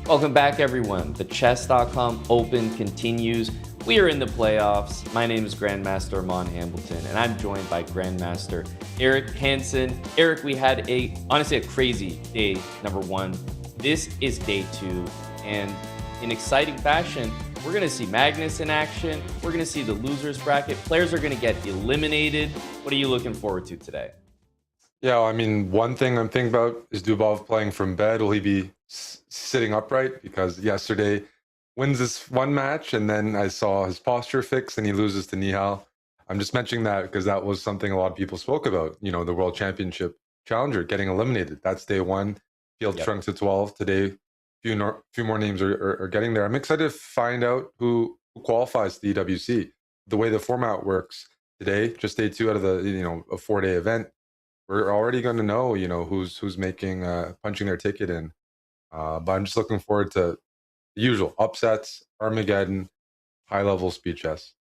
Welcome back, everyone. The Chess.com Open continues. We are in the playoffs. My name is Grandmaster Amon Hambleton, and I'm joined by Grandmaster Eric Hansen. Eric, we had honestly a crazy day number one. This is day two, and in exciting fashion, we're going to see Magnus in action. We're going to see the losers bracket. Players are going to get eliminated. What are you looking forward to today? Yeah, I mean, one thing I'm thinking about is Dubov playing from bed. Will he be sitting upright? Because yesterday wins this one match, and then I saw his posture fix, and he loses to Nihal. I'm just mentioning that because that was something a lot of people spoke about. You know, the World Championship challenger getting eliminated. That's day one. Field shrunk to 12 today. Few more names are getting there. I'm excited to find out who qualifies to the EWC. The way the format works today, just day two out of the a 4-day event. We're already going to know, who's making punching their ticket in. But I'm just looking forward to the usual upsets, Armageddon, high-level speed chess.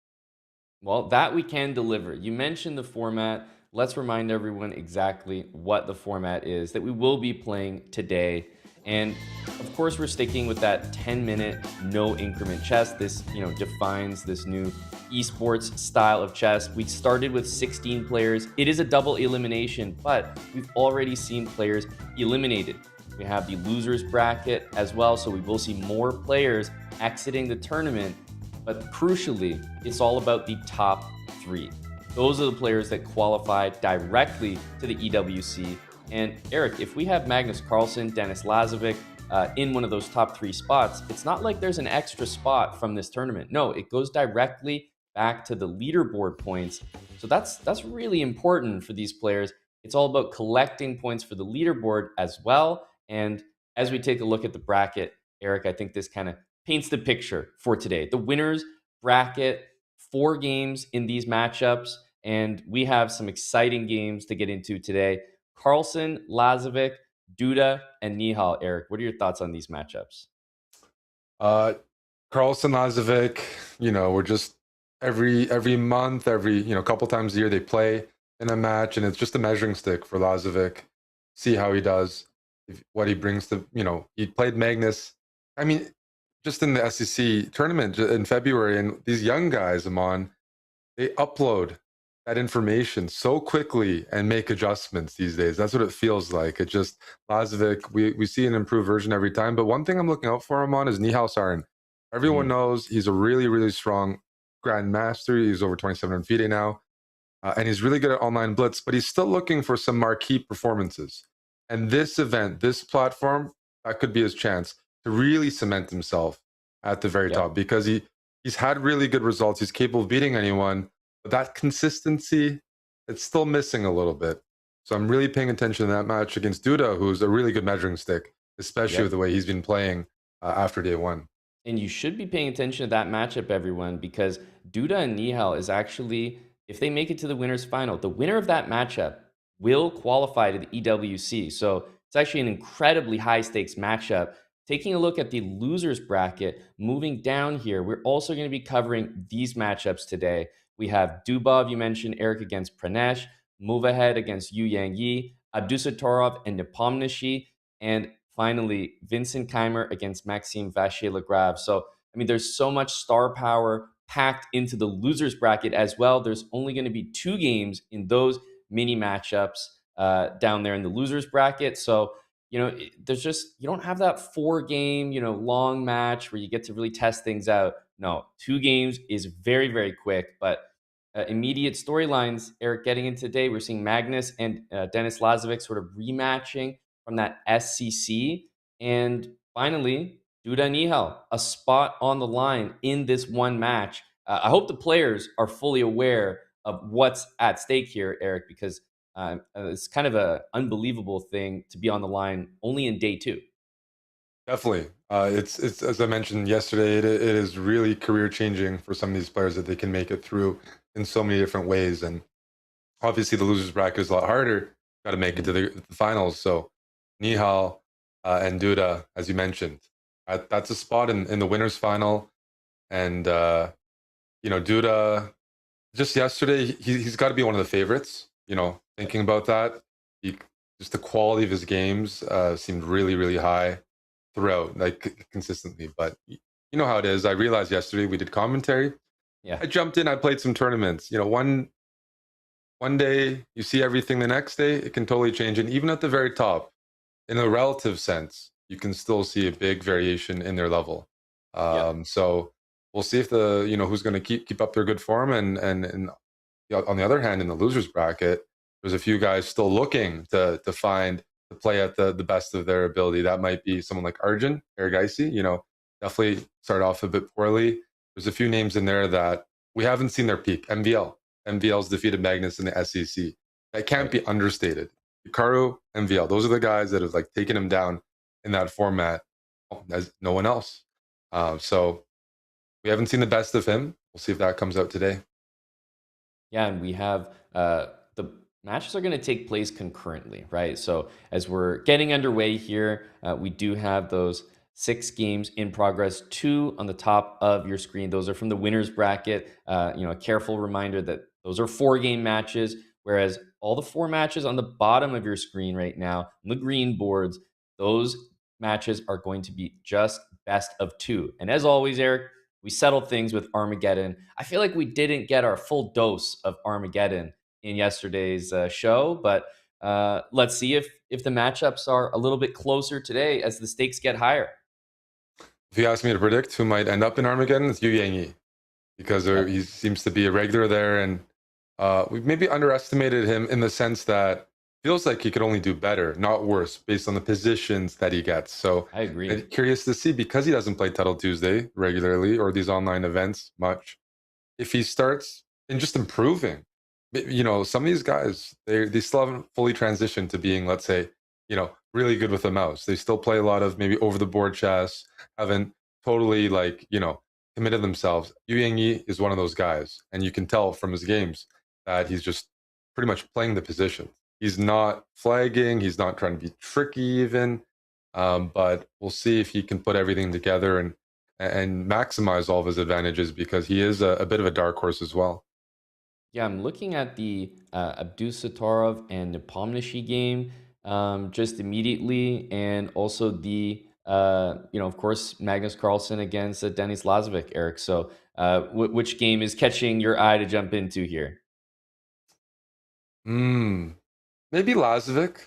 Well, that we can deliver. You mentioned the format. Let's remind everyone exactly what the format is that we will be playing today. And of course, we're sticking with that 10-minute no increment chess. This, defines this new esports style of chess. We started with 16 players. It is a double elimination, but we've already seen players eliminated. We have the losers bracket as well, so we will see more players exiting the tournament. But crucially, it's all about the top 3. Those are the players that qualify directly to the EWC. And Eric, if we have Magnus Carlsen, Dennis Lazavik, in one of those top 3 spots, it's not like there's an extra spot from this tournament. No, it goes directly back to the leaderboard points. So that's really important for these players. It's all about collecting points for the leaderboard as well. And as we take a look at the bracket, Eric, I think this kind of paints the picture for today. The winners bracket, 4 games in these matchups, and we have some exciting games to get into today. Carlsen, Lazavik, Duda, and Nihal. Eric, what are your thoughts on these matchups? Uh, Carlsen, Lazavik, we're just every month, every couple times a year they play in a match, and it's just a measuring stick for Lazavik. See how he does, what he brings to he played Magnus. I mean, just in the SEC tournament in February, and these young guys, Amon, they upload that information so quickly and make adjustments these days. That's what it feels like. It just Lazovic, we see an improved version every time. But one thing I'm looking out for him on is Nihal Sarin. Everyone knows he's a really, really strong grandmaster. He's over 2,700 FIDE now. And he's really good at online blitz, but he's still looking for some marquee performances. And this event, this platform, that could be his chance to really cement himself at the very top, because he's had really good results. He's capable of beating anyone, but that consistency, it's still missing a little bit. So I'm really paying attention to that match against Duda, who's a really good measuring stick, especially with the way he's been playing after day one. And you should be paying attention to that matchup, everyone, because Duda and Nihal is actually, if they make it to the winners final, the winner of that matchup will qualify to the EWC. So it's actually an incredibly high stakes matchup. Taking a look at the losers bracket, moving down here, we're also going to be covering these matchups today. We have Dubov, you mentioned, Eric against Pranesh, Movahed against Yangyi, Abdusattorov and Nepomniachtchi, and finally Vincent Keimer against Maxime Vachier-Lagrave. So, I mean, there's so much star power packed into the losers bracket as well. There's only going to be 2 games in those mini matchups down there in the losers bracket. So, there's just, you don't have that 4-game, long match where you get to really test things out. No, 2 games is very, very quick, but immediate storylines, Eric, getting into today, we're seeing Magnus and Denis Lazovic sort of rematching from that SCC. And finally, Duda Nihal, a spot on the line in this one match. I hope the players are fully aware of what's at stake here, Eric, because it's kind of an unbelievable thing to be on the line only in day 2. Definitely. It's as I mentioned yesterday, it is really career changing for some of these players that they can make it through in so many different ways. And obviously the losers bracket is a lot harder. Got to make it to the finals. So Nihal and Duda, as you mentioned, that's a spot in the winners final. And Duda, just yesterday, he's got to be one of the favorites. Thinking about that, just the quality of his games seemed really, really high throughout, like consistently. But you know how it is. I realized yesterday we did commentary. Yeah. I jumped in. I played some tournaments. One day you see everything. The next day it can totally change. And even at the very top, in a relative sense, you can still see a big variation in their level. So we'll see if who's going to keep up their good form. And on the other hand, in the losers bracket, there's a few guys still looking to play at the best of their ability. That might be someone like Arjun Erigaisi, definitely start off a bit poorly. There's a few names in there that we haven't seen their peak. MVL's defeated Magnus in the SEC. That can't be understated. Hikaru, MVL, those are the guys that have taken him down in that format as no one else. So we haven't seen the best of him. We'll see if that comes out today. Yeah, and we have the matches are going to take place concurrently, right? So as we're getting underway here, we do have those 6 games in progress, 2 on the top of your screen. Those are from the winners bracket. A careful reminder that those are 4-game matches, whereas all the 4 matches on the bottom of your screen right now, on the green boards, those matches are going to be just best of 2. And as always, Eric, we settled things with Armageddon. I feel like we didn't get our full dose of Armageddon in yesterday's show, but let's see if the matchups are a little bit closer today as the stakes get higher. If you ask me to predict who might end up in Armageddon, it's Yangyi, because he seems to be a regular there, and we've maybe underestimated him in the sense that feels like he could only do better, not worse, based on the positions that he gets. So I I'm agree. curious to see, because he doesn't play Title Tuesday regularly or these online events much, if he starts and just improving. Some of these guys, they still haven't fully transitioned to being, let's say, really good with a mouse. They still play a lot of maybe over the board chess, haven't totally committed themselves. Yangyi is one of those guys, and you can tell from his games that he's just pretty much playing the position. He's not flagging, he's not trying to be tricky even. But we'll see if he can put everything together and maximize all of his advantages, because he is a bit of a dark horse as well. Yeah, I'm looking at the Abdusattorov and Nepomniachtchi game just immediately, and also the of course, Magnus Carlsen against Denis Lazavik, Eric. So, which game is catching your eye to jump into here? Hmm. Maybe Lazavik.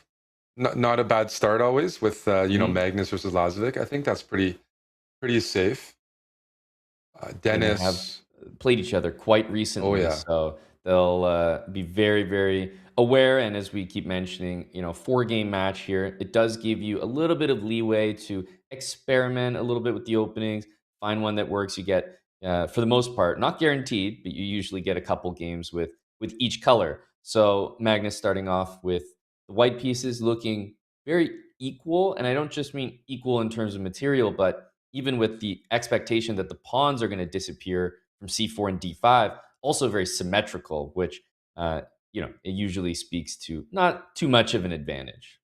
Not a bad start always with Hmm. Magnus versus Lazavik. I think that's pretty safe. And they have Dennis. played each other quite Oh recently, yeah. so they'll be very, very aware. And as we keep mentioning, 4 game match here, it does give you a little bit of leeway to experiment a little bit with the openings, find one that works. You get, for the most part, not guaranteed, but you usually get a couple games with each color. So Magnus starting off with the white pieces looking very equal, and I don't just mean equal in terms of material, but even with the expectation that the pawns are going to disappear from c4 and d5, also very symmetrical, which uh, it usually speaks to not too much of an advantage.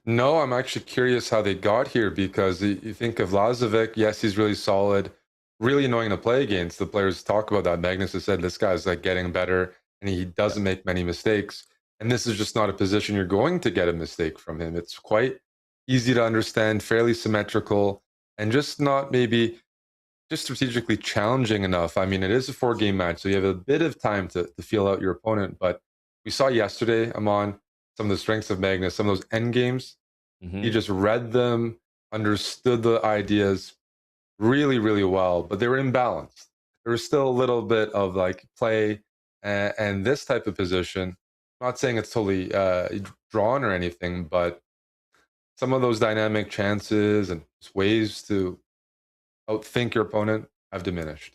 No, I'm actually curious how they got here, because you think of Lazovic. Yes, he's really solid, really annoying to play against. The players talk about that. Magnus has said this guy's like getting better and he Yep. doesn't make many mistakes. And this is just not a position you're going to get a mistake from him. It's quite easy to understand, fairly symmetrical, and just not maybe just strategically challenging enough. I mean, it is a 4 game match, so you have a bit of time to feel out your opponent. But we saw yesterday, Amon, some of the strengths of Magnus, some of those end games. He Hmm. just read them, understood the ideas really, really well, but they were imbalanced. There was still a little bit of play and this type of position. I'm not saying it's totally drawn or anything, but some of those dynamic chances and ways to outthink your opponent have diminished.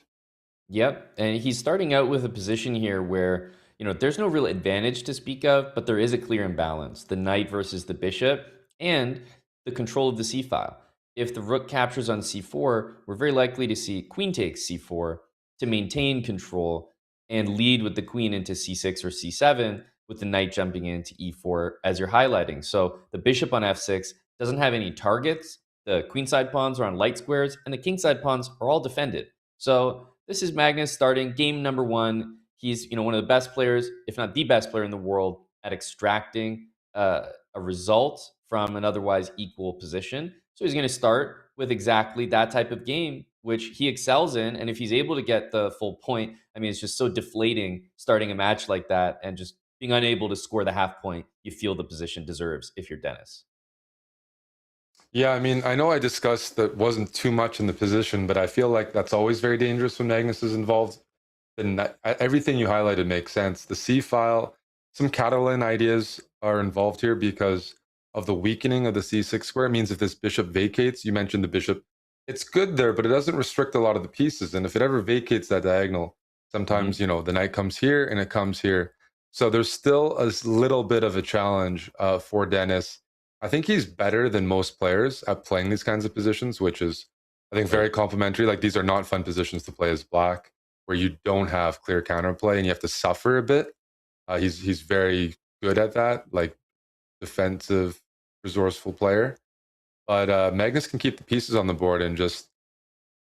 Yep, and he's starting out with a position here where, there's no real advantage to speak of, but there is a clear imbalance: the knight versus the bishop, and the control of the c file. If the rook captures on c4, we're very likely to see queen takes c4 to maintain control and lead with the queen into c6 or c7, with the knight jumping into e4 as you're highlighting. So the bishop on f6 doesn't have any targets. The queenside pawns are on light squares, and the kingside pawns are all defended. So this is Magnus starting game number 1. He's one of the best players, if not the best player in the world, at extracting a result from an otherwise equal position. So he's going to start with exactly that type of game, which he excels in. And if he's able to get the full point, I mean, it's just so deflating starting a match like that and just being unable to score the half point you feel the position deserves if you're Dennis. Yeah, I mean, I know I discussed that wasn't too much in the position, but I feel like that's always very dangerous when Magnus is involved. And everything you highlighted makes sense. The C file, some Catalan ideas are involved here because of the weakening of the C6 square. It means if this bishop vacates, you mentioned the bishop, it's good there, but it doesn't restrict a lot of the pieces. And if it ever vacates that diagonal, sometimes, Hmm. the knight comes here and it comes here. So there's still a little bit of a challenge for Dennis. I think he's better than most players at playing these kinds of positions, which is, I think, very Right. complimentary. Like, these are not fun positions to play as black, where you don't have clear counterplay and you have to suffer a bit. He's very good at that, like defensive, resourceful player. But Magnus can keep the pieces on the board and just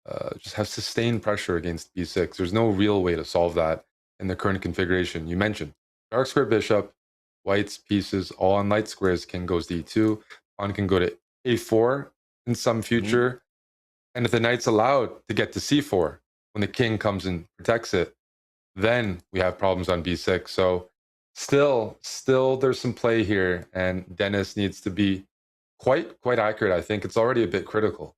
have sustained pressure against b6. There's no real way to solve that in the current configuration. You mentioned dark square bishop, white's pieces all on light squares. King goes to e2, pawn can go to a4 in some Hmm. future. And if the knight's allowed to get to c4 when the king comes and protects it, then we have problems on b6. So still there's some play here, and Dennis needs to be quite accurate. I think it's already a bit critical.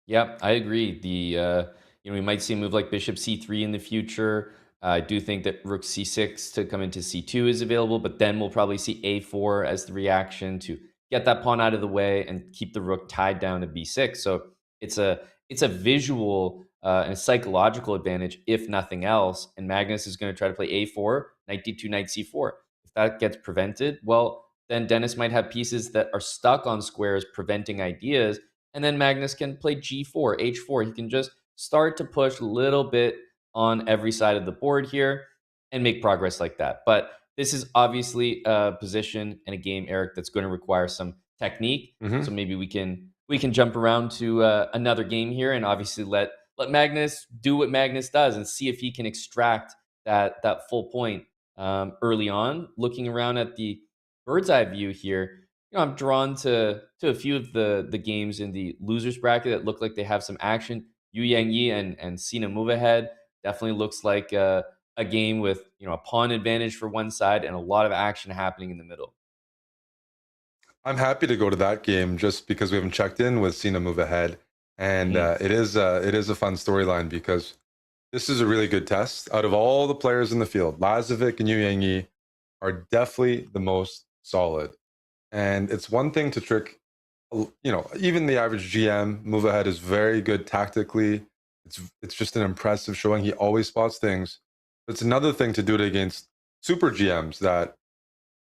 Yep, I agree. The we might see a move like bishop c3 in the future. I do think that rook c6 to come into c2 is available, but then we'll probably see a4 as the reaction to get that pawn out of the way and keep the rook tied down to b6. So it's a visual and a psychological advantage, if nothing else. And Magnus is going to try to play a4, knight d2, knight c4. If that gets prevented, well, then Dennis might have pieces that are stuck on squares preventing ideas. And then Magnus can play g4, h4. He can just start to push a little bit on every side of the board here and make progress like that. But this is obviously a position and a game, Eric, that's going to require some technique. Mm-hmm. So maybe we can jump around to another game here and obviously let Magnus do what Magnus does and see if he can extract that full point early on. Looking around at the bird's eye view here, I'm drawn to a few of the games in the losers bracket that look like they have some action. Yangyi and Sina Movahed definitely looks like a game with a pawn advantage for one side and a lot of action happening in the middle. I'm happy to go to that game just because we haven't checked in with Sina Move Ahead, and Mhm. it is a fun storyline because this is a really good test. Out of all the players in the field, Lazavik and Yangyi are definitely the most solid. And it's one thing to trick, even the average GM. Move Ahead is very good tactically. It's just an impressive showing. He always spots things. It's another thing to do it against super GMs that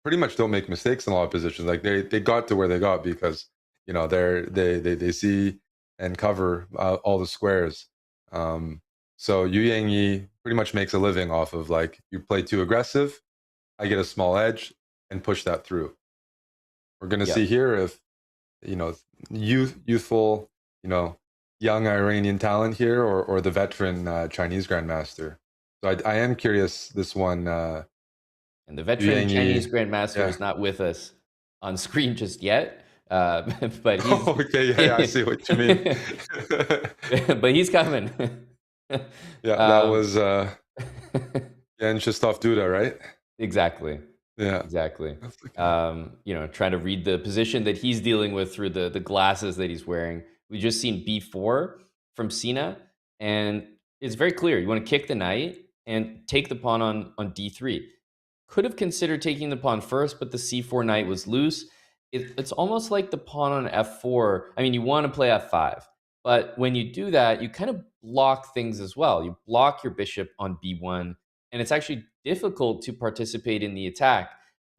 pretty much don't make mistakes in a lot of positions. Like they got to where they got because they see and cover all the squares. So Yu Yangyi pretty much makes a living off of like you play too aggressive, I get a small edge and push that through. We're gonna see Yep. here if youthful young Iranian talent here or the veteran Chinese grandmaster. So I am curious this one. And the Yu veteran Chinese Yangyi, grandmaster yeah. is not with us on screen just yet, uh, but he's Oh, okay, yeah, I see what you mean. but he's coming. Yeah, that um, was Jan Shistov Duda, right? exactly, Yeah. exactly. That's okay. Trying to read the position that he's dealing with through the glasses that he's wearing. We just seen b4 from Sina, and it's very clear. You want to kick the knight and take the pawn on d3. Could have considered taking the pawn first, but the c4 knight was loose. It's almost like the pawn on f4. I mean, you want to play f5, but when you do that, you kind of block things as well. You block your bishop on b1, and it's actually difficult to participate in the attack.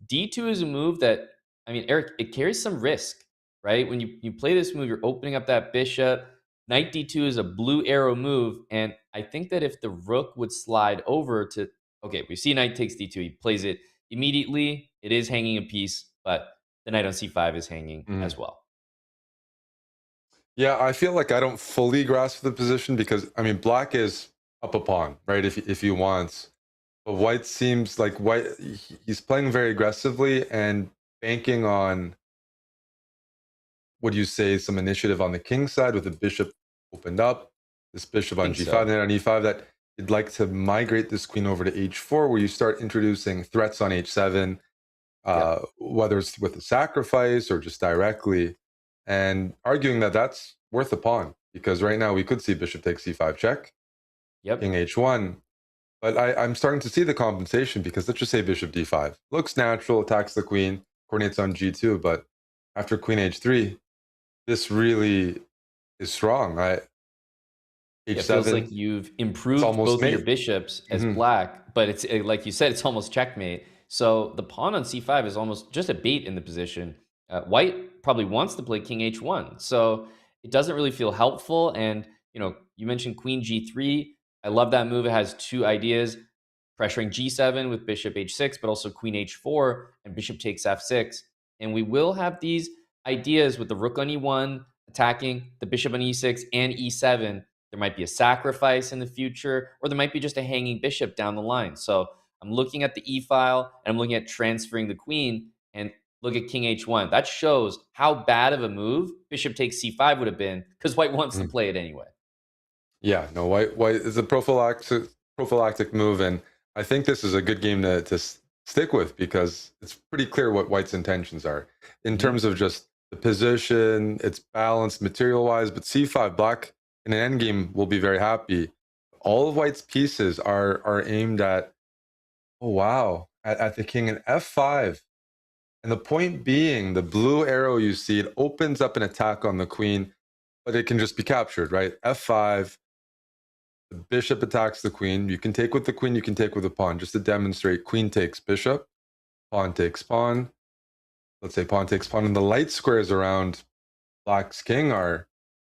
D2 is a move that, I mean, Eric, it carries some risk, right? When you play this move, you're opening up that bishop. Knight D2 is a blue arrow move, and I think that if the rook would slide over to, okay, we see knight takes D2, he plays it immediately. It is hanging a piece, but the knight on C5 is hanging Mm. as well. Yeah, I feel like I don't fully grasp the position because I mean black is up a pawn, right? If he wants. But white seems like he's playing very aggressively and banking on what do you say, some initiative on the king side with the bishop opened up, this bishop I on think g5, so. then on e5, that you'd like to migrate this queen over to h4, where you start introducing threats on h7, Yep. whether it's with a sacrifice or just directly, and arguing that that's worth a pawn, because right now we could see bishop takes c5 check, king Yep. h1, but I'm starting to see the compensation because let's just say bishop d5. Looks natural, attacks the queen, coordinates on g2, but after queen h3, this really is strong. It feels like H7, you've it's improved almost both of your mate. bishops as Hmm. black, but it's like you said, it's almost checkmate. So the pawn on c5 is almost just a bait in the position. White probably wants to play king h1, so it doesn't really feel helpful. And you mentioned queen g3. I love that move. It has two ideas: pressuring g7 with bishop h6, but also queen h4 and bishop takes f6. And we will have these ideas with the rook on e1 attacking the bishop on e6 and e7. There might be a sacrifice in the future, or there might be just a hanging bishop down the line. So I'm looking at the e file and I'm looking at transferring the queen, and look at king h1. That shows how bad of a move bishop takes c5 would have been because white wants to Hmm. play it anyway. Yeah, no, white is a prophylactic move, and I think this is a good game to stick with because it's pretty clear what white's intentions are in terms Mhm. of just the position. It's balanced material wise, but c5 black in an endgame will be very happy. all of white's pieces are aimed at, oh wow, at the king and f5. And the point being, the blue arrow you see, it opens up an attack on the queen, but it can just be captured, right? f5, the bishop attacks the queen. You can take with the queen, you can take with the pawn. Just to demonstrate, queen takes bishop, pawn takes pawn. Let's say pawn takes pawn, and the light squares around black's king are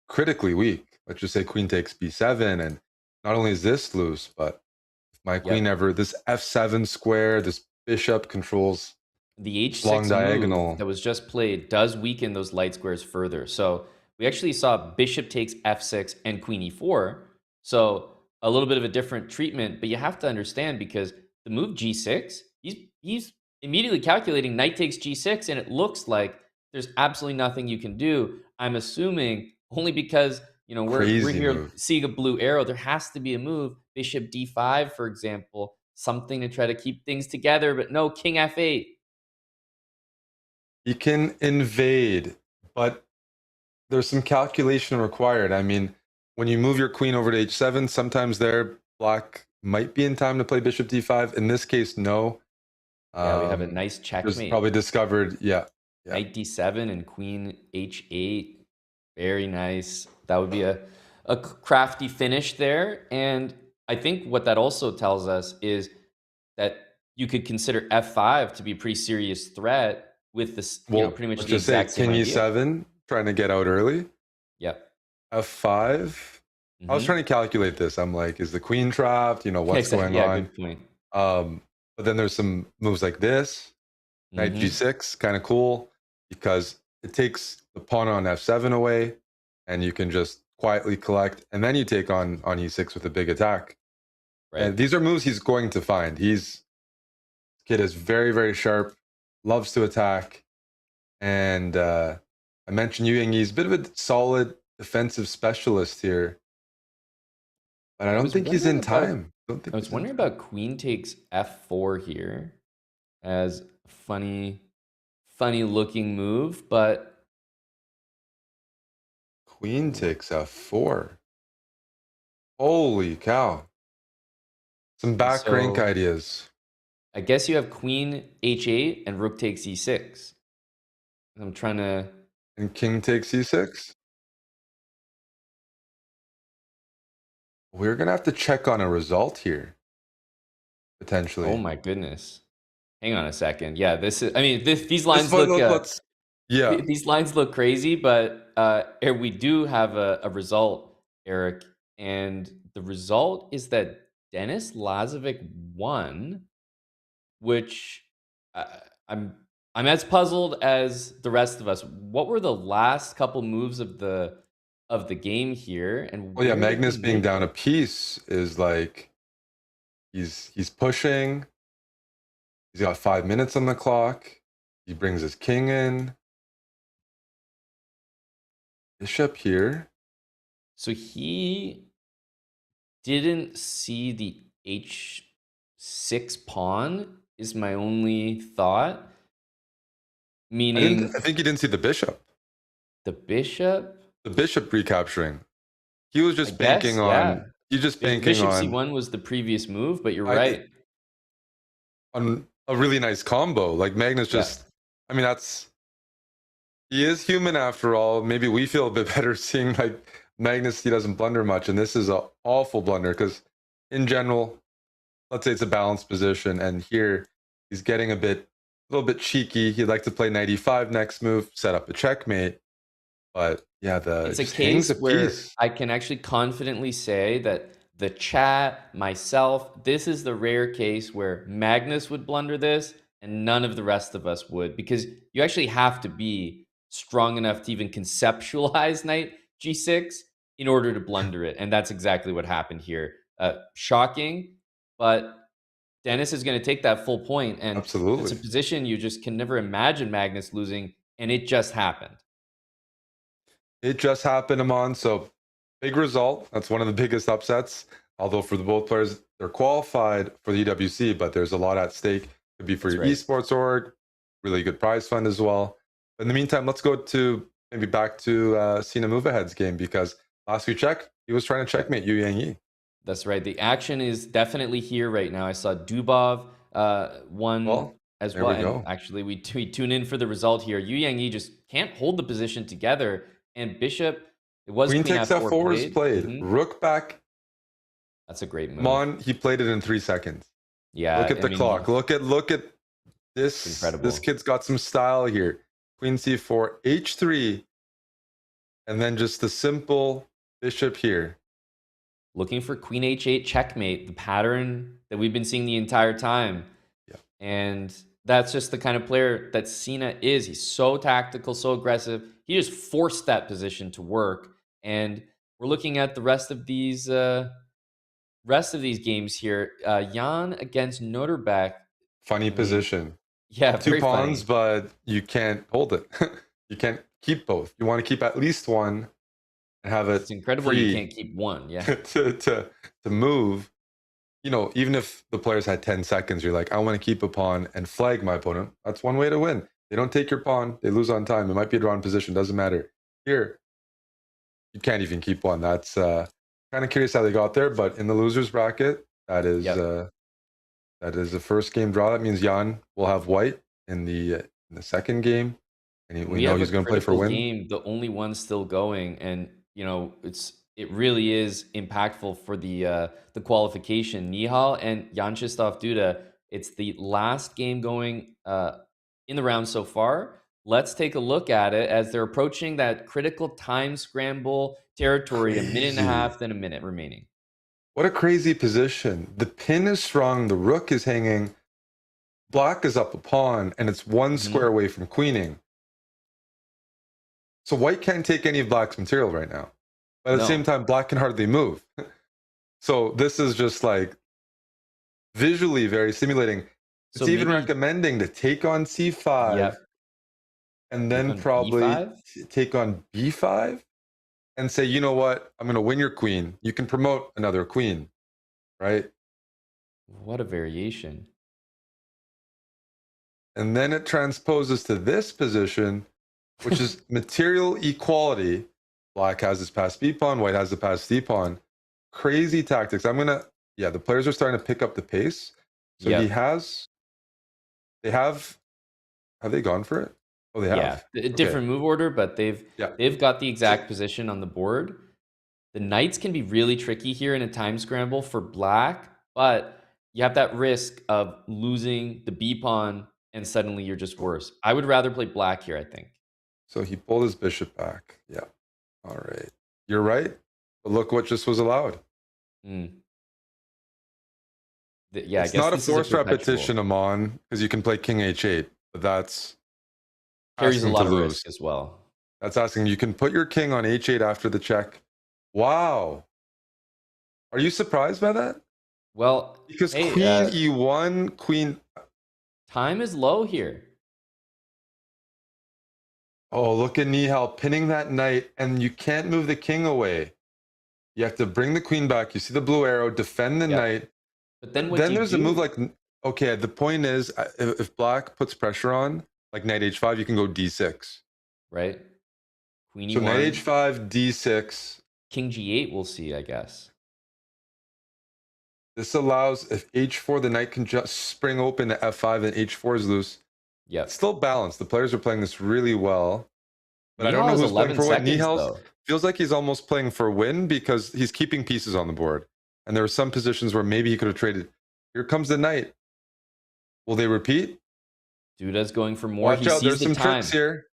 critically weak. Let's just say queen takes b7, and not only is this loose, but if my queen ever, this f7 square, this bishop controls the long h6 move diagonal. that was just played does weaken those light squares further. So we actually saw bishop takes f6 and queen e4. So a little bit of a different treatment, but you have to understand, because the move g6, he's immediately calculating knight takes g6, and it looks like there's absolutely nothing you can do. I'm assuming only because we're Crazy here move. seeing a blue arrow. There has to be a move, bishop d5, for example, something to try to keep things together. But no, king f8. You can invade, but there's some calculation required. I mean, when you move your queen over to h7, sometimes there black might be in time to play bishop d5. In this case, no. Yeah, we have a nice Just checkmate. probably discovered, yeah. Knight d7 and queen h8. Very nice. That would be a crafty finish there. And I think what that also tells us is that you could consider f5 to be a pretty serious threat with this, Well, pretty much let's the just say exact same king idea. e7, trying to get out early. Yep. f5. I was trying to calculate this. I'm like, is the queen trapped? What's going Yeah, on? good point. But then there's some moves like this. Knight g6, kind of cool, because it takes the pawn on f7 away, and you can just quietly collect, and then you take on e6 with a big attack. Right. And these are moves he's going to find. Kid is very, very sharp, loves to attack, and I mentioned Yangyi. He's a bit of a solid defensive specialist here, but I don't think he's in time. I was wondering about queen takes f4 here as a funny looking move, but queen takes f4. Holy cow. Some back rank ideas. I guess you have queen h8 and rook takes e6. I'm trying to... And king takes e6? We're going to have to check on a result here, potentially. Oh my goodness. Hang on a second. Yeah, this is... I mean, these lines look... These lines look crazy, but we do have a result, Eric. And the result is that Denis Lazavik won, which I'm as puzzled as the rest of us. What were the last couple moves of the game here? And well, yeah, Magnus being down a piece is like he's pushing. He's got 5 minutes on the clock. He brings his king in. Bishop here. So he didn't see the h6 pawn, is my only thought. Meaning, I think he didn't see the bishop. The bishop? The bishop recapturing. He was just banking on... Yeah. He's just banking Bishop on... c1 was the previous move, but you're right. On a really nice combo. Like Magnus just... I mean, he is human after all. Maybe we feel a bit better seeing like Magnus, he doesn't blunder much. And this is an awful blunder because in general, let's say it's a balanced position. And here he's getting a little bit cheeky. He'd like to play knight e5 next move, set up a checkmate. But yeah, it's a case where I can actually confidently say that the chat, myself, this is the rare case where Magnus would blunder this and none of the rest of us would, because you actually have to be strong enough to even conceptualize knight g6 in order to blunder it. And that's exactly what happened here. Shocking, but Denis is going to take that full point. And absolutely, it's a position you just can never imagine Magnus losing. And it just happened. It just happened, Amon. So big result. That's one of the biggest upsets. Although for the both players, they're qualified for the EWC, but there's a lot at stake. Could be for your esports org, really good prize fund as well. But in the meantime, let's go to maybe back to Movahead's game, because last we checked, he was trying to checkmate Yangyi. That's right. The action is definitely here right now. I saw Dubov won Well, as there well. we And go. actually, we tune in for the result here. Yangyi just can't hold the position together. And Bishop, it was Queen Queen takes F4 f4 is played. played. Rook back. That's a great Come move. on, he played it in 3 seconds. Look Yeah, at I the mean, clock. Look at it's this. This incredible. kid's got some style here. Queen c4, h3, and then just the simple bishop here. Looking for Queen H8 checkmate, the pattern that we've been seeing the entire time. Yeah. And that's just the kind of player that Cena is. He's so tactical, so aggressive. He just forced that position to work. And we're looking at the rest of these games here. Jan against Noterbeck. Funny I mean, position. yeah, Two very pawns, funny. but you can't hold it. You can't keep both. You want to keep at least one and have it It's incredible you free can't keep one. Yeah. to move. You know, even if the players had 10 seconds, you're like, I want to keep a pawn and flag my opponent. That's one way to win. They don't take your pawn, they lose on time. It might be a drawn position, doesn't matter. Here, you can't even keep one. That's kind of curious how they got there, but in the losers bracket, that is the first game draw. That means Jan will have white in the second game, and we We know have a he's going to play for critical win. game, the only one still going, and it really is impactful for the qualification. Nihal and Yanchistov Duda. It's the last game going in the round so far. Let's take a look at it as they're approaching that critical time scramble territory. A minute and a Crazy. half, then a minute remaining. What a crazy position. The pin is strong, the rook is hanging, black is up a pawn, and it's one square away from queening. So white can't take any of black's material right now. But at the same time, black can hardly move. So this is just like visually very stimulating. So It's even maybe, recommending to take on c5 yep, and take then on probably B5. take on b5 and say, you know what, I'm going to win your queen. You can promote another queen, right? What a variation. And then it transposes to this position, which is material equality. Black has this passed b pawn, white has the passed c pawn. Crazy tactics. The players are starting to pick up the pace. So Yep. have they gone for it? Oh, they Yeah, have. a different move order, but they've got the So exact position on the board. The knights can be really tricky here in a time scramble for black, but you have that risk of losing the b pawn and suddenly you're just worse. I would rather play black here, I think. so he pulled his bishop back. Yeah. All right. You're right. But look what just was allowed. Mm. Yeah, I It's guess not a this is a forced perpetual. repetition, Amon, because you can play king h8, but that's Carries a asking lot to of lose. risk as well. That's asking. You can put your king on h8 after the check. Wow. Are you surprised by that? Well, Because hey, queen e1, queen. time is low here. Oh, look at Nihal pinning that knight, and you can't move the king away. You have to bring the queen back. You see the blue arrow, defend the knight. But then what Then do you there's do? a move like, okay, the point is, if black puts pressure on, like knight h5, you can go d6. Right? Queen So e1. knight h5, d6. King g8 we'll see, I guess. This allows, if h4, the knight can just spring open to f5 and h4 is loose. Yep. It's still balanced. The players are playing this really well. But I don't know Nihal has who's playing 11 for what. seconds, Nihal's though. feels like he's almost playing for win because he's keeping pieces on the board. And there are some positions where maybe he could have traded. Here comes the knight. Will they repeat? Duda's going for more. Watch He out. sees There's the some time. tricks here.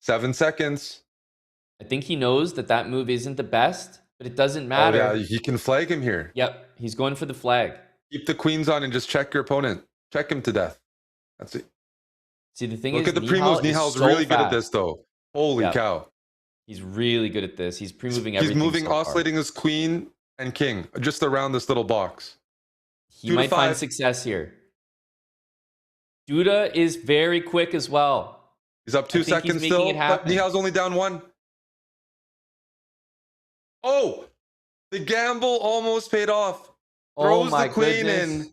7 seconds. I think he knows that move isn't the best, but it doesn't matter. Oh, yeah. He can flag him here. Yep. He's going for the flag. Keep the queens on and just check your opponent. Check him to death. That's it. See, the thing Look is, at the pre-moves. Nihal's so really good at fast. this, though. Holy cow. He's really good at this. He's pre-moving everything. He's moving, so oscillating his queen and king just around this little box. He might find success here. Duda is very quick as well. He's up 2 seconds still, but Nihal's only down 1. Oh, the gamble almost paid off. Throws the queen in,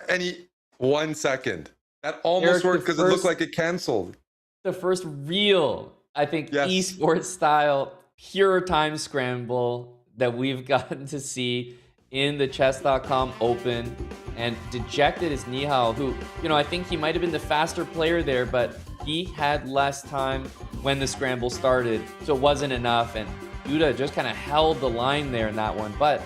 and he 1 second. That almost worked because it looked like it canceled. The first real, I think, esports style, pure time scramble that we've gotten to see. in the Chess.com Open. And dejected is Nihal, who, I think he might have been the faster player there, but he had less time when the scramble started, so it wasn't enough. And Duda just kind of held the line there in that one, but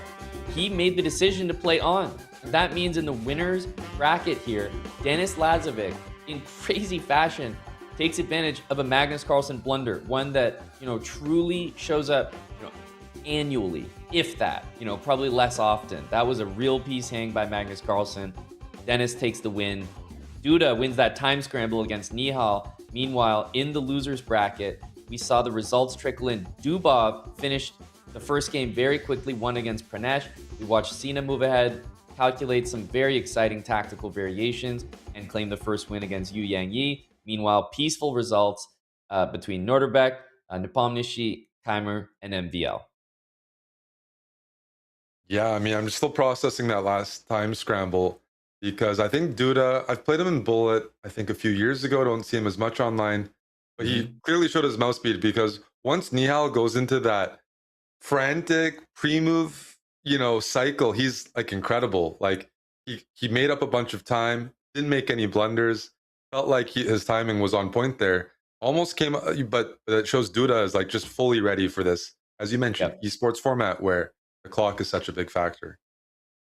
he made the decision to play on. That means in the winner's bracket here, Denis Lazavik, in crazy fashion, takes advantage of a Magnus Carlsen blunder, one that, truly shows up, annually, if that, probably less often. That was a real piece hang by Magnus Carlsen. Denis takes the win. Duda wins that time scramble against Nihal. Meanwhile, in the loser's bracket, we saw the results trickle in. Dubov finished the first game very quickly, won against Pranesh. We watched Sina move ahead, calculate some very exciting tactical variations, and claim the first win against Yangyi. Meanwhile, peaceful results between Norderbeck, Nepomniachtchi, Keimer, and MVL. Yeah, I mean, I'm still processing that last time scramble because I think Duda, I've played him in Bullet, I think a few years ago. Don't see him as much online, but he clearly showed his mouse speed because once Nihal goes into that frantic pre-move, cycle, he's like incredible. Like he made up a bunch of time, didn't make any blunders, felt like his timing was on point there. Almost came, but it shows Duda is like just fully ready for this, as you mentioned, esports format where the clock is such a big factor.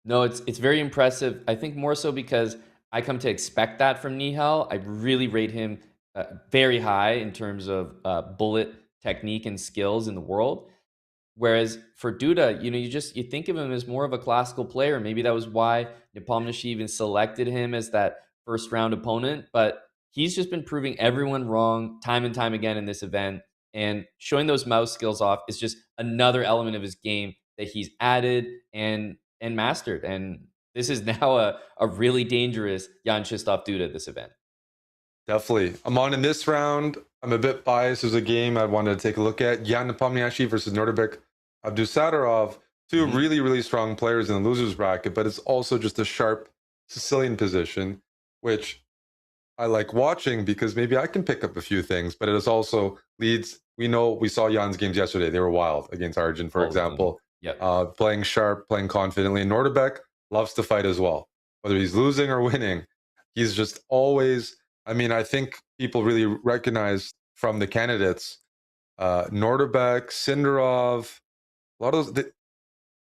No, it's very impressive. I think more so because I come to expect that from Nihal. I really rate him very high in terms of bullet technique and skills in the world. Whereas for Duda, you think of him as more of a classical player. Maybe that was why Nepomniachtchi even selected him as that first round opponent. But he's just been proving everyone wrong time and time again in this event. And showing those mouse skills off is just another element of his game that he's added and mastered. And this is now a really dangerous Jan Krzysztof Duda this event. Definitely. I'm on in this round. I'm a bit biased. There's a game I wanted to take a look at. Jan Nepomniachtchi versus Norderbeck Abdusattorov. Two really, really strong players in the loser's bracket, but it's also just a sharp Sicilian position, which I like watching because maybe I can pick up a few things, but it is also leads. We saw Jan's games yesterday. They were wild against Arjun, for example. Playing sharp, playing confidently. And Norderbeck loves to fight as well. Whether he's losing or winning, he's just always, I think people really recognize from the candidates, Norderbeck, Sindarov, a lot of those,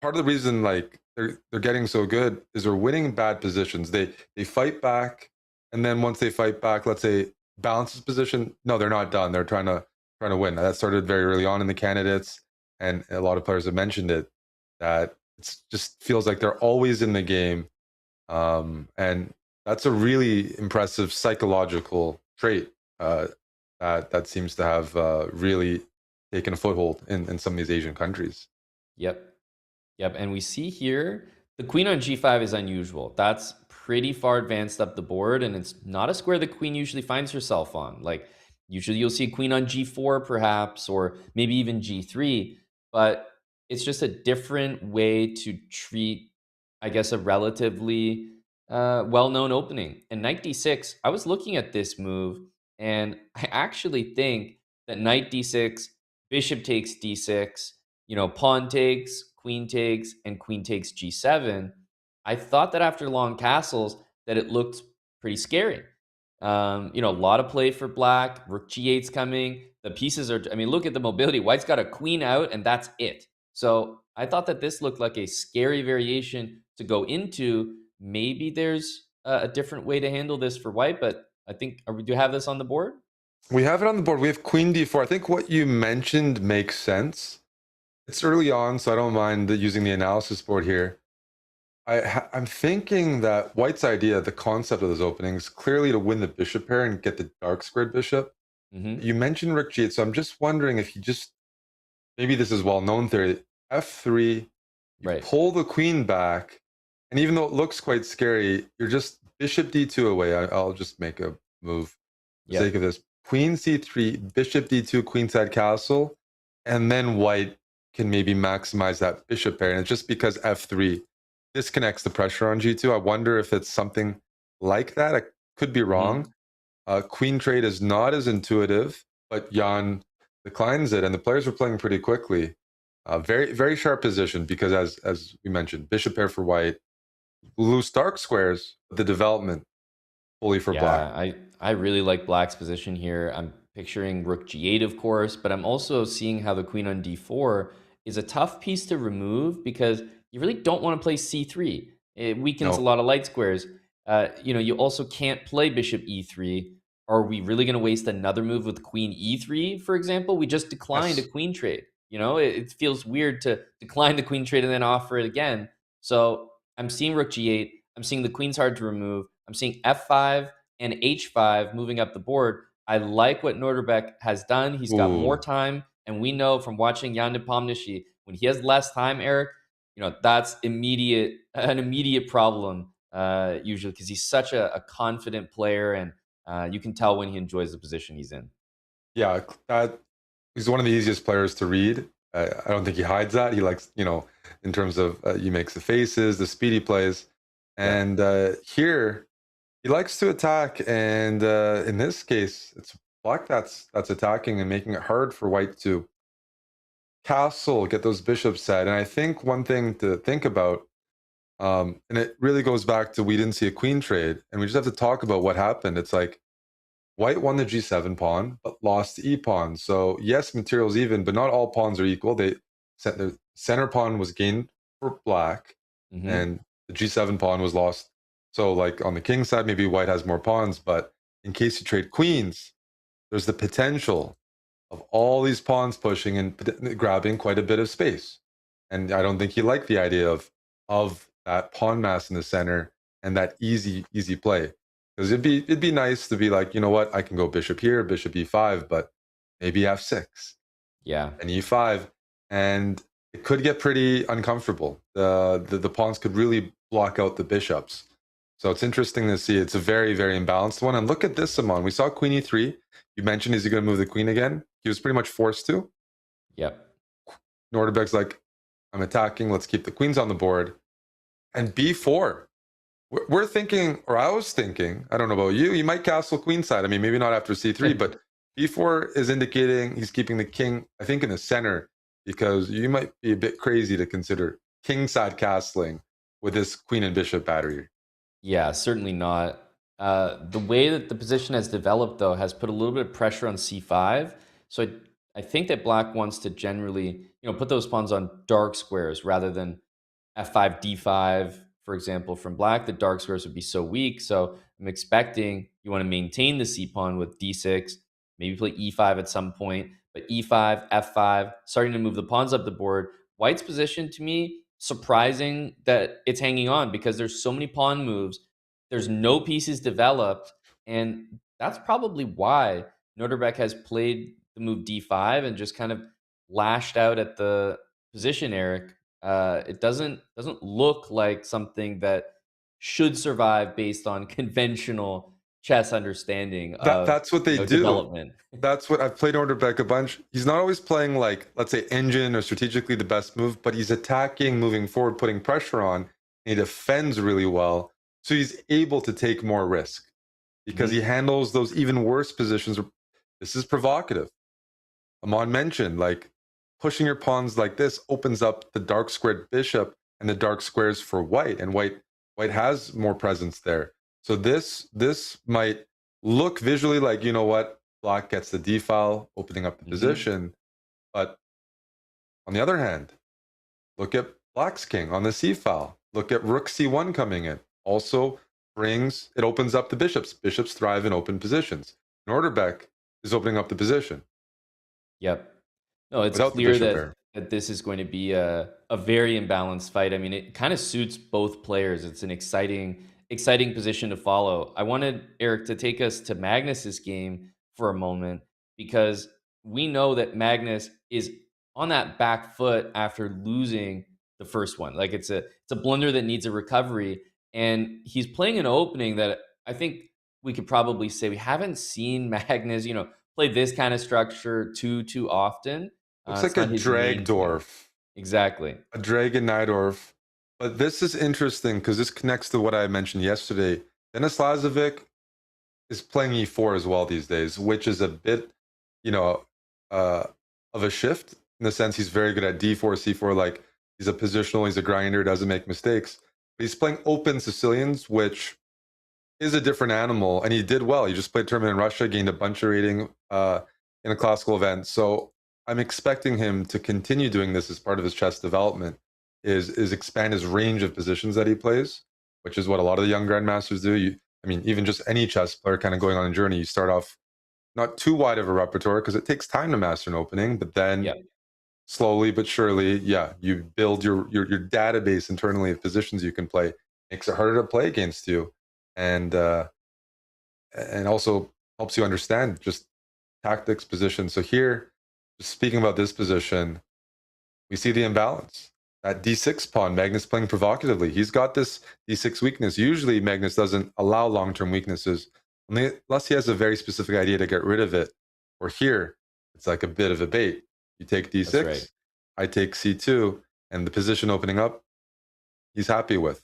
part of the reason like they're getting so good is they're winning bad positions. They fight back, and then once they fight back, let's say balances position, no, they're not done. They're trying to win. That started very early on in the candidates, and a lot of players have mentioned it, that it just feels like they're always in the game, and that's a really impressive psychological trait that seems to have really taken a foothold in some of these Asian countries. Yep. And we see here the queen on g5 is unusual. That's pretty far advanced up the board, and it's not a square the queen usually finds herself on. Like usually you'll see queen on g4 perhaps, or maybe even g3, but it's just a different way to treat, I guess, a relatively well-known opening. And knight d6, I was looking at this move, and I actually think that knight d6, bishop takes d6, pawn takes, and queen takes g7. I thought that after long castles that it looked pretty scary. A lot of play for black. Rook g8's coming. The pieces are, look at the mobility. White's got a queen out, and that's it. So I thought that this looked like a scary variation to go into. Maybe there's a different way to handle this for white, but I think, do you have this on the board? We have it on the board. We have queen d4. I think what you mentioned makes sense. It's early on, so I don't mind using the analysis board here. I'm thinking that White's idea, the concept of those openings, clearly to win the bishop pair and get the dark squared bishop. You mentioned rook g8, so I'm just wondering if maybe this is well-known theory, f3, pull the queen back, and even though it looks quite scary, you're just bishop d2 away. I'll just make a move for the sake of this. Queen c3, bishop d2, queenside castle, and then White can maybe maximize that bishop pair. And it's just because f3 disconnects the pressure on g2. I wonder if it's something like that. I could be wrong. Queen trade is not as intuitive, but Jan declines it, and the players were playing pretty quickly. Very, very sharp position because as we mentioned, bishop pair for white, loose dark squares, the development fully for black. Yeah, I really like Black's position here. I'm picturing rook g8, of course, but I'm also seeing how the queen on d4 is a tough piece to remove because you really don't want to play c3. It weakens a No, lot of light squares. You also can't play bishop e3. Are we really going to waste another move with queen e3, for example? We just declined a yes, queen trade. It feels weird to decline the queen trade and then offer it again. So I'm seeing rook g8. I'm seeing the queen's hard to remove. I'm seeing f5 and h5 moving up the board. I like what Norderbeck has done. He's got more ooh, time, and we know from watching Jan Nepomniachtchi, when he has less time, Eric, that's an immediate problem usually because he's such a confident player, and you can tell when he enjoys the position he's in. yeah, that he's one of the easiest players to read. I don't think he hides that. He likes, in terms of he makes the faces, the speedy plays, Yep. and here he likes to attack. And in this case, it's black that's attacking and making it hard for white to castle, get those bishops set. And I think one thing to think about, and it really goes back to we didn't see a queen trade, and we just have to talk about what happened. It's like white won the g7 pawn, but lost the e pawn. So yes, material's even, but not all pawns are equal. The center pawn was gained for black, Hmm. and the g7 pawn was lost. So like on the king side, maybe white has more pawns, but in case you trade queens, there's the potential of all these pawns pushing and grabbing quite a bit of space. And I don't think he liked the idea of that pawn mass in the center and that easy play. Because it'd be nice to be like, you know what, I can go bishop here, bishop e5, but maybe f6 Yeah. and e5, and it could get pretty uncomfortable. The pawns could really block out the bishops. So it's interesting to see. It's a very, very imbalanced one. And look at this, Simon. We saw queen e3. You mentioned, is he going to move the queen again? He was pretty much forced to. Yep. Norderbeck's like, I'm attacking. Let's keep the queens on the board. And b4. We're thinking, or I was thinking, I don't know about you, you might castle queenside. I mean, maybe not after c3, but b4 is indicating he's keeping the king, I think, in the center, because you might be a bit crazy to consider kingside castling with this queen and bishop battery. Yeah, certainly not. The way that the position has developed, though, has put a little bit of pressure on c5. So I think that black wants to generally, put those pawns on dark squares rather than f5, d5, for example, from black. The dark squares would be so weak. So I'm expecting you want to maintain the c pawn with d6, maybe play e5 at some point, but e5, f5, starting to move the pawns up the board. White's position, to me, surprising that it's hanging on because there's so many pawn moves. There's no pieces developed, and that's probably why Noterbeck has played the move d5 and just kind of lashed out at the position, Eric. It doesn't look like something that should survive based on conventional chess understanding of That's what they do. development. That's what I've played Orderbeck a bunch. He's not always playing like, let's say, engine or strategically the best move, but he's attacking, moving forward, putting pressure on, and he defends really well. So he's able to take more risk because he Mhm. handles those even worse positions. This is provocative. Amon mentioned, like, pushing your pawns like this opens up the dark squared bishop and the dark squares for white, and white has more presence there. So this might look visually like, you know what, black gets the d file, opening up the Mhm. position. But on the other hand, look at black's king on the c file. Look at rook c1 coming in. Also it opens up the bishops. Bishops thrive in open positions. Norderbeck is opening up the position Yep. No, it's without the clear bishop that pair. this is going to be a very imbalanced fight. I mean, it kind of suits both players. It's an exciting position to follow. I wanted Eric to take us to Magnus's game for a moment because we know that Magnus is on that back foot after losing the first one. Like it's a blunder that needs a recovery, and he's playing an opening that I think we could probably say we haven't seen Magnus, play this kind of structure too often. Looks It's like a not his main thing. Dragdorf, Exactly. a Dragon Nidorf. But this is interesting because this connects to what I mentioned yesterday. Dennis Lazavik is playing e4 as well these days, which is a bit, you know, uh, of a shift. in the sense he's very good at d4, c4. Like he's a positional, he's a grinder, doesn't make mistakes. But he's playing open Sicilians, which is a different animal, and he did well. He just played tournament in Russia, gained a bunch of rating in a classical event. So I'm expecting him to continue doing this as part of his chess development. Is expand his range of positions that he plays, which is what a lot of the young grandmasters do. I mean, even just any chess player kind of going on a journey, you start off not too wide of a repertoire because it takes time to master an opening, but then slowly but surely, you build your database internally of positions you can play. Makes it harder to play against you, and also helps you understand just tactics, position. So here, just speaking about this position, we see the imbalance. That d6 pawn, Magnus playing provocatively. He's got this d6 weakness. Usually Magnus doesn't allow long-term weaknesses unless he has a very specific idea to get rid of it. Or here, it's like a bit of a bait. You take d6, right. I take c2, and the position opening up, he's happy with.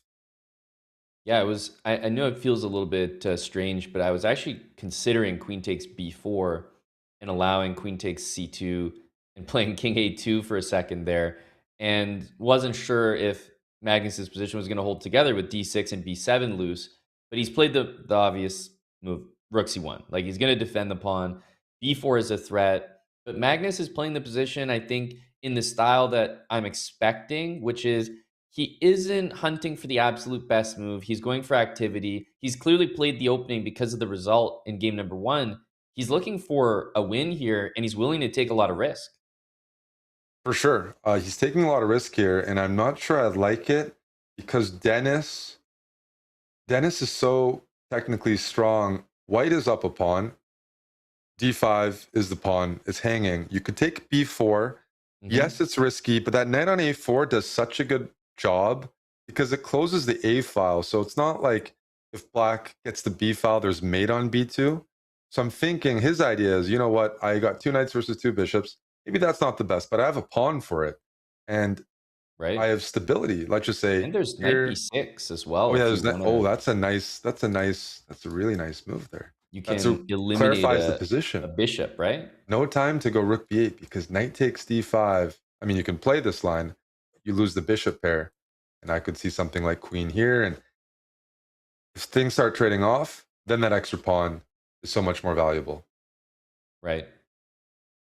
Yeah, it was. I know it feels a little bit strange, but I was actually considering queen takes b4 and allowing queen takes c2 and playing king a2 for a second there, and wasn't sure if Magnus's position was going to hold together with d6 and b7 loose. But he's played the obvious move, rook c1. Like he's going to defend the pawn. b4 is a threat, but Magnus is playing the position, I think, in the style that I'm expecting, which is he isn't hunting for the absolute best move. He's going for activity. He's clearly played the opening because of the result in game number 1. He's looking for a win here, and he's willing to take a lot of risk. For sure. He's taking a lot of risk here, and I'm not sure I like it because Dennis is so technically strong. White is up a pawn. d5 is the pawn. It's hanging. You could take b4. Yes, it's risky, but that knight on a4 does such a good job because it closes the a file. So it's not like if black gets the b file, there's mate on b2. So I'm thinking his idea is, you know what? I got 2 knights versus 2 bishops. Maybe that's not the best, but I have a pawn for it. And I have stability. Let's just say. And there's knight b6 as well. Oh, yeah, that's a really nice move there. You can eliminate the position. A bishop, right? No time to go rook b8 because knight takes d5. I mean, you can play this line. You lose the bishop pair. And I could see something like queen here. And if things start trading off, then that extra pawn is so much more valuable. Right.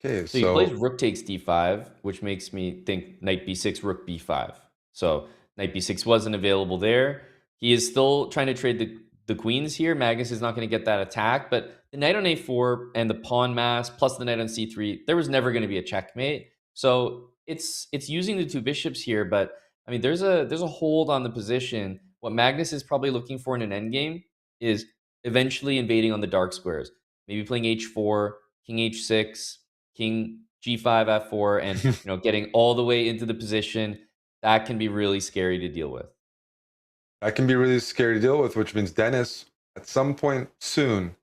Okay, so he plays rook takes d5, which makes me think knight b6, rook b5. So knight b6 wasn't available there. He is still trying to trade the queens here. Magnus is not going to get that attack, but the knight on a4 and the pawn mass plus the knight on c3, there was never going to be a checkmate. So it's using the 2 bishops here, but I mean, there's a hold on the position. What Magnus is probably looking for in an endgame is eventually invading on the dark squares. Maybe playing h4, king h6, king g5, f4, and getting all the way into the position. That can be really scary to deal with. That can be really scary to deal with, which means Dennis, at some point soon,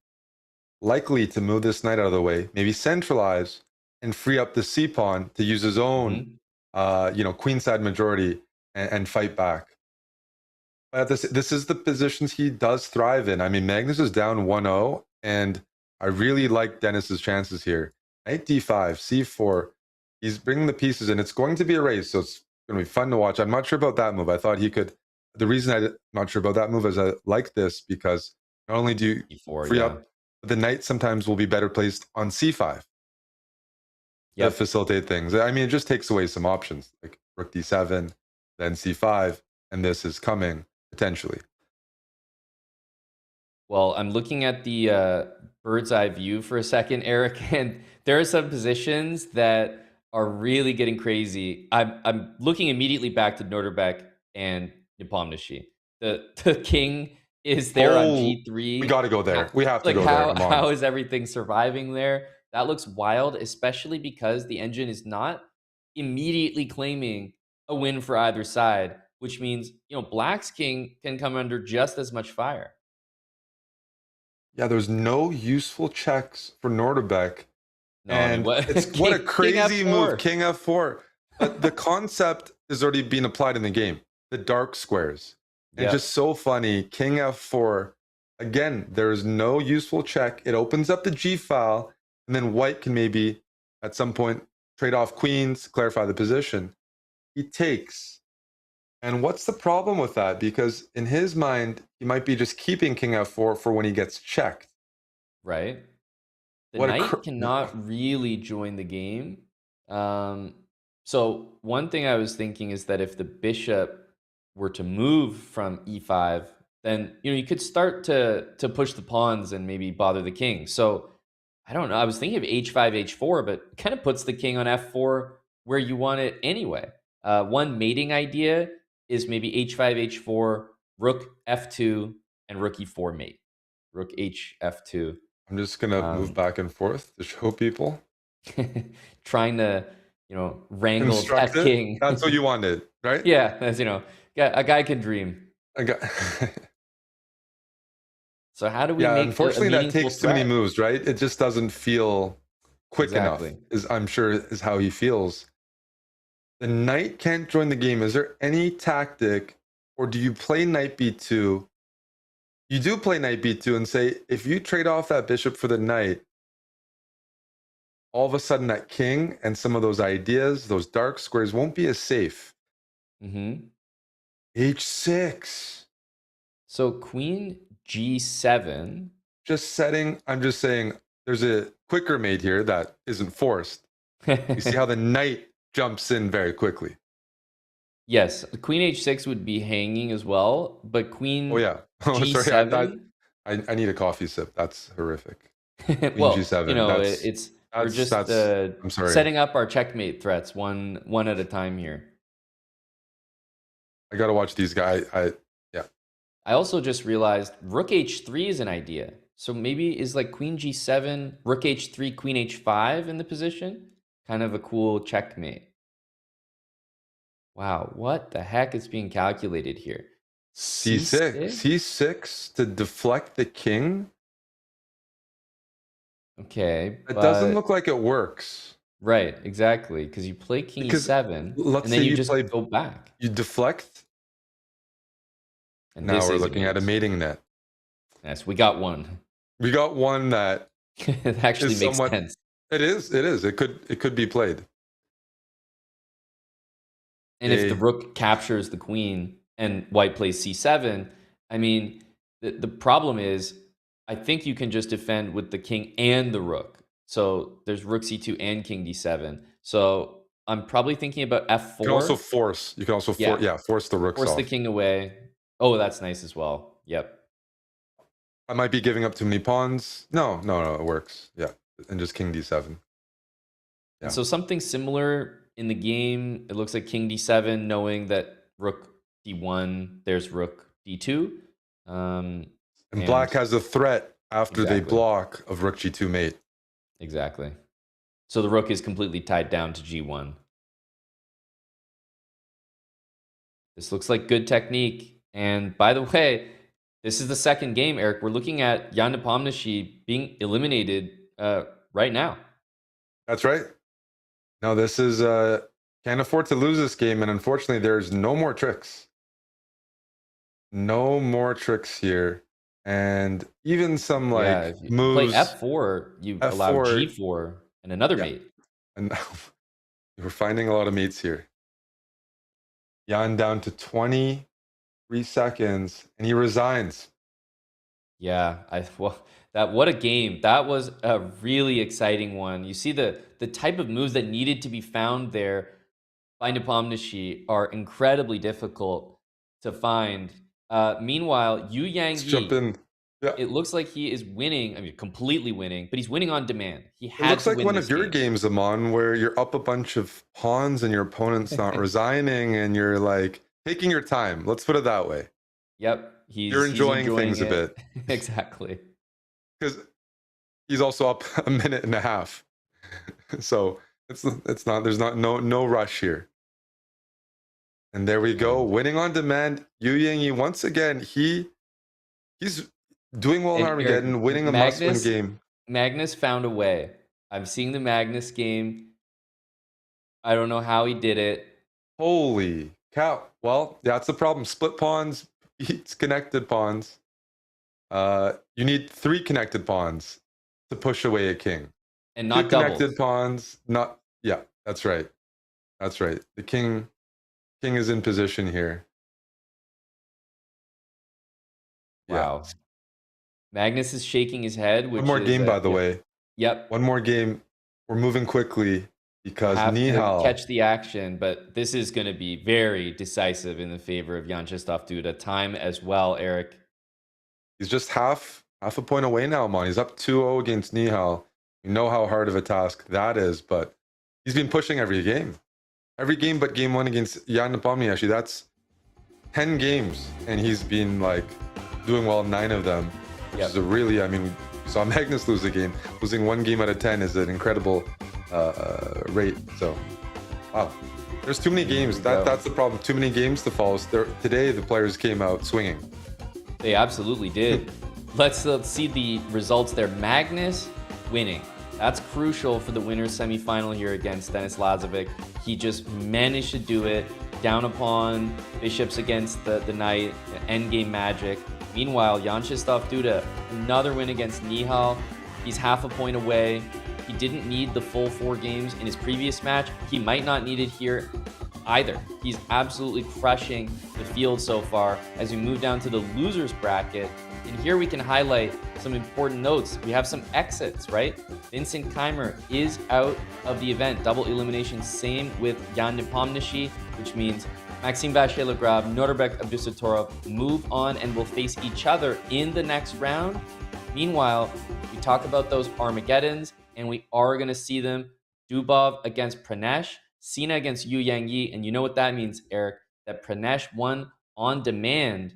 likely to move this knight out of the way, maybe centralize and free up the c pawn to use his own, queenside majority and fight back. But this is the positions he does thrive in. I mean, Magnus is down 1-0, and I really like Dennis's chances here. Knight d5, c4. He's bringing the pieces in. It's going to be a race, so it's going to be fun to watch. I'm not sure about that move. I thought he could. The reason I'm not sure about that move is I like this because not only do you free up, the knight sometimes will be better placed on c5 to facilitate things. I mean, it just takes away some options like rook d7, then c5, and this is coming potentially. Well, I'm looking at the bird's eye view for a second, Eric, and there are some positions that are really getting crazy. I'm looking immediately back to Norderbeck and Nepomniachtchi. The king is there on g3. We got to go there. We have to go there. How is everything surviving there? That looks wild, especially because the engine is not immediately claiming a win for either side, which means, Black's king can come under just as much fire. Yeah, there's no useful checks for Norderbeck. No, and what a crazy move, king f4. The concept is already being applied in the game. The dark squares. And just so funny, king f4. Again, there is no useful check. It opens up the g file, and then white can maybe at some point trade off queens, clarify the position. He takes. And what's the problem with that? Because in his mind, he might be just keeping king f4 for when he gets checked. Right. The What a knight cannot really join the game. So one thing I was thinking is that if the bishop were to move from e5, then you could start to push the pawns and maybe bother the king. So I don't know. I was thinking of h5, h4, but it kind of puts the king on f4 where you want it anyway. One mating idea is maybe h5, h4, rook f2, and rook e4 mate. Rook h f2. I'm just gonna move back and forth to show people. Trying to, wrangle Construct that it. king. That's what you wanted, right? Yeah, as a guy can dream. I got So how do we yeah, make unfortunately, a that meaningful takes too many threat? moves, right? It just doesn't feel quick Exactly. enough, I'm sure is how he feels. The knight can't join the game. Is there any tactic, or do you play knight b2? You do play knight b2 and say, if you trade off that bishop for the knight, all of a sudden that king and some of those ideas, those dark squares won't be as safe. h6. So queen g7. I'm just saying, there's a quicker mate here that isn't forced. You see how the knight jumps in very quickly. Yes, queen h6 would be hanging as well, but queen Oh yeah. Oh, g7. sorry. I need a coffee sip. That's horrific. Queen Well, g7. we're just I'm sorry. setting up our checkmate threats one at a time here. I gotta watch these guys. Yeah. I also just realized rook h3 is an idea. So maybe is like queen g7, rook h3, queen h5 in the position? Kind of a cool checkmate. Wow, what the heck is being calculated here? c6. c6 to deflect the king. Okay, it doesn't look like it works. Right, exactly, because you play king e7, and then you just go back. You deflect. And now we're looking at a mating net. Yes, we got one. We got one that it actually makes sense. It is. It could be played. And if the rook captures the queen and white plays c7, I mean, the problem is, I think you can just defend with the king and the rook. So there's rook c2 and king d7. So I'm probably thinking about f4. You can also force. Force the rooks off. Force the king away. Oh, that's nice as well. Yep. I might be giving up too many pawns. No, it works. Yeah, and just king d7. Yeah. And so something similar in the game. It looks like king d7, knowing that rook d1, there's rook d2. And black has a threat after they block of rook g2 mate. Exactly. So the rook is completely tied down to g1. This looks like good technique. And by the way, this is the second game, Eric. We're looking at Jan Nepomniachtchi being eliminated right now. That's right. No, this is can't afford to lose this game, and unfortunately, there's no more tricks. No more tricks here, and even some like moves. Play f4, you allow g4 and another mate. And we're finding a lot of mates here. Jan down to 23 seconds, and he resigns. Yeah, what a game. That was a really exciting one. You see the type of moves that needed to be found there by Nepomniachtchi are incredibly difficult to find. Meanwhile, Yangyi, it looks like he is winning. I mean, completely winning, but he's winning on demand. He had it looks to like win one this of your game. games, Amon, where you're up a bunch of pawns and your opponent's not resigning, and you're like taking your time. Let's put it that way. Yep. You're enjoying things a bit. Exactly. Because he's also up a minute and a half. So it's not, there's no rush here. And there we go, winning on demand. Yangyi, once again, he's doing well in Armageddon, winning a must-win game. Magnus found a way. I'm seeing the Magnus game. I don't know how he did it. Holy cow. Well, that's the problem. Split pawns beats connected pawns. You need 3 connected pawns to push away a king. And not connected pawns, That's right. That's right. The king is in position here. Yeah. Wow. Magnus is shaking his head, One which more is game, by the yep, way. yep. One more game. We're moving quickly We'll because have to Nihal, catch the action, but this is going to be very decisive in the favor of Yangyi Duda. Time as well, Eric. he's just half a point away now, man. He's up 2-0 against Nihal. You know how hard of a task that is, but he's been pushing every game. Every game but game one against Nepomniachtchi. That's 10 games, and he's been like doing well in 9 of them, which is a really, I mean, we saw Magnus lose a game. Losing 1 game out of 10 is an incredible rate. So, wow. There's too many games. That's the problem. Too many games to follow. Today, the players came out swinging. They absolutely did. Let's see the results there. Magnus winning. That's crucial for the winner's semifinal here against Denis Lazavik. He just managed to do it. Down upon bishops against the knight, endgame magic. Meanwhile, Yangyi Duda, another win against Nihal. He's half a point away. He didn't need the full 4 games in his previous match. He might not need it here either. He's absolutely crushing the field so far as we move down to the losers bracket. And here we can highlight some important notes. We have some exits, right? Vincent Keimer is out of the event. Double elimination, same with Jan Nepomniachtchi, which means Maxime Vachier-Lagrave, Norbert Abdusattorov move on and will face each other in the next round. Meanwhile, we talk about those Armageddons, and we are going to see them. Dubov against Pranesh, Sina against Yangyi, and you know what that means, Eric, that Pranesh won on demand.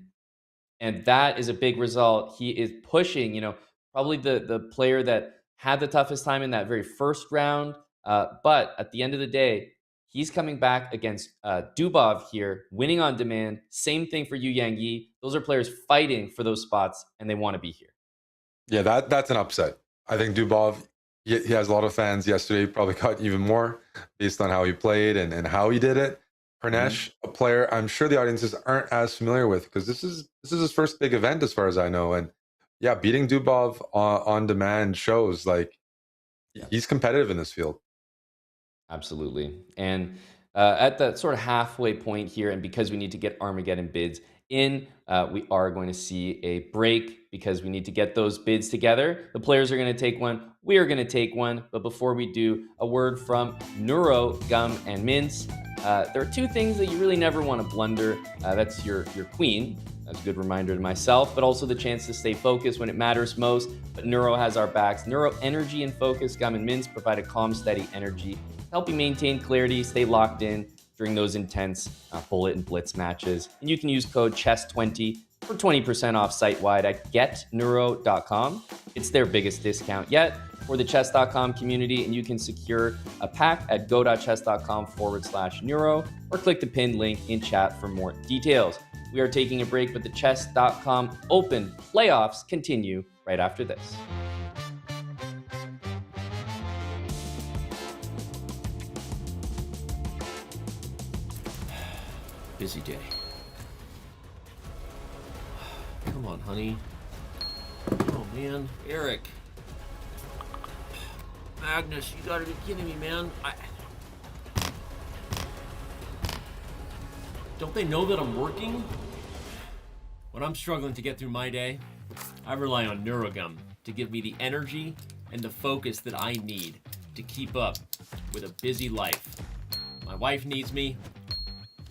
And that is a big result. He is pushing, probably the player that had the toughest time in that very first round. But at the end of the day, he's coming back against Dubov here, winning on demand. Same thing for Yangyi. Those are players fighting for those spots, and they want to be here. Yeah, that's an upset. I think Dubov, he has a lot of fans yesterday, probably got even more based on how he played and how he did it. Pranesh, a player I'm sure the audiences aren't as familiar with because this is his first big event as far as I know. And yeah, beating Dubov on demand shows like he's competitive in this field. Absolutely. And at the sort of halfway point here, and because we need to get Armageddon bids in, we are going to see a break because we need to get those bids together. The players are going to take one. We are going to take one. But before we do, a word from Neuro, Gum, and Mince. There are 2 things that you really never want to blunder. That's your queen. That's a good reminder to myself, but also the chance to stay focused when it matters most. But Neuro has our backs. Neuro Energy and Focus, Gum, and Mince provide a calm, steady energy to help you maintain clarity, stay locked in during those intense bullet and blitz matches. And you can use code CHESS20 for 20% off site-wide at getneuro.com. It's their biggest discount yet for the Chess.com community, and you can secure a pack at go.chess.com/neuro or click the pinned link in chat for more details. We are taking a break, but the Chess.com Open playoffs continue right after this. Busy day. Come on, honey. Oh, man. Eric. Magnus, you gotta be kidding me, man. Don't they know that I'm working? When I'm struggling to get through my day, I rely on Neurogum to give me the energy and the focus that I need to keep up with a busy life. My wife needs me.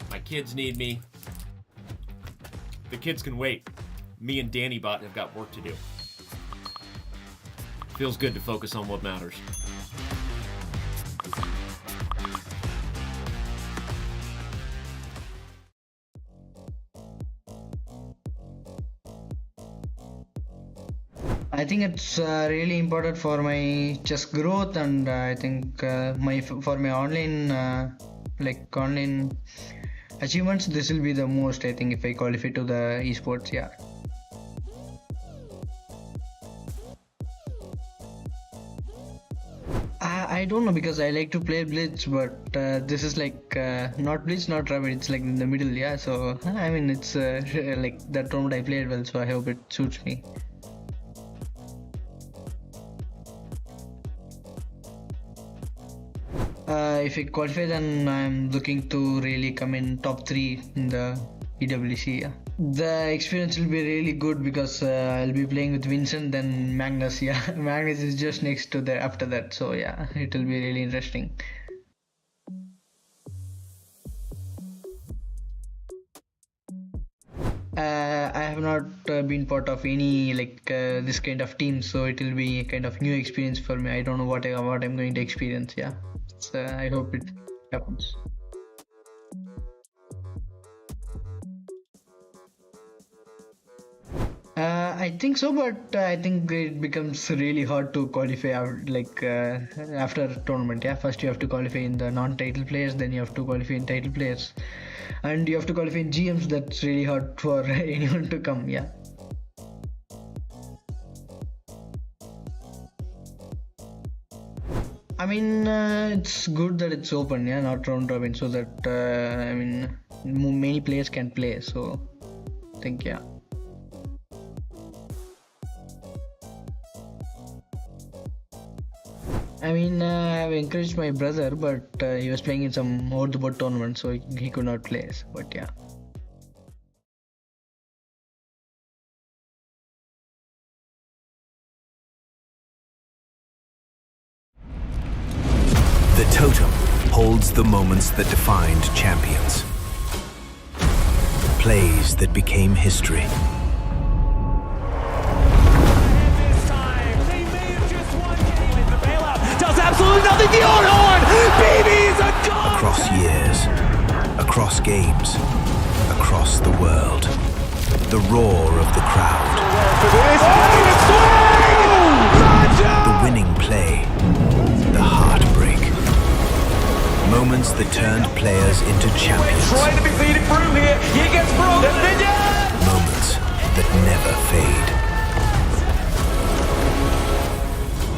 My kids need me. The kids can wait. Me and Danny Bot have got work to do. Feels good to focus on what matters. I think it's really important for my chess growth, and I think for my online achievements, this will be the most. I think if I qualify to the esports, yeah. I don't know because I like to play Blitz, but this is like not Blitz, not Rabbit. It's like in the middle, yeah. So I mean, it's like that round I played well, so I hope it suits me. If I qualify, then I'm looking to really come in top 3 in the EWC. Yeah. The experience will be really good because I'll be playing with Vincent, then Magnus. Yeah, Magnus is just next to the after that. So yeah, it will be really interesting. I have not been part of any this kind of team, so it will be a kind of new experience for me. I don't know what I'm going to experience. Yeah, so I hope it happens. I think so, but I think it becomes really hard to qualify after a tournament. Yeah, first you have to qualify in the non-title players, then you have to qualify in title players, and you have to qualify in GMs. That's really hard for anyone to come. Yeah. I mean, it's good that it's open, yeah, not round robin, so that many players can play. So, I think yeah. I mean, I've encouraged my brother, but he was playing in some over-the-board tournament, so he could not play. But yeah. The totem holds the moments that defined champions. Plays that became history. Absolutely nothing. The old horn. BB's a goal. Across years, across games, across the world, the roar of the crowd, the winning play, the heartbreak, moments that turned players into champions, Trying to be feeding through here. He gets through. moments that never fade.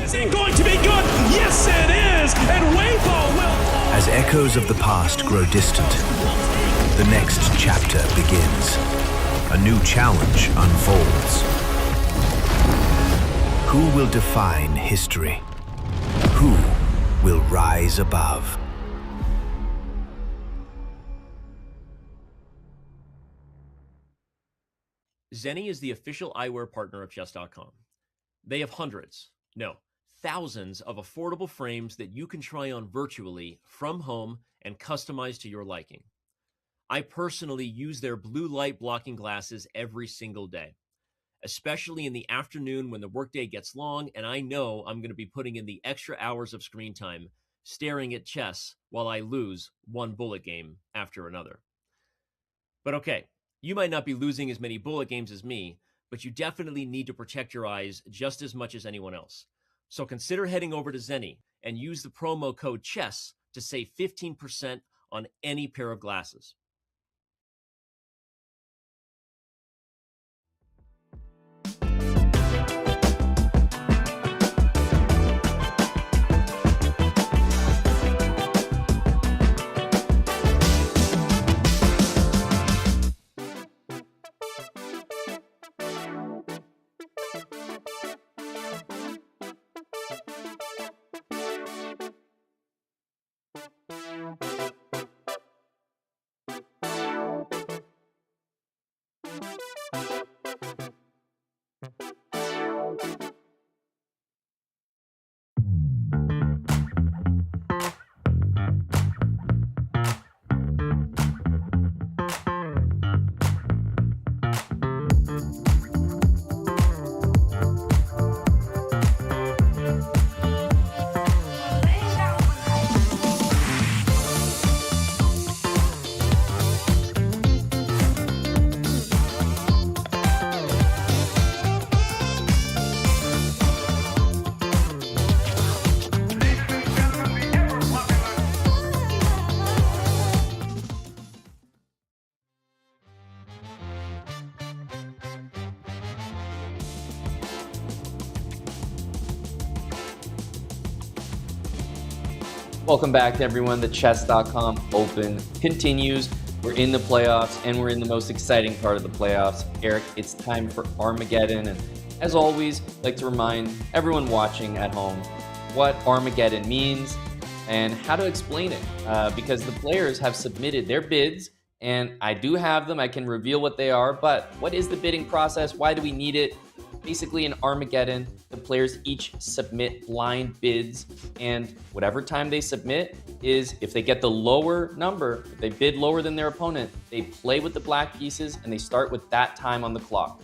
Is it going to be good? Yes, it is. And Weibo will. As echoes of the past grow distant, the next chapter begins. A new challenge unfolds. Who will define history? Who will rise above? Zenny is the official eyewear partner of Chess.com. They have thousands of affordable frames that you can try on virtually from home and customize to your liking. I personally use their blue light blocking glasses every single day, especially in the afternoon when the workday gets long and I know I'm going to be putting in the extra hours of screen time staring at chess while I lose one bullet game after another. But okay, you might not be losing as many bullet games as me, but you definitely need to protect your eyes just as much as anyone else. So consider heading over to Zenny and use the promo code CHESS to save 15% on any pair of glasses. Welcome back, everyone. The Chess.com Open continues. We're in the playoffs, and we're in the most exciting part of the playoffs. Eric, it's time for Armageddon. And as always, I'd like to remind everyone watching at home what Armageddon means and how to explain it, because the players have submitted their bids, and I do have them. I can reveal what they are, but what is the bidding process? Why do we need it? Basically, in Armageddon, the players each submit blind bids, and whatever time they submit is, if they get the lower number, if they bid lower than their opponent, they play with the black pieces and they start with that time on the clock.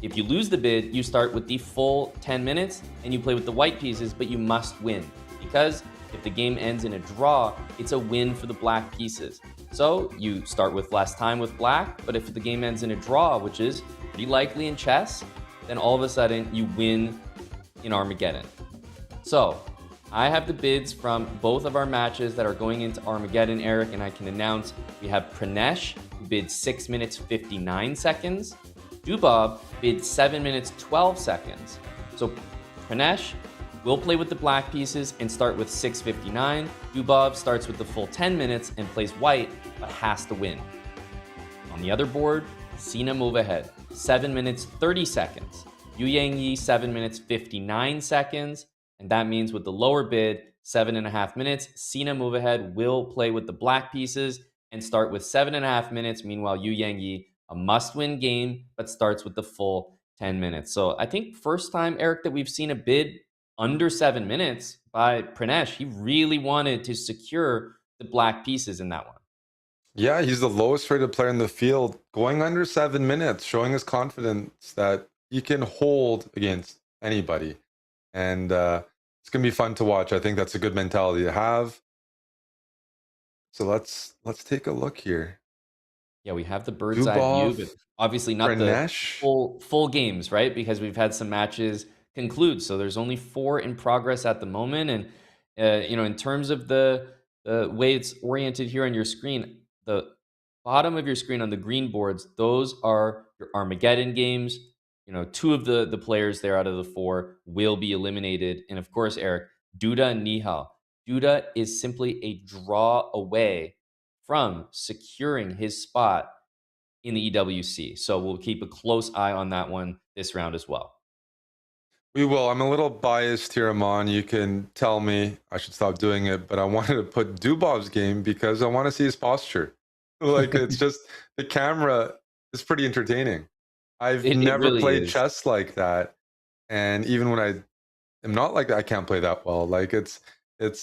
If you lose the bid, you start with the full 10 minutes and you play with the white pieces, but you must win, because if the game ends in a draw, it's a win for the black pieces. So you start with less time with black, but if the game ends in a draw, which is pretty likely in chess, then all of a sudden you win in Armageddon. So I have the bids from both of our matches that are going into Armageddon, Eric, and I can announce we have Pranesh, who bid 6 minutes 59 seconds. Dubov bid 7 minutes 12 seconds. So Pranesh will play with the black pieces and start with 6:59. Dubov starts with the full 10 minutes and plays white, but has to win. On the other board, Sina Movahed, 7 minutes 30 seconds. Yangyi, 7 minutes 59 seconds. And that means with the lower bid, 7.5 minutes, Sina Movahed will play with the black pieces and start with 7.5 minutes. Meanwhile, Yangyi, a must-win game, but starts with the full 10 minutes. So I think first time, Eric, that we've seen a bid under 7 minutes by Pranesh. He really wanted to secure the black pieces in that one. Yeah, he's the lowest rated player in the field, going under 7 minutes, showing his confidence that he can hold against anybody. And it's going to be fun to watch. I think that's a good mentality to have. So let's take a look here. Yeah, we have the bird's eye view, but obviously not Pranesh. the full games, right? Because we've had some matches conclude. So there's only 4 in progress at the moment. And, in terms of the way it's oriented here on your screen, the bottom of your screen on the green boards, those are your Armageddon games. 2 of the players there out of the 4 will be eliminated. And of course, Eric, Duda and Nihal. Duda is simply a draw away from securing his spot in the EWC. So we'll keep a close eye on that one this round as well. We will. I'm a little biased here, Amon. You can tell me I should stop doing it, but I wanted to put Dubov's game because I want to see his posture. Like, it's just, the camera is pretty entertaining. I've never really played is. chess like that. And even when I am not like that, I can't play that well. Like, it's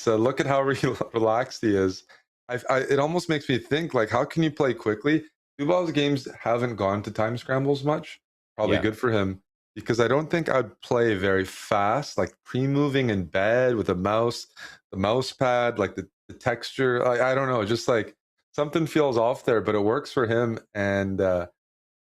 look at how relaxed he is. It almost makes me think, like, how can you play quickly? Dubov's games haven't gone to time scrambles much. Probably good for him, because I don't think I'd play very fast, like pre-moving in bed with a mouse, the mouse pad, like the texture. I don't know, just like something feels off there, but it works for him. And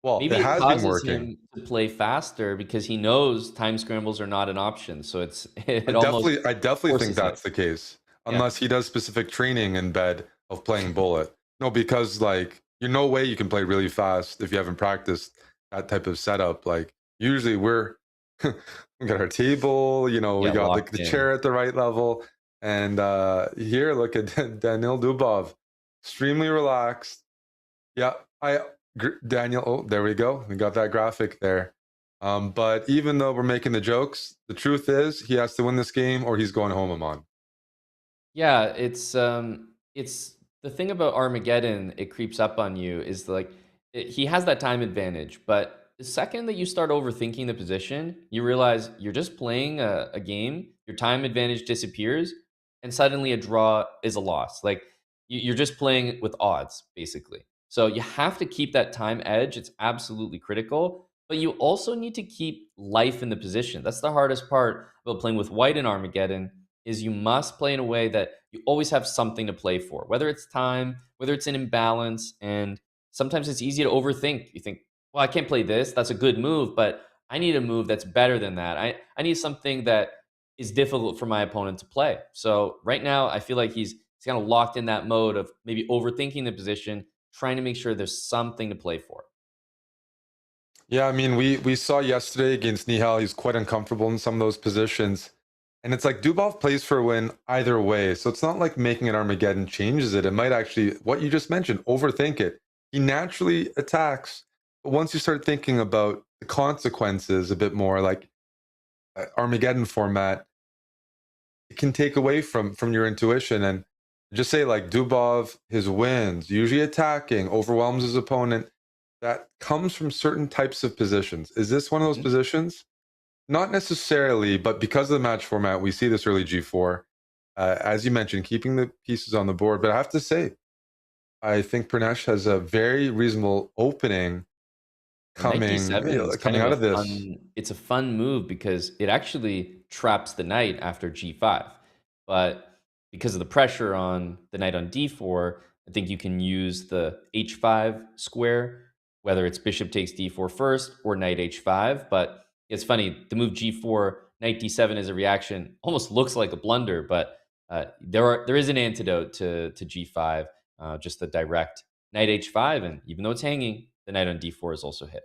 well, Maybe it has been working. him to play faster because he knows time scrambles are not an option. So I definitely think that's the case, unless he does specific training in bed of playing bullet. No, because like, no way you can play really fast if you haven't practiced that type of setup. Like, usually we got our table, we got the chair at the right level. And here, look at Daniel Dubov, extremely relaxed. Yeah, Daniel, oh, there we go. We got that graphic there. But even though we're making the jokes, the truth is he has to win this game or he's going home, Amon. Yeah, it's the thing about Armageddon, it creeps up on you, is like he has that time advantage, but the second that you start overthinking the position, you realize you're just playing a game, your time advantage disappears, and suddenly a draw is a loss. Like, you're just playing with odds, basically. So you have to keep that time edge. It's absolutely critical, but you also need to keep life in the position. That's the hardest part about playing with white in Armageddon, is you must play in a way that you always have something to play for, whether it's time, whether it's an imbalance. And sometimes it's easy to overthink. You think, well, I can't play this. That's a good move, but I need a move that's better than that. I need something that is difficult for my opponent to play. So right now, I feel like he's kind of locked in that mode of maybe overthinking the position, trying to make sure there's something to play for. Yeah, I mean, we saw yesterday against Nihal, he's quite uncomfortable in some of those positions. And it's like Dubov plays for a win either way. So it's not like making an Armageddon changes it. It might actually, what you just mentioned, overthink it. He naturally attacks. But once you start thinking about the consequences a bit more, like Armageddon format, it can take away from your intuition. And just say like Dubov, his wins, usually attacking, overwhelms his opponent. That comes from certain types of positions. Is this one of those positions? Not necessarily, but because of the match format, we see this early G4. As you mentioned, keeping the pieces on the board. But I have to say, I think Pranesh has a very reasonable opening Knight coming d7 is kind coming of out a of this. it's a fun move because it actually traps the knight after g5. But because of the pressure on the knight on d4, I think you can use the h5 square, whether it's bishop takes d4 first or knight h5. But it's funny, the move g4, knight d7 as a reaction almost looks like a blunder, but there is an antidote to g5, just the direct knight h5, and even though it's hanging, the knight on d4 is also hit.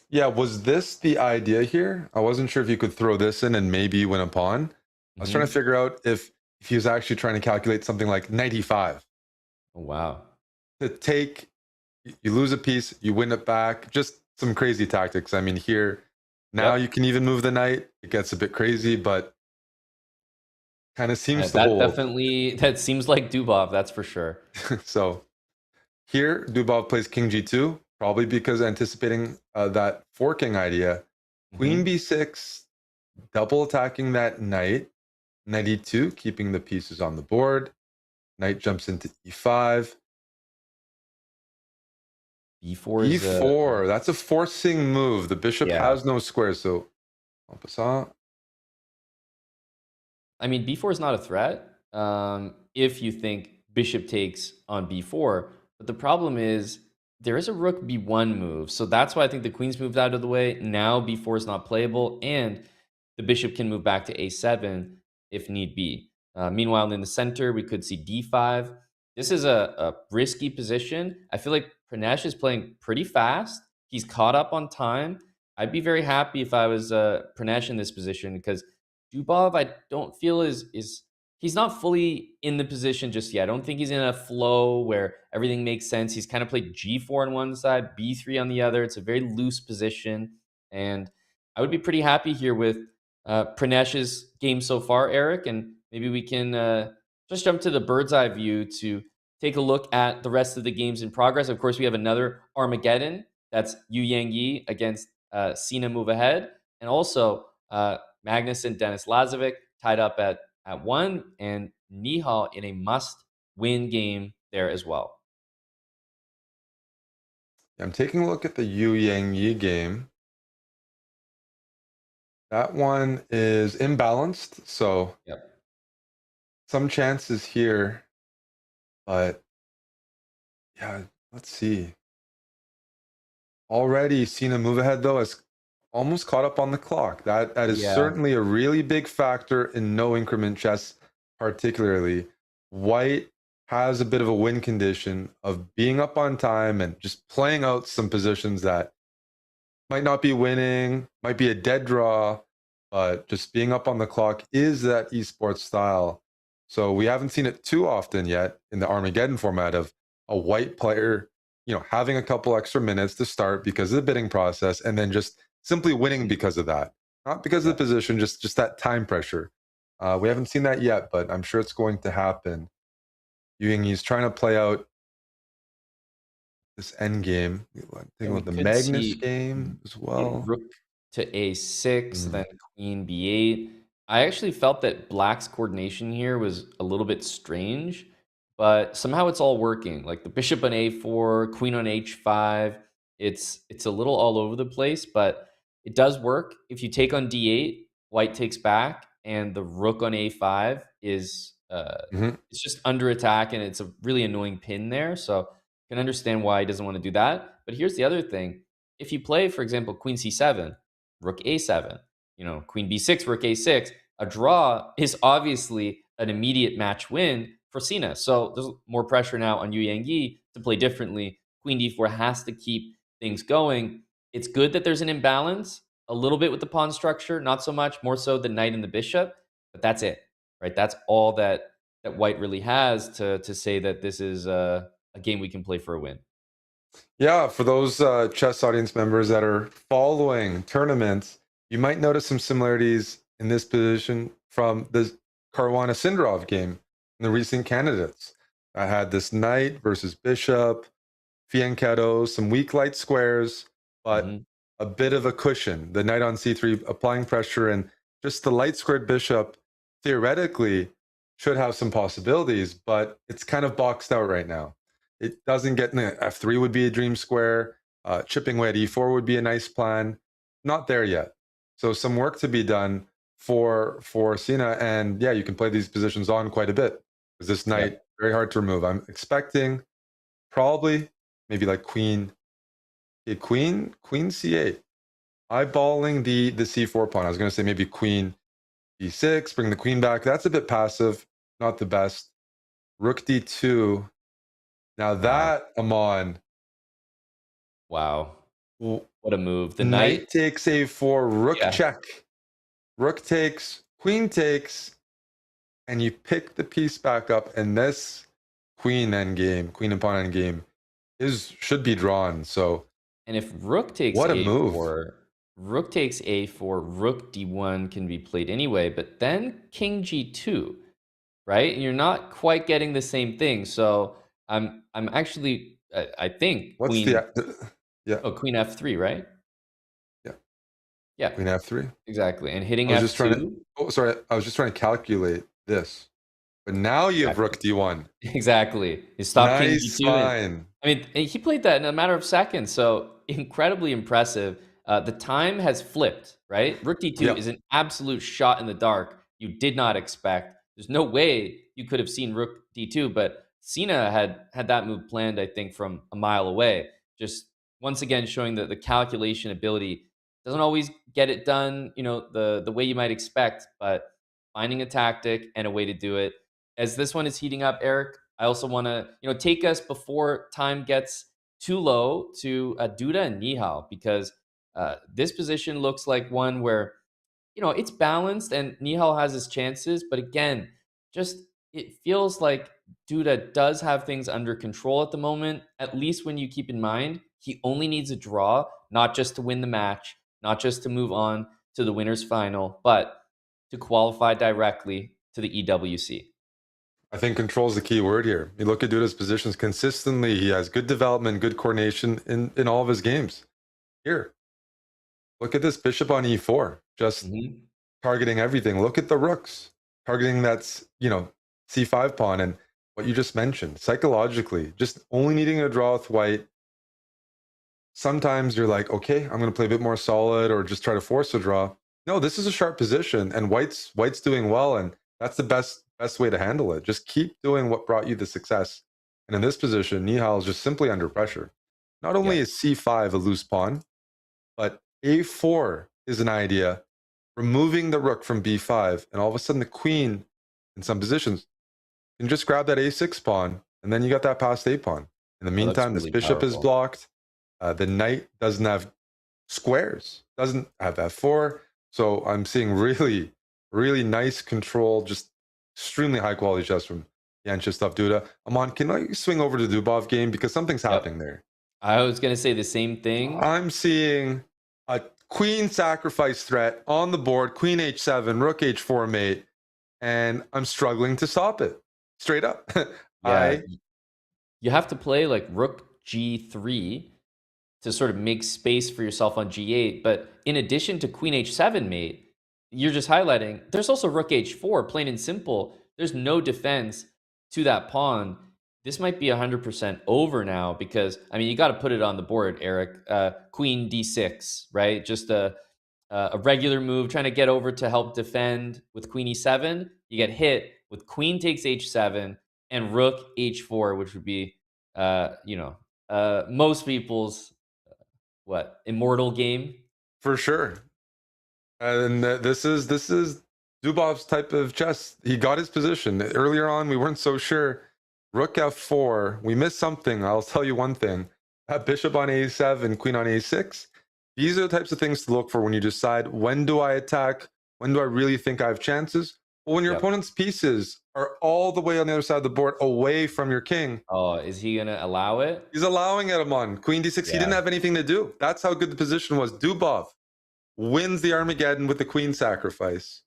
Yeah, was this the idea here? I wasn't sure if you could throw this in and maybe win a pawn. I was trying to figure out if he was actually trying to calculate something like knight e5. Oh, wow. To take, you lose a piece, you win it back. Just some crazy tactics. I mean, here, now you can even move the knight. It gets a bit crazy, but kind of seems to That hold. definitely, that seems like Dubov, that's for sure. So here, Dubov plays king g2, probably because anticipating that forking idea. Queen b6, double attacking that knight. Knight e2, keeping the pieces on the board. Knight jumps into e5. b4 is e4, that's a forcing move. The bishop has no squares, so en passant. I mean, b4 is not a threat if you think bishop takes on b4. But the problem is there is a rook b1 move. So that's why I think the queen's moved out of the way. Now b4 is not playable, and the bishop can move back to a7 if need be. Meanwhile, in the center, we could see d5. This is a risky position. I feel like Pranesh is playing pretty fast. He's caught up on time. I'd be very happy if I was Pranesh in this position, because Dubov, I don't feel is he's not fully in the position just yet. I don't think he's in a flow where everything makes sense. He's kind of played g4 on one side, b3 on the other. It's a very loose position, and I would be pretty happy here with Pranesh's game so far, Eric, and maybe we can just jump to the bird's eye view to take a look at the rest of the games in progress. Of course, we have another Armageddon. That's Yangyi against Sina Movahed, and also Magnus and Dennis Lazavik tied up at 1, and Nihal in a must-win game there as well. I'm taking a look at the Yangyi game. That one is imbalanced, so some chances here, but yeah, let's see. Already Sina Movahed, though, has almost caught up on the clock. That is certainly a really big factor in no increment chess, particularly. White has a bit of a win condition of being up on time and just playing out some positions that might not be winning, might be a dead draw, but just being up on the clock is that esports style. So we haven't seen it too often yet in the Armageddon format of a white player, having a couple extra minutes to start because of the bidding process, and then just simply winning because of that. Not because of the position, just that time pressure. We haven't seen that yet, but I'm sure it's going to happen. Yangyi's trying to play out this end game. Thinking about the Magnus game as well. Rook to a6, then queen b8. I actually felt that black's coordination here was a little bit strange, but somehow it's all working. Like the bishop on a4, queen on h5. It's a little all over the place, but it does work. If you take on d8, white takes back, and the rook on a5 is it's just under attack, and it's a really annoying pin there. So I can understand why he doesn't want to do that. But here's the other thing. If you play, for example, queen c7, rook a7, queen b6, rook a6, a draw is obviously an immediate match win for Sina. So there's more pressure now on Yangyi to play differently. Queen d4 has to keep things going. It's good that there's an imbalance a little bit with the pawn structure, not so much, more so the knight and the bishop, but that's it, right? That's all that white really has to say that this is a game we can play for a win. Yeah, for those chess audience members that are following tournaments, you might notice some similarities in this position from the Caruana Sindarov game in the recent candidates. I had this knight versus bishop, fianchetto, some weak light squares, but a bit of a cushion. The knight on c3 applying pressure, and just the light squared bishop theoretically should have some possibilities, but it's kind of boxed out right now. It doesn't get f3 would be a dream square. Chipping away at e4 would be a nice plan. Not there yet. So some work to be done for Sina, and yeah, you can play these positions on quite a bit because this knight very hard to remove. I'm expecting probably maybe like queen c8, eyeballing the c4 pawn. I was going to say maybe queen d6, bring the queen back. That's a bit passive, not the best. Rook d2. Now that Amon. Wow. What a move. The knight takes a4, rook check. Rook takes, queen takes, and you pick the piece back up, and this queen endgame, queen and pawn endgame should be drawn. So, and if rook takes what a a4, move. Rook takes a4, rook d1 can be played anyway, but then king g2, right? And you're not quite getting the same thing. So I'm actually I think what's queen queen f3, right? Yeah. Queen f3. Exactly. And hitting I was f2. just trying to, I was just trying to calculate this. But now you have rook d1. Exactly. You stop king Nice g2. line. I mean, he played that in a matter of seconds. So incredibly impressive. The time has flipped, right? Rook d2 is an absolute shot in the dark you did not expect. There's no way you could have seen rook d2, but Sina had that move planned, I think, from a mile away. Just once again showing that the calculation ability doesn't always get it done, the way you might expect, but finding a tactic and a way to do it. As this one is heating up, Eric, I also want to, take us before time gets too low to Duda and Nihal, because this position looks like one where, it's balanced and Nihal has his chances, but again, just it feels like Duda does have things under control at the moment, at least when you keep in mind he only needs a draw, not just to win the match, not just to move on to the winner's final, but to qualify directly to the EWC. I think control is the key word here. You look at Duda's positions consistently. He has good development, good coordination in all of his games. Here, look at this bishop on e4, just targeting everything. Look at the rooks, targeting that's, c5 pawn, and what you just mentioned, psychologically, just only needing a draw with white. Sometimes you're like, okay, I'm going to play a bit more solid or just try to force a draw. No, this is a sharp position, and white's doing well, and that's the best way to handle it. Just keep doing what brought you the success. And in this position, Nihal is just simply under pressure. Not only is c5 a loose pawn, but a4 is an idea, removing the rook from b5, and all of a sudden the queen in some positions can just grab that a6 pawn, and then you got that passed a pawn. In the meantime, really this bishop powerful. is blocked. The knight doesn't have squares, doesn't have f4. So I'm seeing really, really nice control, just extremely high quality chess from Yangyi Duda. Amon, can I swing over to the Dubov game? Because something's happening there. I was going to say the same thing. I'm seeing a queen sacrifice threat on the board, queen h7, rook h4 mate, and I'm struggling to stop it. Straight up. You have to play like rook g3 to sort of make space for yourself on g8. But in addition to queen h7 mate, you're just highlighting, there's also rook h4, plain and simple. There's no defense to that pawn. This might be 100% over now because, I mean, you got to put it on the board, Eric. Queen d6, right? Just a regular move, trying to get over to help defend with queen e7. You get hit with queen takes h7 and rook h4, which would be, most people's immortal game. For sure. And this is Dubov's type of chess. He got his position. Earlier on, we weren't so sure. Rook f4. We missed something. I'll tell you one thing. Bishop on a7, queen on a6. These are the types of things to look for when you decide, when do I attack? When do I really think I have chances? Well, when your opponent's pieces are all the way on the other side of the board, away from your king. Oh, is he going to allow it? He's allowing it, Amon. Queen d6. He didn't have anything to do. That's how good the position was. Dubov wins the Armageddon with the queen sacrifice.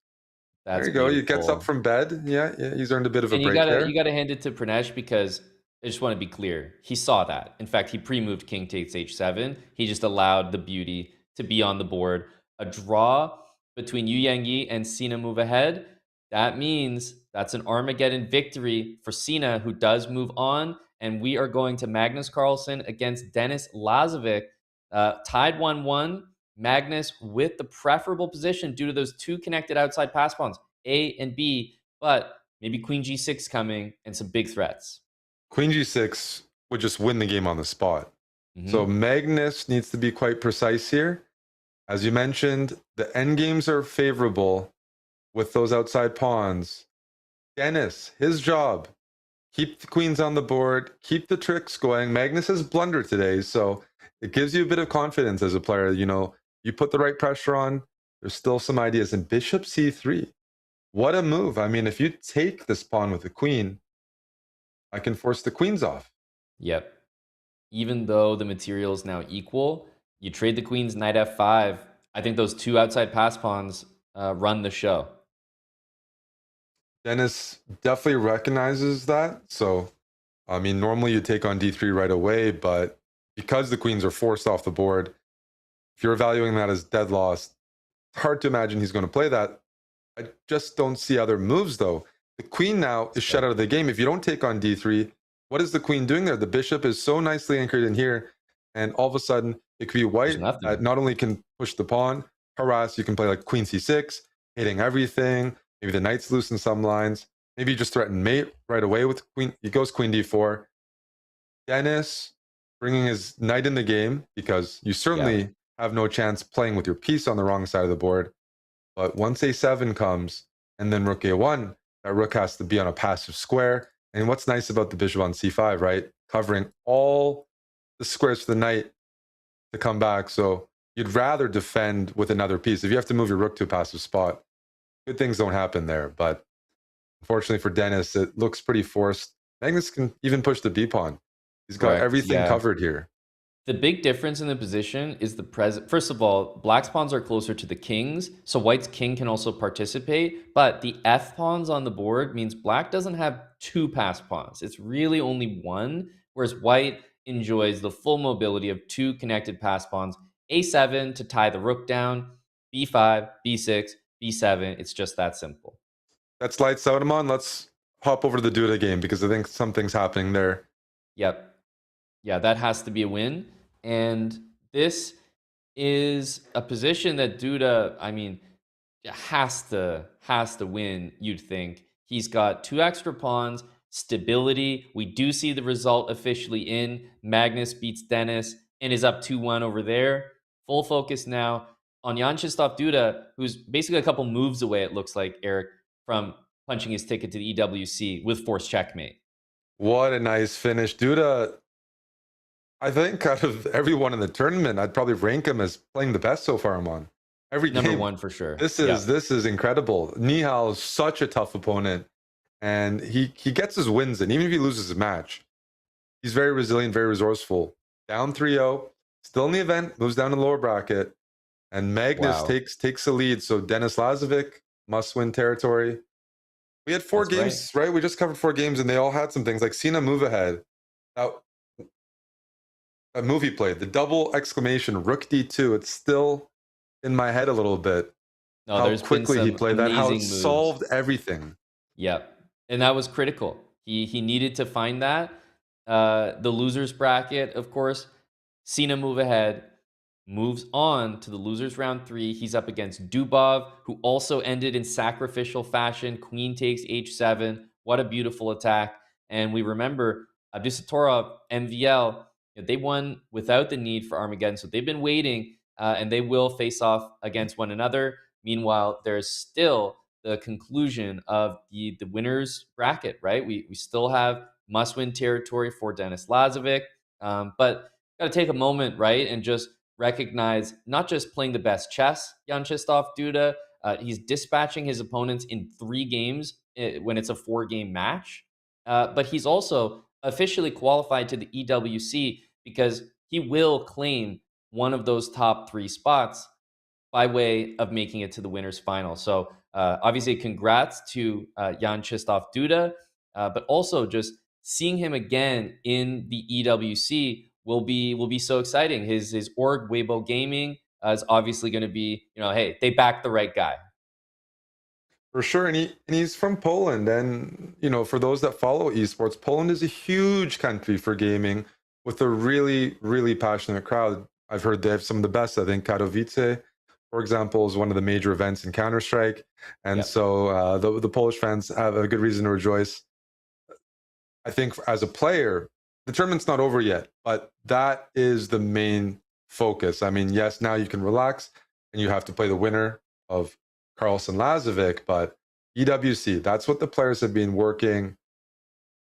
There That's you go. He gets up beautiful. from bed. Yeah, he's earned a bit of a And break there. you gotta hand it to Pranesh because I just want to be clear. He saw that. In fact, he pre-moved king takes h7. He just allowed the beauty to be on the board. A draw between Yu Yangyi and Sina Movahed. That means that's an Armageddon victory for Sina, who does move on. And we are going to Magnus Carlsen against Denis Lazavik. Tied 1-1. Magnus with the preferable position due to those two connected outside pass pawns, A and B. But maybe queen g6 coming and some big threats. Queen g6 would just win the game on the spot. Mm-hmm. So Magnus needs to be quite precise here. As you mentioned, the endgames are favorable with those outside pawns. Denis, his job, keep the queens on the board, keep the tricks going. Magnus has blunder today, so it gives you a bit of confidence as a player. You know, you put the right pressure on, there's still some ideas. And bishop c3, what a move. I mean, if you take this pawn with the queen, I can force the queens off. Yep. Even though the material is now equal, you trade the queens, knight f5. I think those two outside pass pawns run the show. Denis definitely recognizes that. So, I mean, normally you take on d3 right away, but because the queens are forced off the board, if you're evaluating that as dead loss, it's hard to imagine he's going to play that. I just don't see other moves, though. The queen now is shut out of the game. If you don't take on d3, what is the queen doing there? The bishop is so nicely anchored in here, and all of a sudden, it could be white that not only can push the pawn, harass, you can play like queen c6, hitting everything. Maybe the knight's loose in some lines. Maybe you just threaten mate right away with queen. He goes queen d4. Denis bringing his knight in the game because you certainly have no chance playing with your piece on the wrong side of the board. But once a7 comes and then rook a1, that rook has to be on a passive square. And what's nice about the bishop on c5, right? Covering all the squares for the knight to come back. So you'd rather defend with another piece. If you have to move your rook to a passive spot, good things don't happen there. But unfortunately for Denis, it looks pretty forced. Magnus can even push the b pawn. He's got everything covered here. The big difference in the position is the present. First of all, black's pawns are closer to the kings, so white's king can also participate. But the f pawns on the board means black doesn't have two pass pawns. It's really only one, whereas white enjoys the full mobility of two connected pass pawns. a7 to tie the rook down, b5, b6, b7. It's just that simple. That's lights out, Amon. Let's hop over to the Duda game because I think something's happening there. Yep. Yeah, that has to be a win. And this is a position that Duda, I mean, has to win, you'd think. He's got two extra pawns, stability. We do see the result officially in. Magnus beats Denis and is up 2-1 over there. Full focus now on Jan-Krzysztof Duda, who's basically a couple moves away, it looks like, Eric, from punching his ticket to the EWC with forced checkmate. What a nice finish. Duda, I think out of everyone in the tournament, I'd probably rank him as playing the best so far, Amon. Every Number game, one for sure. This is incredible. Nihal is such a tough opponent, and he gets his wins in. Even if he loses a match, he's very resilient, very resourceful. Down 3-0, still in the event, moves down to the lower bracket, and Magnus takes the lead. So Denis Lazavik, must-win territory. We had four games, right? We just covered 4 games, and they all had some things like Sina Movahed. A movie played, the double exclamation, rook d2. It's still in my head a little bit. No, how quickly he played that, how it solved everything. Yep. And that was critical. He needed to find that. The losers bracket, of course, Sina Movahed moves on to the losers round 3. He's up against Dubov, who also ended in sacrificial fashion. Queen takes h7. What a beautiful attack. And we remember Abdusattorov, MVL, they won without the need for Armageddon. So they've been waiting, and they will face off against one another. Meanwhile, there's still the conclusion of the winners bracket, right? We still have must-win territory for Denis Lazavik. But got to take a moment, right, and just recognize not just playing the best chess, Jan-Krzysztof Duda, he's dispatching his opponents in 3 games when it's a 4-game match. But he's also officially qualified to the EWC because he will claim one of those top 3 spots by way of making it to the winners final. So Obviously, congrats to Jan Krzysztof Duda, but also just seeing him again in the EWC will be so exciting. His org Weibo Gaming is obviously going to be, hey, they backed the right guy. For sure, and he's from Poland, and for those that follow esports, Poland is a huge country for gaming with a really, really passionate crowd. I've heard they have some of the best. I think Katowice, for example, is one of the major events in Counter-Strike, and so the Polish fans have a good reason to rejoice. I think as a player, the tournament's not over yet, but that is the main focus. I mean, yes, now you can relax, and you have to play the winner of Carlsen Lazavik, but EWC, that's what the players have been working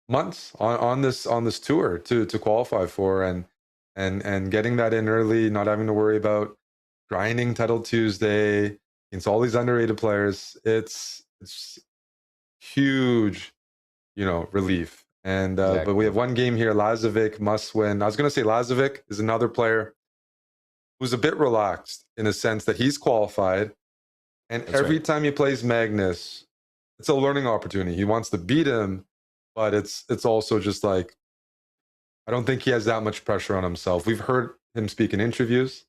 months on this tour to qualify for, and getting that in early, not having to worry about grinding Title Tuesday against all these underrated players. It's huge, relief. And Exactly. But we have one game here, Lazavik must win. I was going to say Lazavik is another player who's a bit relaxed in a sense that he's qualified. And every time he plays Magnus, it's a learning opportunity. He wants to beat him, but it's also just like, I don't think he has that much pressure on himself. We've heard him speak in interviews,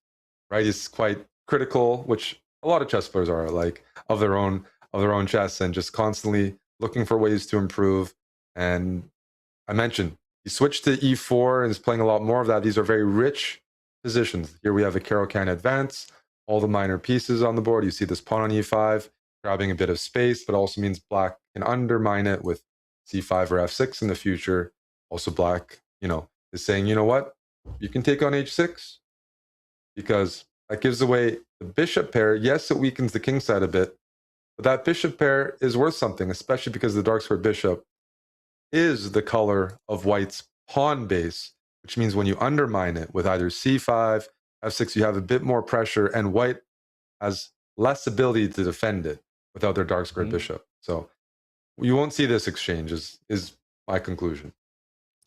right? He's quite critical, which a lot of chess players are, like of their own chess, and just constantly looking for ways to improve. And I mentioned he switched to E4 and is playing a lot more of that. These are very rich positions. Here we have a Caro-Kann advance, all the minor pieces on the board. You see this pawn on E5, grabbing a bit of space, but also means black can undermine it with C5 or F6 in the future. Also, black, is saying, you know what? You can take on H6, because that gives away the bishop pair. Yes, it weakens the king side a bit, but that bishop pair is worth something, especially because the dark square bishop is the color of white's pawn base, which means when you undermine it with either C5, F6, you have a bit more pressure, and white has less ability to defend it without their dark square bishop. So you won't see this exchange is my conclusion.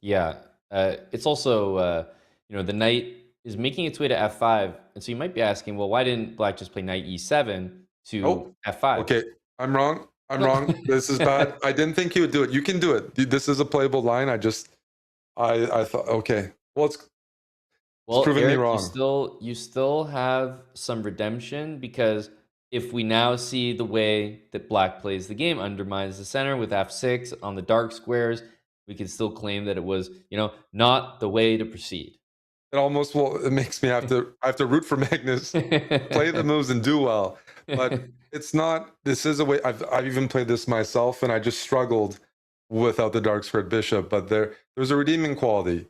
Yeah. It's also, the knight is making its way to F5. And so you might be asking, well, why didn't black just play knight E7 to F5? Okay, I'm wrong. This is bad. I didn't think you would do it. You can do it. This is a playable line. I thought, okay, well, it's proving me wrong. You still have some redemption, because if we now see the way that black plays the game, undermines the center with F6 on the dark squares, we can still claim that it was, not the way to proceed. It makes me have to root for Magnus, play the moves and do well. But it's not, this is a way, I've even played this myself, and I just struggled without the dark squared bishop, but there's a redeeming quality.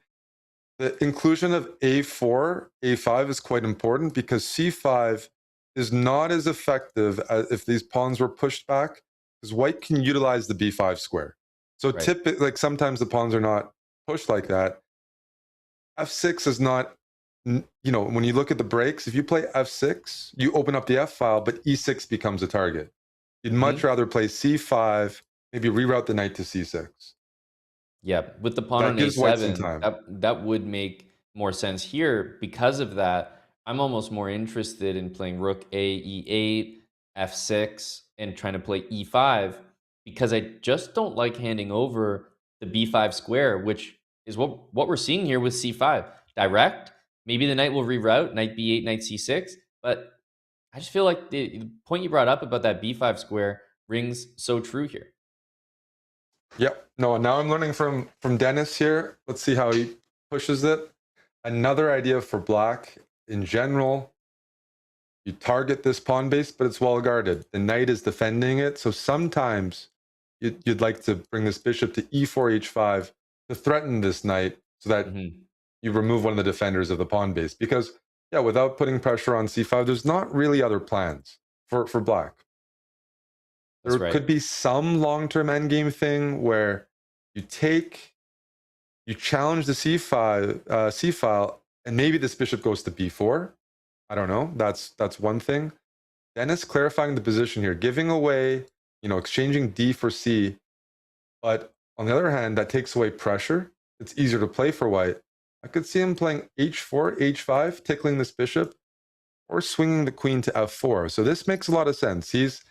The inclusion of A4, A5 is quite important, because C5 is not as effective as if these pawns were pushed back, because white can utilize the B5 square. So typically, like, sometimes the pawns are not pushed like that. F6 is not, when you look at the breaks, if you play F6, you open up the F file, but E6 becomes a target. You'd much rather play C5, maybe reroute the knight to C6. Yeah, with the pawn on A7, that would make more sense here. Because of that, I'm almost more interested in playing rook A, E8, F6, and trying to play E5, because I just don't like handing over the B5 square, which is what we're seeing here with C5. Direct, maybe the knight will reroute, knight B8, knight C6, but I just feel like the point you brought up about that B5 square rings so true here. Yep. No, now I'm learning from Dennis here. Let's see how he pushes it. Another idea for black in general, you target this pawn base, but it's well guarded. The knight is defending it. So sometimes you'd like to bring this bishop to E4, H5 to threaten this knight, so that you remove one of the defenders of the pawn base. Because, without putting pressure on C5, there's not really other plans for black. There could be some long-term endgame thing where you challenge the C file, and maybe this bishop goes to B4. I don't know. That's one thing. Dennis clarifying the position here, giving away, exchanging D for C. But on the other hand, that takes away pressure. It's easier to play for white. I could see him playing H4, H5, tickling this bishop, or swinging the queen to F4. So this makes a lot of sense. He's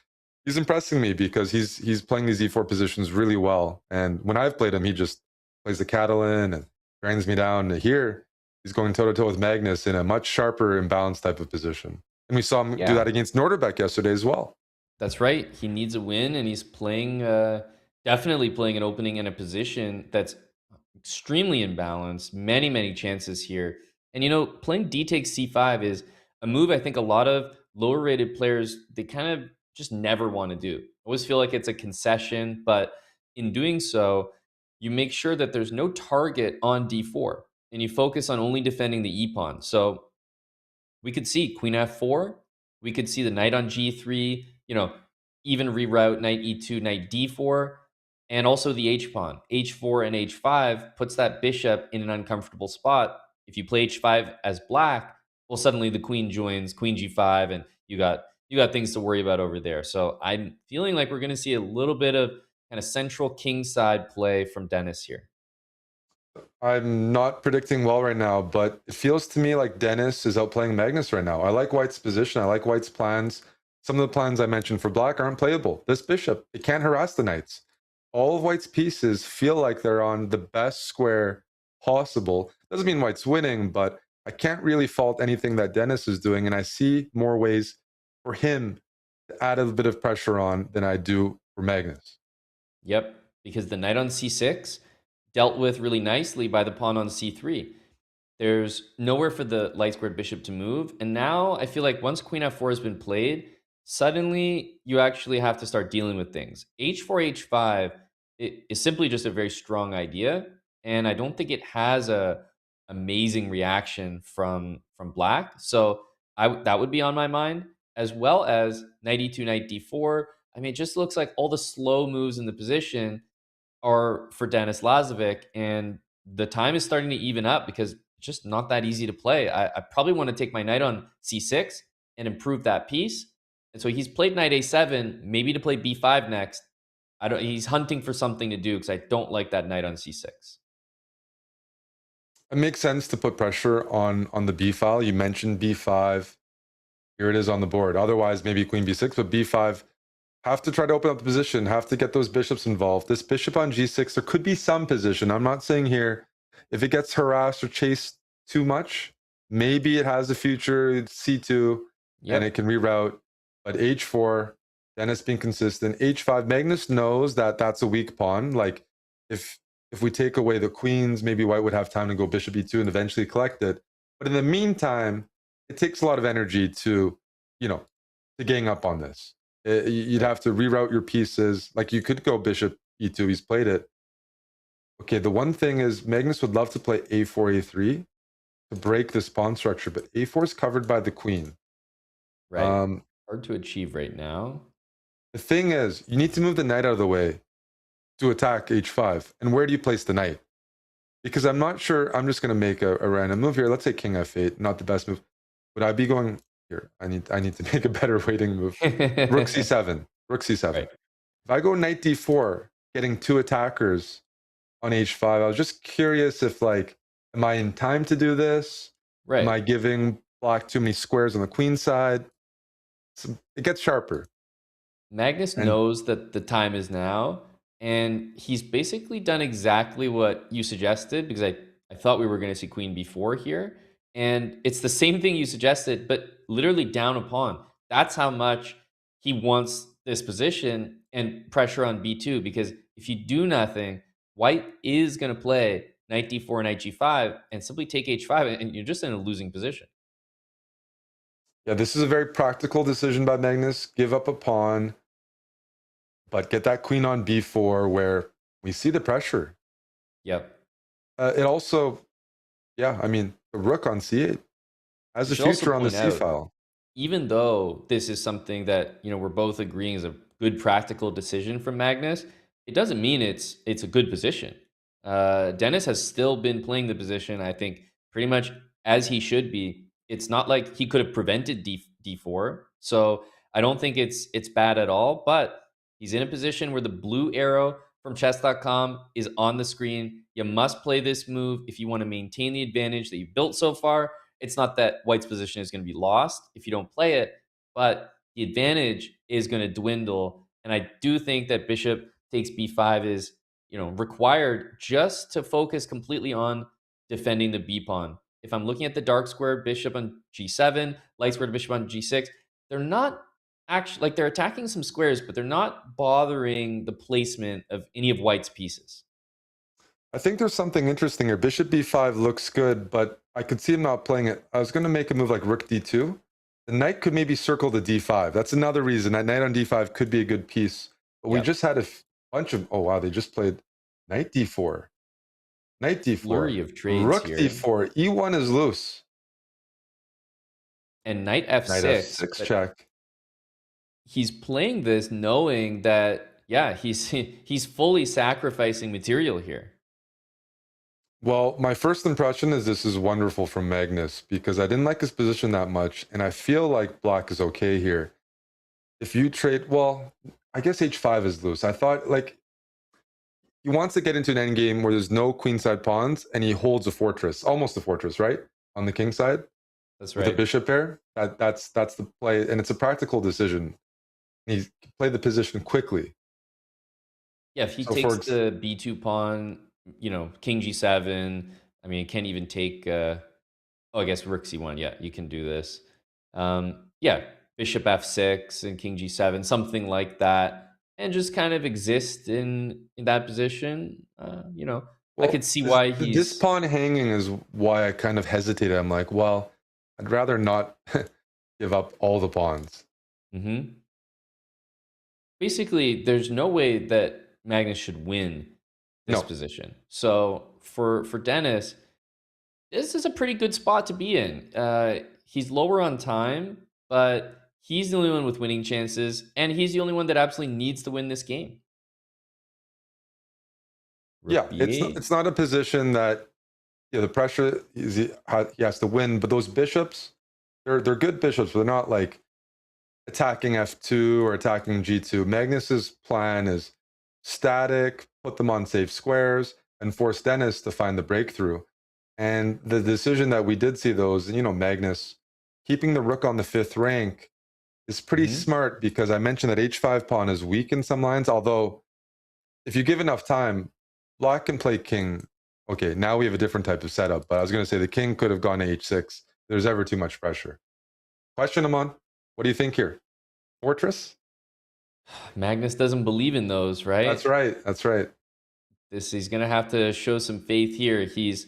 he's impressing me because he's playing these e4 positions really well. And when I've played him, he just plays the Catalan and grinds me down. And here, he's going toe to toe with Magnus in a much sharper, imbalanced type of position. And we saw him do Yeah. that against Norderbeck yesterday as well. That's right. He needs a win, and he's playing, definitely playing an opening in a position that's extremely imbalanced. Many chances here. And playing d takes c5 is a move I think a lot of lower rated players, they kind of just never want to do. I always feel like it's a concession, but in doing so, you make sure that there's no target on d4, and you focus on only defending the e-pawn. So we could see queen f4. We could see the knight on g3, even reroute knight e2, knight d4, and also the h-pawn. h4 and h5 puts that bishop in an uncomfortable spot. If you play h5 as black, well, suddenly the queen joins, queen g5, and you got things to worry about over there. So I'm feeling like we're going to see a little bit of kind of central king side play from Dennis here. I'm not predicting well right now, but it feels to me like Dennis is outplaying Magnus right now. I like White's position. I like White's plans. Some of the plans I mentioned for Black aren't playable. This bishop, it can't harass the knights. All of White's pieces feel like they're on the best square possible. Doesn't mean White's winning, but I can't really fault anything that Dennis is doing, and I see more ways for him to add a bit of pressure on than I do for Magnus. Yep, because the knight on c6 dealt with really nicely by the pawn on c3. There's nowhere for the light squared bishop to move. And now I feel like once queen f4 has been played, suddenly you actually have to start dealing with things. h4, h5 is simply just a very strong idea. And I don't think it has a amazing reaction from black. So that would be on my mind, as well as knight e2, knight d4. I mean, it just looks like all the slow moves in the position are for Denis Lazavik, and the time is starting to even up because it's just not that easy to play. I probably want to take my knight on c6 and improve that piece. And so he's played knight a7, maybe to play b5 next. He's hunting for something to do because I don't like that knight on c6. It makes sense to put pressure on the b file. You mentioned b5. Here it is on the board. Otherwise, maybe queen b6, but b5. Have to try to open up the position, have to get those bishops involved. This bishop on g6, there could be some position. I'm not saying here, if it gets harassed or chased too much, maybe it has a future, c2, and it can reroute. But h4, Dennis being consistent. h5, Magnus knows that that's a weak pawn. Like, if we take away the queens, maybe White would have time to go bishop e2 and eventually collect it. But in the meantime, it takes a lot of energy to gang up on this. You'd have to reroute your pieces. Like, you could go bishop e2. He's played it. Okay, the one thing is Magnus would love to play a4, a3 to break this pawn structure, but a4 is covered by the queen. Right. Hard to achieve right now. The thing is, you need to move the knight out of the way to attack h5. And where do you place the knight? Because I'm not sure. I'm just going to make a random move here. Let's say king f8, not the best move. Would I be going... Here, I need to make a better waiting move. Rook c7. Rook c7. Right. If I go knight d4, getting two attackers on h5, I was just curious if, like, am I in time to do this? Right. Am I giving Black too many squares on the queen side? It gets sharper. Magnus knows that the time is now, and he's basically done exactly what you suggested, because I thought we were going to see queen b4 here. And it's the same thing you suggested, but literally down a pawn. That's how much he wants this position and pressure on b2, because if you do nothing, White is going to play knight d4, knight g5, and simply take h5, and you're just in a losing position. Yeah, this is a very practical decision by Magnus. Give up a pawn, but get that queen on b4 where we see the pressure. Yep. It also, I mean, the rook on c8 has a future on the c file. Even though this is something that we're both agreeing is a good practical decision from Magnus, it doesn't mean it's a good position. Dennis has still been playing the position, I think, pretty much as he should be. It's not like he could have prevented d4, so I don't think it's bad at all. But he's in a position where the blue arrow from Chess.com is on the screen. You must play this move if you want to maintain the advantage that you've built so far. It's not that White's position is going to be lost if you don't play it, but the advantage is going to dwindle. And I do think that bishop takes b5 is, required just to focus completely on defending the b pawn. If I'm looking at the dark square bishop on g7, light square bishop on g6, they're not actually, like, they're attacking some squares, but they're not bothering the placement of any of white's pieces. I think there's something interesting here. Bishop b5 looks good, but I could see him not playing it. I was going to make a move like rook d2. The knight could maybe circle the d5. That's another reason that knight on d5 could be a good piece. But we just had a bunch of, oh wow, they just played knight d4. Knight d4. Flurry of trades rook here. d4. e1 is loose. And knight f6. Knight f6 check. He's playing this knowing that, yeah, he's fully sacrificing material here. Well, my first impression is this is wonderful from Magnus because I didn't like his position that much, and I feel like black is okay here. If you trade, well, I guess h5 is loose. I thought, like, he wants to get into an endgame where there's no queenside pawns, and he holds a fortress, almost a fortress, right? On the king side. That's right. With a bishop pair. That's the play, and it's a practical decision. He played the position quickly. Yeah, if he takes the b2 pawn, king g7, I mean, can't even take, I guess rook c1. Yeah, you can do this. Yeah, bishop f6 and king g7, something like that, and just kind of exist in that position. Well, I could see why he's... This pawn hanging is why I kind of hesitated. I'm like, well, I'd rather not give up all the pawns. Mm-hmm. Basically, there's no way that Magnus should win this position. So for Dennis, this is a pretty good spot to be in. He's lower on time, but he's the only one with winning chances, and he's the only one that absolutely needs to win this game. Yeah, it's not a position that the pressure is he has to win, but those bishops, they're good bishops, but they're not like attacking f2 or attacking g2. Magnus's plan is static, put them on safe squares, and force Dennis to find the breakthrough. And the decision that we did see those, Magnus keeping the rook on the 5th rank is pretty smart because I mentioned that h5 pawn is weak in some lines, although if you give enough time, black can play king. Okay, now we have a different type of setup, but I was going to say the king could have gone to h6. There's ever too much pressure. Question, Aman, what do you think here? Fortress? Magnus doesn't believe in those, right? That's right. He's gonna have to show some faith here. He's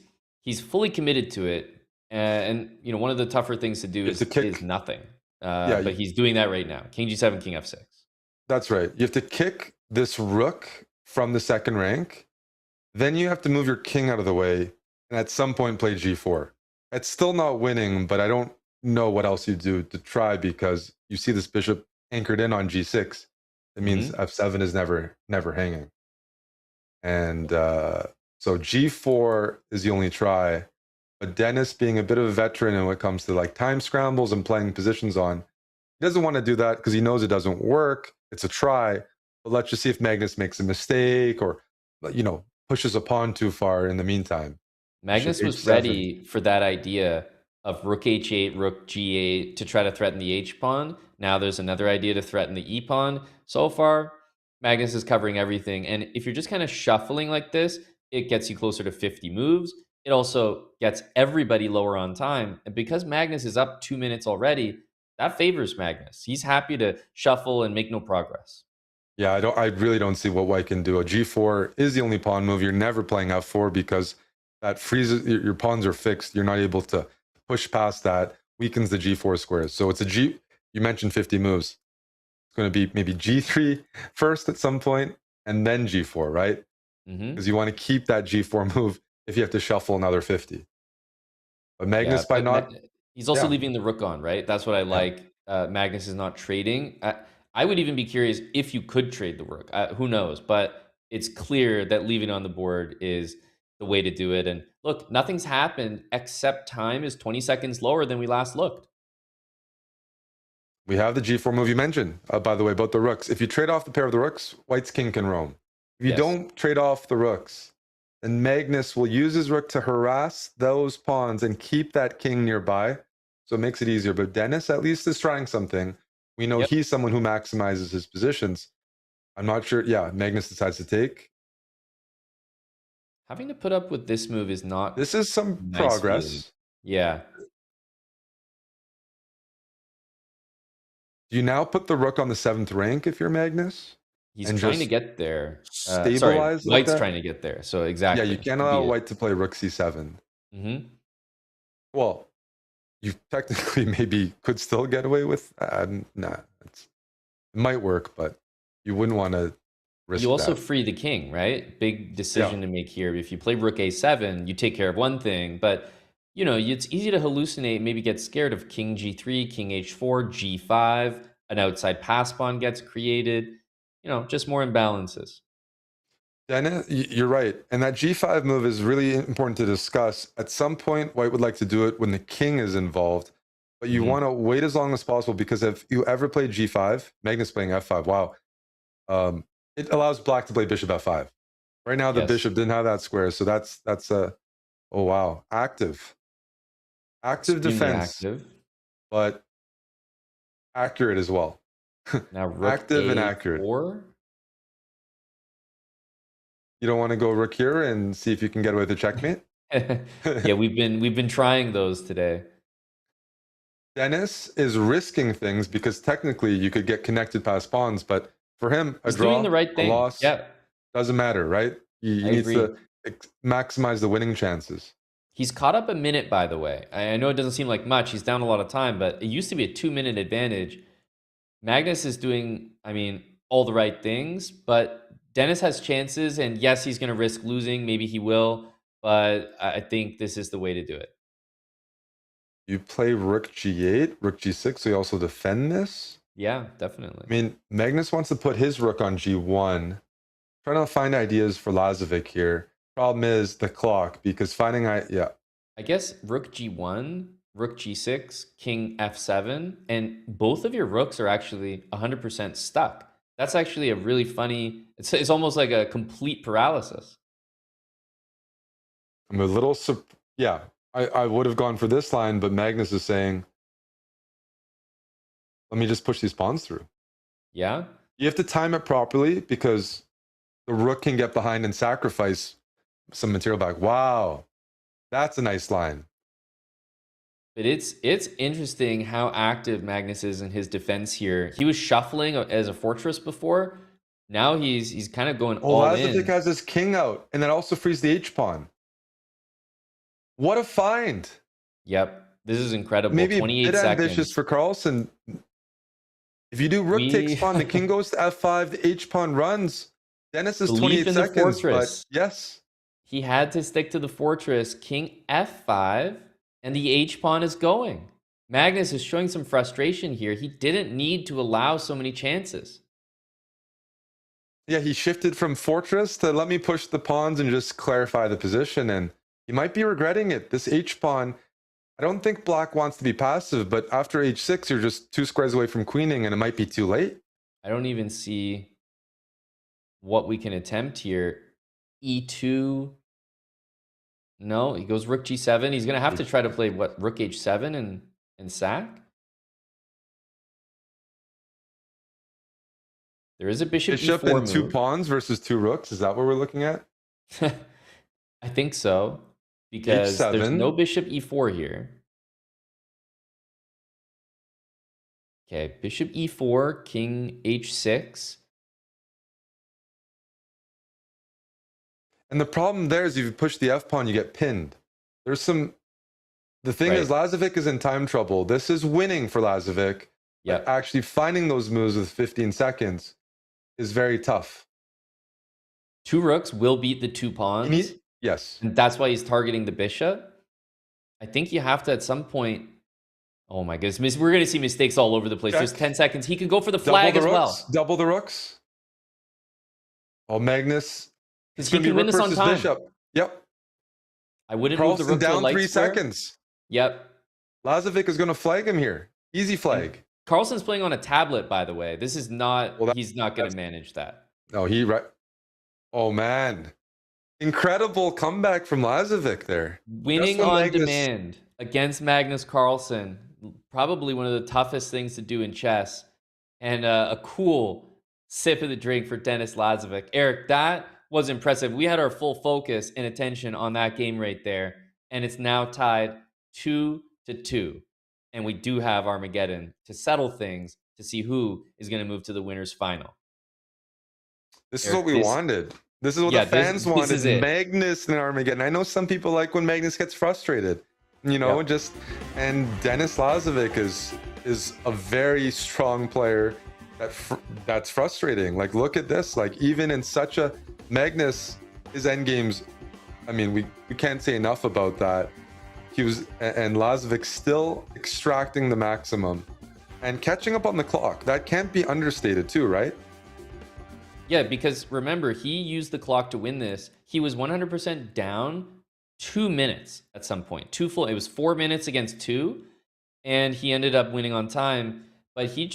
fully committed to it, and one of the tougher things to do is nothing. But he's doing that right now. King g7, king f6. That's right. You have to kick this rook from the 2nd rank, then you have to move your king out of the way, and at some point play g4. It's still not winning, but I don't know what else you do to try because you see this bishop anchored in on g6. It means f7 is never hanging. And so g4 is the only try. But Dennis, being a bit of a veteran when it comes to like time scrambles and playing positions on, he doesn't want to do that because he knows it doesn't work. It's a try. But let's just see if Magnus makes a mistake or, pushes a pawn too far in the meantime. Magnus was ready for that idea of rook h8, rook g8 to try to threaten the h pawn. Now there's another idea to threaten the e pawn. So far, Magnus is covering everything. And if you're just kind of shuffling like this, it gets you closer to 50 moves. It also gets everybody lower on time. And because Magnus is up 2 minutes already, that favors Magnus. He's happy to shuffle and make no progress. Yeah, I really don't see what white can do. A g4 is the only pawn move. You're never playing f4 because that freezes, your pawns are fixed. You're not able to push past that, weakens the g4 squares. So it's you mentioned 50 moves. It's going to be maybe g3 first at some point and then g4, right? Because you want to keep that g4 move if you have to shuffle another 50. But Magnus he's also leaving the rook on, right? That's what I like. Magnus is not trading. I would even be curious if you could trade the rook. Who knows? But it's clear that leaving on the board is the way to do it. And look, nothing's happened except time is 20 seconds lower than we last looked. We have the g4 move you mentioned, by the way, about the rooks. If you trade off the pair of the rooks, white's king can roam. If you don't trade off the rooks, then Magnus will use his rook to harass those pawns and keep that king nearby. So it makes it easier. But Dennis at least is trying something. We know Yep. he's someone who maximizes his positions. I'm not sure. Yeah, Magnus decides to take. Having to put up with this move is not This is some nice feeling. progress. Yeah. Do you now put the rook on the 7th rank if you're Magnus? He's And trying to just get there. stabilize like White's that? trying to get there. So exactly. Yeah, you can't allow white to play rook c7. Mm-hmm. Well, you technically maybe could still get away with nah. It might work, but you wouldn't want to risk You also that. free the king, right? Big decision to make here. If you play rook a7, you take care of one thing, but you know, it's easy to hallucinate, maybe get scared of king g3, king h4, g5, an outside pass pawn gets created, you know, just more imbalances. Dennis, you're right. And that g5 move is really important to discuss. At some point, white would like to do it when the king is involved, but you want to wait as long as possible, because if you ever play g5, Magnus playing f5, wow. It allows black to play bishop f5. Right now, the bishop didn't have that square, so that's a, oh wow, active defense, but accurate as well. Now rook active and A4. accurate. You don't want to go rook here and see if you can get away with a checkmate? Yeah, we've been trying those today. Dennis is risking things because technically you could get connected past pawns, but for him, He's doing the right thing. a loss, doesn't matter, right? He needs to maximize the winning chances. He's caught up a minute, by the way. I know it doesn't seem like much. He's down a lot of time, but it used to be a 2-minute advantage. Magnus is doing, I mean, all the right things, but Dennis has chances, and yes, he's going to risk losing. Maybe he will, but I think this is the way to do it. You play rook g8, rook g6, so you also defend this? Yeah, definitely. I mean, Magnus wants to put his rook on g1. Trying to find ideas for Lazavik here. Problem is the clock, because finding I guess rook g1, rook g6, king f7, and both of your rooks are actually 100% stuck. That's actually a really funny, it's almost like a complete paralysis. I'm a little, I would have gone for this line, but Magnus is saying, let me just push these pawns through. Yeah? You have to time it properly, because the rook can get behind and sacrifice some material back. Wow, that's a nice line. But it's interesting how active Magnus is in his defense here. He was shuffling as a fortress before. Now he's kind of going all in. Lazavik has his king out, and that also frees the h-pawn. What a find! Yep, this is incredible. Maybe 28 a bit seconds. ambitious for Carlsen. If you do rook takes pawn, the king goes to f5, the h-pawn runs. Dennis is 28 seconds, but yes. He had to stick to the fortress. King f5, and the h-pawn is going. Magnus is showing some frustration here. He didn't need to allow so many chances. Yeah, he shifted from fortress to let me push the pawns and just clarify the position, and he might be regretting it. This h-pawn, I don't think black wants to be passive, but after h6, you're just 2 squares away from queening, and it might be too late. I don't even see what we can attempt here. e2. No, he goes rook g7. He's going to have to try to play, what, rook h7 and sack? There is a bishop e4 and 2 pawns versus 2 rooks. Is that what we're looking at? I think so, because H7. There's no bishop e4 here. Okay, bishop e4, king h6. And the problem there is if you push the f-pawn, you get pinned. There's some... The thing is, Lazavik is in time trouble. This is winning for Lazavik. Yeah. Actually finding those moves with 15 seconds is very tough. 2 rooks will beat the 2 pawns. Yes. And that's why he's targeting the bishop. I think you have to, at some point... Oh my goodness. We're going to see mistakes all over the place. There's 10 seconds. He could go for the flag as well. Double the rooks. Oh, Magnus... Because he can win this on time. Bishop. Yep. I wouldn't Carlsen move the rook down to a 3 square. seconds. Yep. Lazavik is going to flag him here. Easy flag. And Carlsen's playing on a tablet, by the way. This is not... he's not going to manage that. No, Oh, man. Incredible comeback from Lazavik there. Winning on demand against Magnus Carlsen. Probably one of the toughest things to do in chess. and a cool sip of the drink for Denis Lazavik. Eric, that was impressive. We had our full focus and attention on that game right there, and it's now tied 2-2. And we do have Armageddon to settle things to see who is going to move to the winners final. This is Eric, what we wanted. This is what the fans wanted. This is it. Magnus and Armageddon. I know some people like when Magnus gets frustrated, and Denis Lazavik is a very strong player that's frustrating. Like, look at this. Like, even in such a Magnus, his end games, I mean, we can't say enough about that. And Lazavik still extracting the maximum and catching up on the clock. That can't be understated too, right? Yeah, because remember, he used the clock to win this. He was 100% down 2 minutes at some point. It was 4 minutes against 2, and he ended up winning on time. But he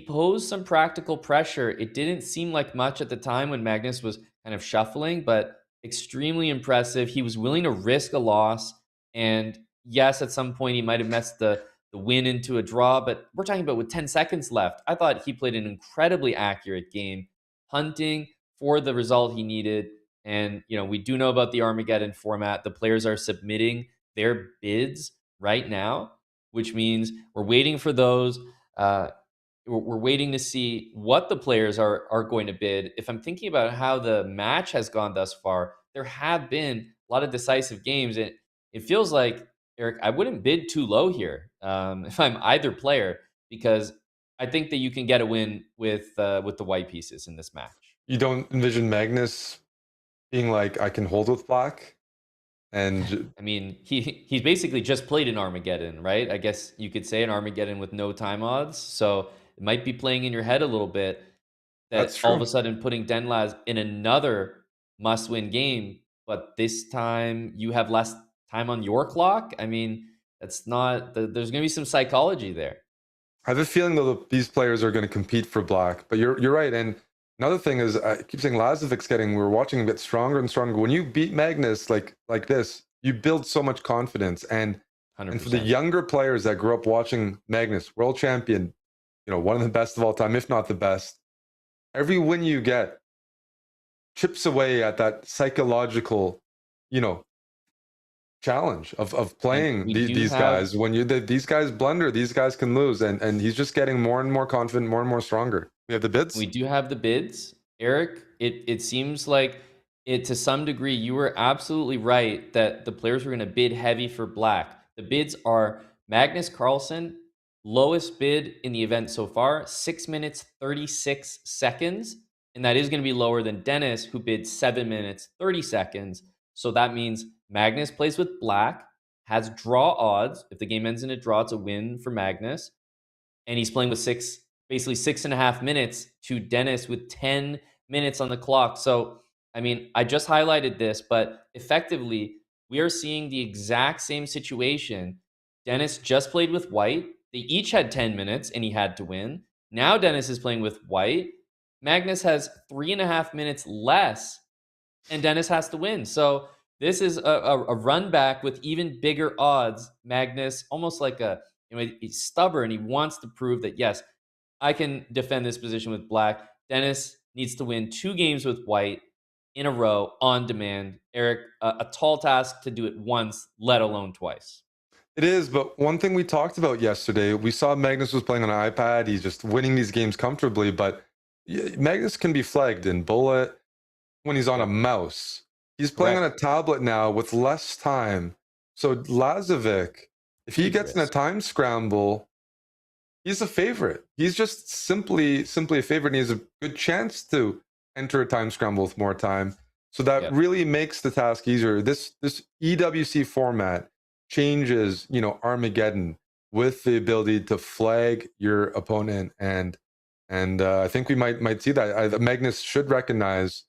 posed some practical pressure. It didn't seem like much at the time when Magnus was kind of shuffling, but extremely impressive. He was willing to risk a loss. And yes, at some point he might have messed the win into a draw, but we're talking about with 10 seconds left. I thought he played an incredibly accurate game, hunting for the result he needed. And, we do know about the Armageddon format. The players are submitting their bids right now, which means we're waiting for those. We're waiting to see what the players are going to bid. If I'm thinking about how the match has gone thus far, there have been a lot of decisive games. It feels like, Eric, I wouldn't bid too low here if I'm either player, because I think that you can get a win with the white pieces in this match. You don't envision Magnus being like, I can hold with black? And I mean, he's basically just played an Armageddon, right? I guess you could say an Armageddon with no time odds. So it might be playing in your head a little bit that all of a sudden putting Denlaz in another must-win game, but this time you have less time on your clock. I mean, that's not. There's going to be some psychology there. I have a feeling though that these players are going to compete for black. But you're right. And another thing is, I keep saying Lazavik's we're watching him get stronger and stronger. When you beat Magnus like this, you build so much confidence. And 100%. And for the younger players that grew up watching Magnus, world champion, one of the best of all time, if not the best, every win you get chips away at that psychological, challenge of playing these guys. When these guys blunder, these guys can lose, and he's just getting more and more confident, more and more stronger. We have the bids. We do have the bids, Eric. It seems like to some degree you were absolutely right that the players were going to bid heavy for black. The bids are Magnus Carlsen, lowest bid in the event so far, 6 minutes 36 seconds, and that is going to be lower than Denis, who bid 7 minutes 30 seconds. So that means Magnus plays with black, has draw odds. If the game ends in a draw, it's a win for Magnus. And he's playing with basically 6.5 minutes to Denis with 10 minutes on the clock. So, I mean, I just highlighted this, but effectively, we are seeing the exact same situation. Denis just played with white. They each had 10 minutes and he had to win. Now Denis is playing with white. Magnus has 3.5 minutes less and Denis has to win. So this is a run back with even bigger odds. Magnus, almost like he's stubborn. He wants to prove that, yes, I can defend this position with black. Denis needs to win 2 games with white in a row on demand. Eric, a tall task to do it once, let alone twice. It is, but one thing we talked about yesterday, we saw Magnus was playing on an iPad. He's just winning these games comfortably, but Magnus can be flagged in bullet when he's on a mouse. He's playing on a tablet now with less time. So Lazavik, if he gets in a time scramble, he's a favorite. He's just simply a favorite, and he has a good chance to enter a time scramble with more time. So that really makes the task easier. This EWC format changes, Armageddon with the ability to flag your opponent, and I think we might see that. Magnus should recognize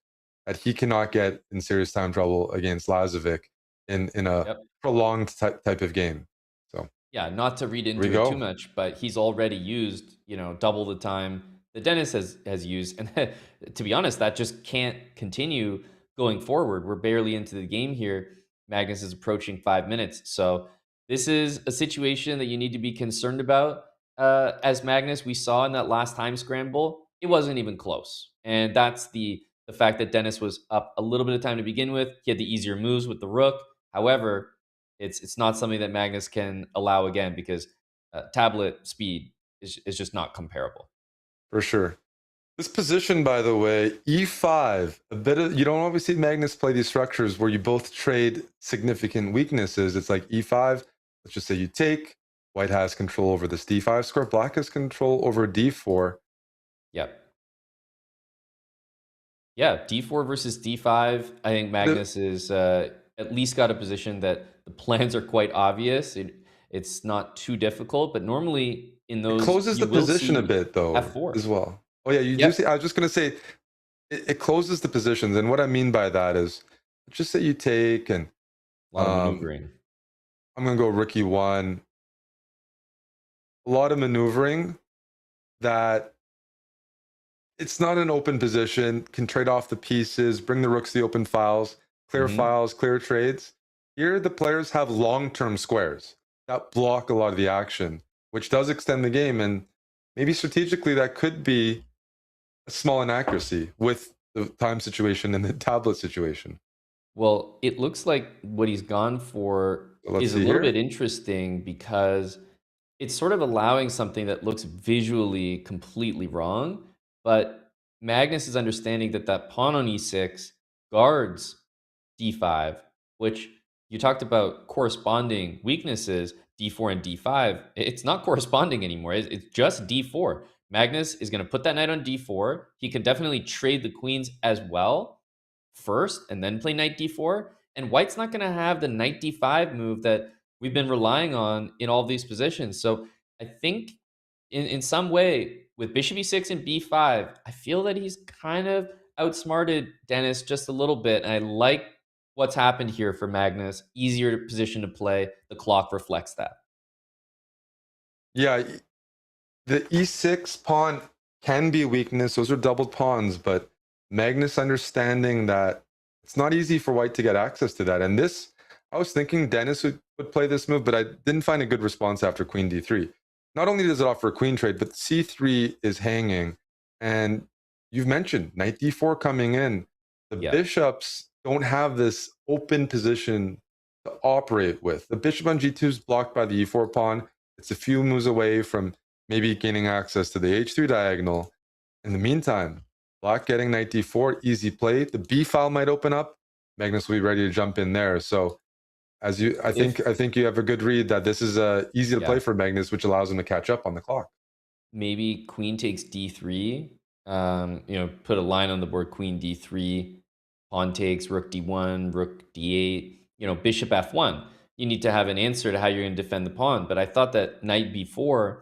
that he cannot get in serious time trouble against Lazavik in a prolonged type of game. So yeah, not to read into it too much, but he's already used double the time that Denis has used, and to be honest, that just can't continue going forward. We're barely into the game here. Magnus is approaching 5 minutes. So this is a situation that you need to be concerned about. as Magnus, we saw in that last time scramble, it wasn't even close. And that's the fact that Dennis was up a little bit of time to begin with. He had the easier moves with the rook. However, it's not something that Magnus can allow again because tablet speed is just not comparable. For sure. This position, by the way, e5, a bit of, you don't always see Magnus play these structures where you both trade significant weaknesses. It's like e5, let's just say you take, white has control over this d5 square, black has control over d4. Yep. Yeah, d4 versus d5. I think Magnus is at least got a position that the plans are quite obvious. It's not too difficult, but normally in those, It closes the position a bit though f4 as well. Oh yeah, you do see. I was just gonna say, it closes the positions, and what I mean by that is, just say you take and a lot of maneuvering. I'm gonna go rook e1. A lot of maneuvering that it's not an open position. Can trade off the pieces, bring the rooks to the open files, clear files, clear trades. Here, the players have long-term squares that block a lot of the action, which does extend the game, and maybe strategically that could be a small inaccuracy with the time situation and the tablet situation. Well, it looks like what he's gone for is a little bit interesting because it's sort of allowing something that looks visually completely wrong, but Magnus is understanding that that pawn on e6 guards d5, which you talked about corresponding weaknesses, d4 and d5. It's not corresponding anymore. It's just d4. Magnus is going to put that knight on d4. He can definitely trade the queens as well first and then play knight d4. And white's not going to have the knight d5 move that we've been relying on in all these positions. So I think in some way with bishop e6 and b5, I feel that he's kind of outsmarted Dennis just a little bit. And I like what's happened here for Magnus. Easier position to play. The clock reflects that. Yeah, the e6 pawn can be a weakness. Those are doubled pawns, but Magnus understanding that it's not easy for white to get access to that. And this, I was thinking Dennis would play this move, but I didn't find a good response after queen d3. Not only does it offer a queen trade, but c3 is hanging. And you've mentioned knight d4 coming in. The bishops don't have this open position to operate with. The bishop on g2 is blocked by the e4 pawn. It's a few moves away from maybe gaining access to the h3 diagonal. In the meantime, black getting knight d4, easy play. The b file might open up. Magnus will be ready to jump in there. So as you, I think you have a good read that this is easy to play for Magnus, which allows him to catch up on the clock. Maybe queen takes d3. Put a line on the board, queen d3, pawn takes, rook d1, rook d8, bishop f1. You need to have an answer to how you're going to defend the pawn. But I thought that knight b4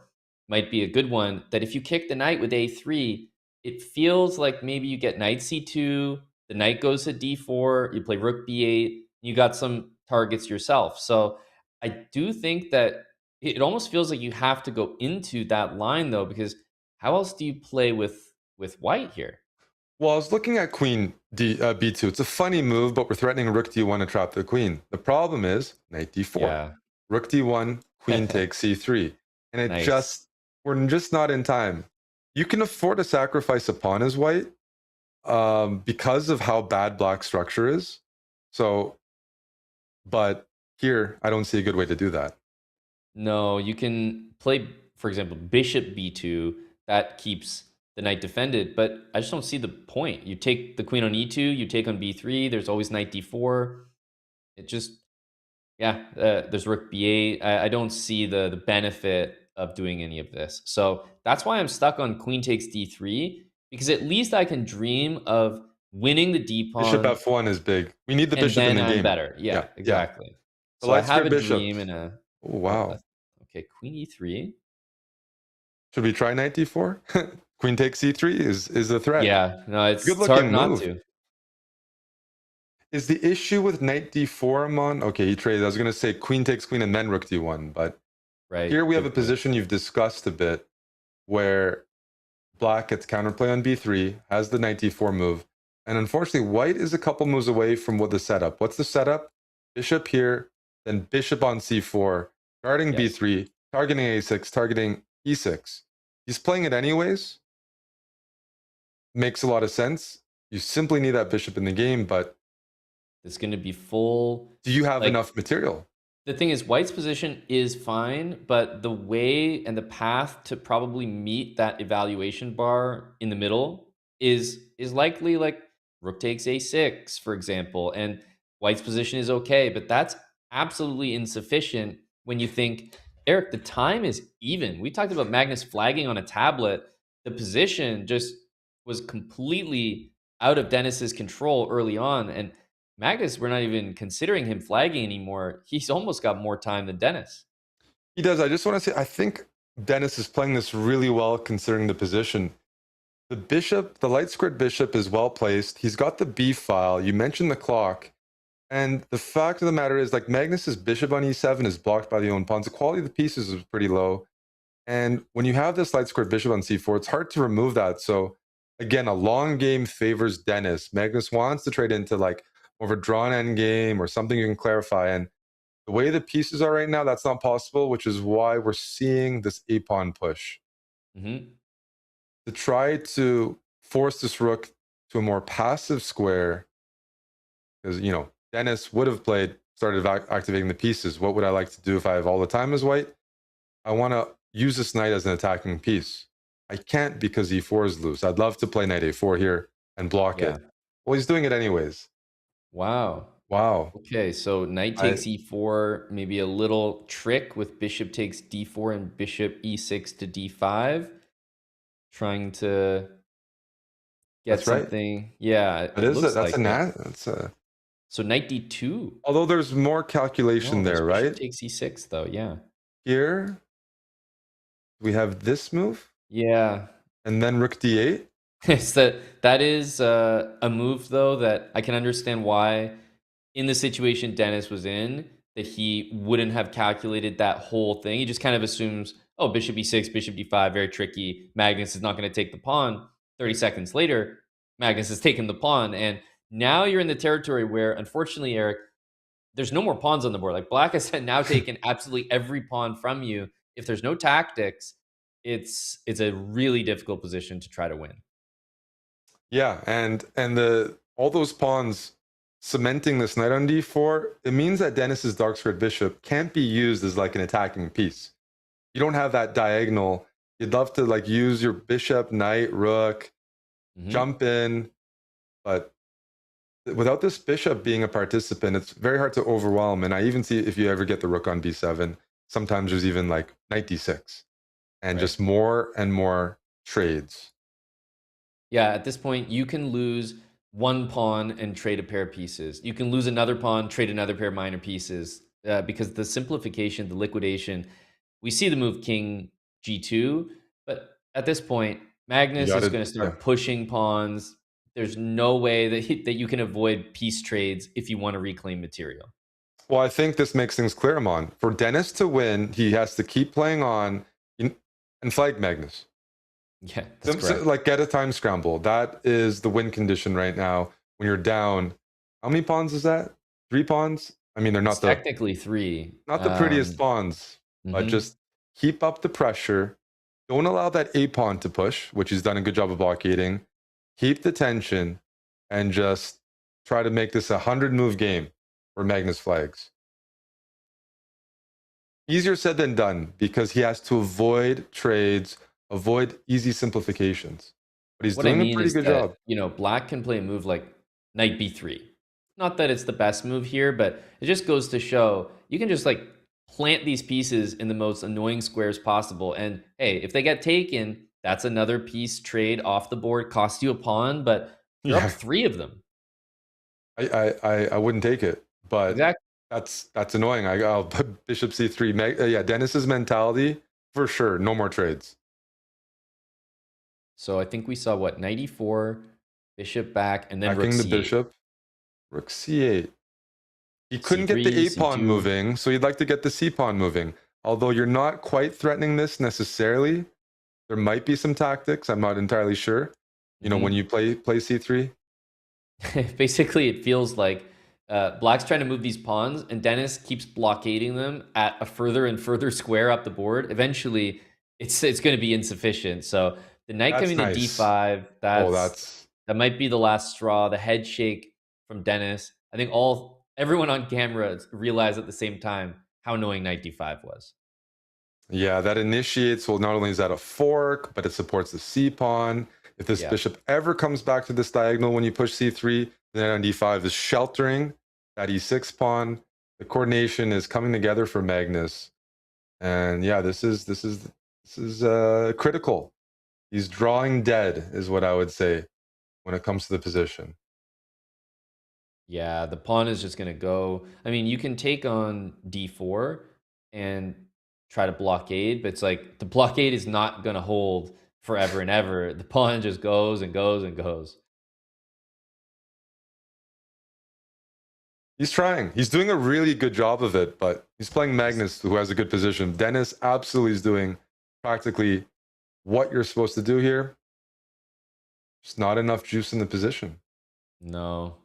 might be a good one, that if you kick the knight with a3, it feels like maybe you get knight c2, the knight goes to d4, you play rook b8, you got some targets yourself. So I do think that it almost feels like you have to go into that line, though, because how else do you play with white here? Well, I was looking at queen b2. It's a funny move, but we're threatening rook d1 to trap the queen. The problem is knight d4, rook d1, queen takes c3. And we're just not in time. You can afford to sacrifice a pawn as white because of how bad black structure is. So, but here, I don't see a good way to do that. No, you can play, for example, bishop b2. That keeps the knight defended, but I just don't see the point. You take the queen on e2, you take on b3, there's always knight d4. It just, there's rook b8. I don't see the benefit of doing any of this. So that's why I'm stuck on queen takes d3, because at least I can dream of winning the d pawn. Bishop f1 is big. We need the bishop in the game. I'm better. Yeah, exactly. So I have a dream in a... Oh, wow. Okay, queen e3. Should we try knight d4? Queen takes c3 is the threat. Yeah, no, it's hard not to. Is the issue with knight d4, Amon? Okay, he traded. I was going to say queen takes queen and then rook d1, but here we have a position you've discussed a bit where black gets counterplay on b3, has the knight d4 move, and unfortunately white is a couple moves away from what the setup. What's the setup? Bishop here, then bishop on c4, guarding b3, targeting a6, targeting e6. He's playing it anyways. Makes a lot of sense. You simply need that bishop in the game, but It's going to be full. do you have Like, enough material? the thing is, White's position is fine, but the way and the path to probably meet that evaluation bar in the middle is likely like rook takes a6, for example, and White's position is okay, but that's absolutely insufficient when you think, Eric, the time is even. We talked about Magnus flagging on a tablet. The position just was completely out of Dennis's control early on, and Magnus, we're not even considering him flagging anymore. He's almost got more time than Dennis. He does. I just want to say, I think Dennis is playing this really well considering the position. The bishop, the light squared bishop is well placed. He's got the b file. You mentioned the clock. And the fact of the matter is, like, Magnus's bishop on e7 is blocked by the own pawns. The quality of the pieces is pretty low. And when you have this light squared bishop on c4, it's hard to remove that. So again, a long game favors Dennis. Magnus wants to trade into like more of a drawn end game or something you can clarify. And the way the pieces are right now, that's not possible, which is why we're seeing this a-pawn push. Mm-hmm. To try to force this rook to a more passive square, because, you know, Dennis would have started activating the pieces. What would I like to do if I have all the time as white? I want to use this knight as an attacking piece. I can't because e4 is loose. I'd love to play knight a4 here and block it. Well, he's doing it anyways. Wow. Wow. Okay, so knight takes e4, maybe a little trick with bishop takes d4 and bishop e6 to d5. Trying to get That's right. something. Yeah, It is. looks That's like it. that's a. So knight d2. Although there's more calculation No, there, there's right? bishop takes e6 though. Yeah. Here we have this move, Yeah. and then rook d8. It's that is a move though that I can understand why, in the situation Dennis was in, that he wouldn't have calculated that whole thing. He just kind of assumes, oh, bishop e6, bishop d5, very tricky. Magnus is not going to take the pawn. 30 seconds later, Magnus has taken the pawn, and now you're in the territory where, unfortunately, Eric, there's no more pawns on the board. Like, Black has now taken absolutely every pawn from you. If there's no tactics, it's a really difficult position to try to win. Yeah, and the all those pawns cementing this knight on d4, it means that Dennis's dark squared bishop can't be used as like an attacking piece. You don't have that diagonal. You'd love to like use your bishop, knight, rook, jump in, but without this bishop being a participant, it's very hard to overwhelm. And I even see if you ever get the rook on b7, sometimes there's even like knight d6 and just more and more trades. Yeah, at this point, you can lose one pawn and trade a pair of pieces. You can lose another pawn, trade another pair of minor pieces, because the simplification, the liquidation, we see the move king g2, but at this point, Magnus is going to start pushing pawns. There's no way that you can avoid piece trades if you want to reclaim material. Well, I think this makes things clear, Amon. For Dennis to win, he has to keep playing on and flag Magnus. Yeah, that's correct. Like, get a time scramble. That is the win condition right now. When you're down, how many pawns is that? 3 pawns? I mean, they're not technically 3. Not the prettiest pawns, but just keep up the pressure. Don't allow that a pawn to push, which he's done a good job of blockading. Keep the tension and just try to make this a 100-move game where Magnus flags. Easier said than done because he has to avoid trades, avoid easy simplifications. But he's doing a pretty good job. You know, Black can play a move like knight b3. Not that it's the best move here, but it just goes to show you can just like plant these pieces in the most annoying squares possible. And hey, if they get taken, that's another piece trade off the board, costs you a pawn, but you're up 3 of them. I wouldn't take it, but that's annoying. I'll put bishop c3. Yeah, Dennis's mentality for sure. No more trades. So I think we saw what, knight e4, bishop back, and then backing rook the c8. bishop. Rook c8. He couldn't get the a pawn moving, so you'd like to get the c pawn moving. Although you're not quite threatening this necessarily, there might be some tactics. I'm not entirely sure. You know, when you play c3. Basically, it feels like Black's trying to move these pawns, and Dennis keeps blockading them at a further and further square up the board. Eventually, it's going to be insufficient. So the knight That's coming to nice. d5, Oh, that's that might be the last straw. The head shake from Dennis. I think everyone on camera realized at the same time how annoying knight d5 was. yeah, that initiates. Well, not only is that a fork, but it supports the c pawn. If this Yeah. bishop ever comes back to this diagonal when you push c3, then on d5 is sheltering that e6 pawn. The coordination is coming together for Magnus, and yeah, this is critical. He's drawing dead, is what I would say when it comes to the position. Yeah, the pawn is just going to go. I mean, you can take on d4 and try to blockade, but it's like the blockade is not going to hold forever and ever. The pawn just goes and goes and goes. He's trying. He's doing a really good job of it, but he's playing Magnus, who has a good position. Dennis absolutely is doing practically what you're supposed to do here. Just not enough juice in the position. No.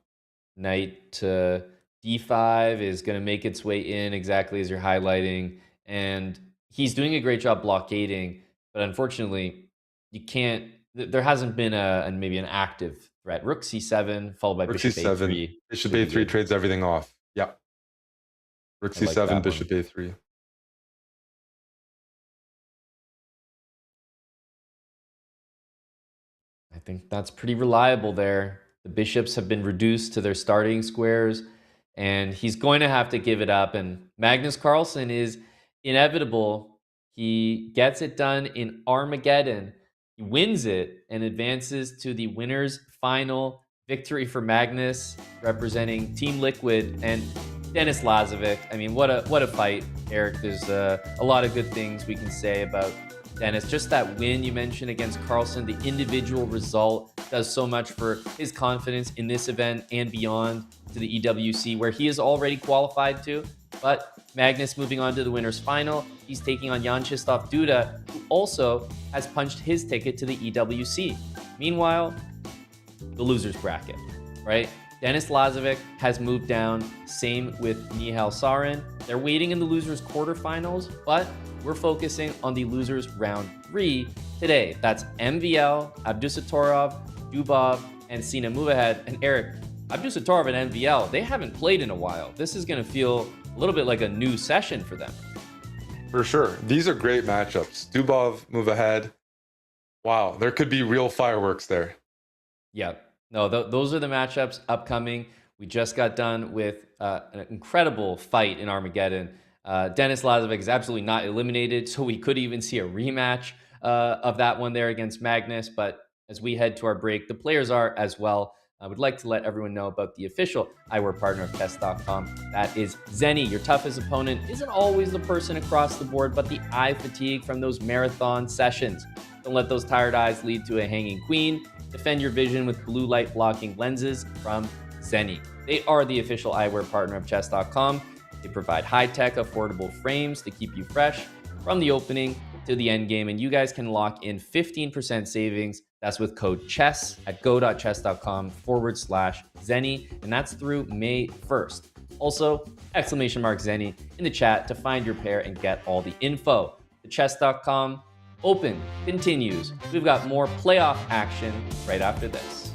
Knight to d5 is going to make its way in exactly as you're highlighting. And he's doing a great job blockading, but unfortunately, you can't. There hasn't been maybe an active threat. Rook c7 followed by Rook bishop c7. a3. Bishop Really a3 good. trades everything off. Yeah. Rook I like c7, that bishop one. a3. I think that's pretty reliable there. The bishops have been reduced to their starting squares, and he's going to have to give it up. And Magnus Carlsen is inevitable. He gets it done in Armageddon. He wins it and advances to the winners' final. Victory for Magnus, representing Team Liquid and Dennis Lazavik. I mean, what a fight, Eric. There's a lot of good things we can say about Dennis. Just that win you mentioned against Carlsen, the individual result does so much for his confidence in this event and beyond to the EWC, where he is already qualified to. But Magnus moving on to the winner's final. He's taking on Yangyi Duda, who also has punched his ticket to the EWC. Meanwhile, the loser's bracket, right? Dennis Lazavik has moved down. Same with Nihal Sarin. They're waiting in the losers quarterfinals, but we're focusing on the losers round 3 today. That's MVL, Abdusattorov, Duda, and Sina Movahed. And Eric, Abdusattorov and MVL, they haven't played in a while. This is going to feel a little bit like a new session for them. For sure. These are great matchups. Dubov, Movahed. Wow, there could be real fireworks there. Yeah. No, those are the matchups upcoming. We just got done with an incredible fight in Armageddon. Dennis Lazavik is absolutely not eliminated, so we could even see a rematch of that one there against Magnus. But as we head to our break, the players are as well. I would like to let everyone know about the official eyewear partner of Chess.com. That is Zenny. Your toughest opponent isn't always the person across the board, but the eye fatigue from those marathon sessions. Don't let those tired eyes lead to a hanging queen. Defend your vision with blue light blocking lenses from Zenny. They are the official eyewear partner of Chess.com. They provide high-tech, affordable frames to keep you fresh from the opening to the end game. And you guys can lock in 15% savings. That's with code CHESS at go.chess.com/Zenny. And that's through May 1st. Also, !Zenny in the chat to find your pair and get all the info. The Chess.com Open continues. We've got more playoff action right after this.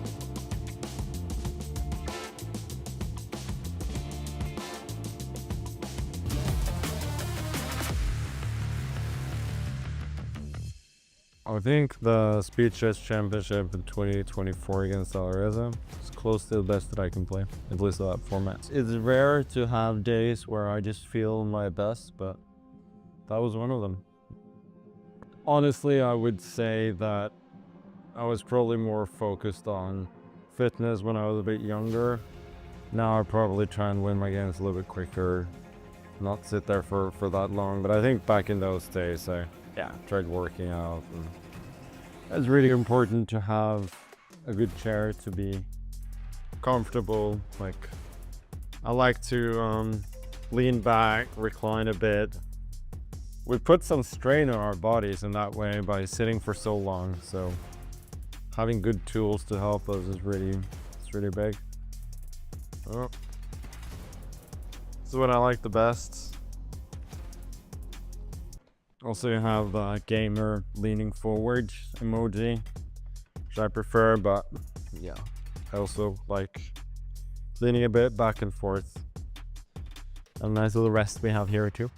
I think the Speed Chess Championship in 2024 against Alireza is close to the best that I can play, at least that format. It's rare to have days where I just feel my best, but that was one of them. Honestly, I would say that I was probably more focused on fitness when I was a bit younger. Now I probably try and win my games a little bit quicker, not sit there for that long. But I think back in those days, I tried working out. And it's really important to have a good chair to be comfortable. Like, I like to lean back, recline a bit. We put some strain on our bodies in that way by sitting for so long. So having good tools to help us is really big. Oh. This is what I like the best. Also, you have gamer leaning forward emoji, which I prefer, but yeah, I also like leaning a bit back and forth. A nice little rest we have here too.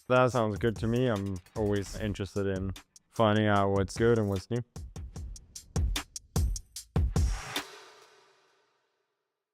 That sounds good to me. I'm always interested in finding out what's good and what's new.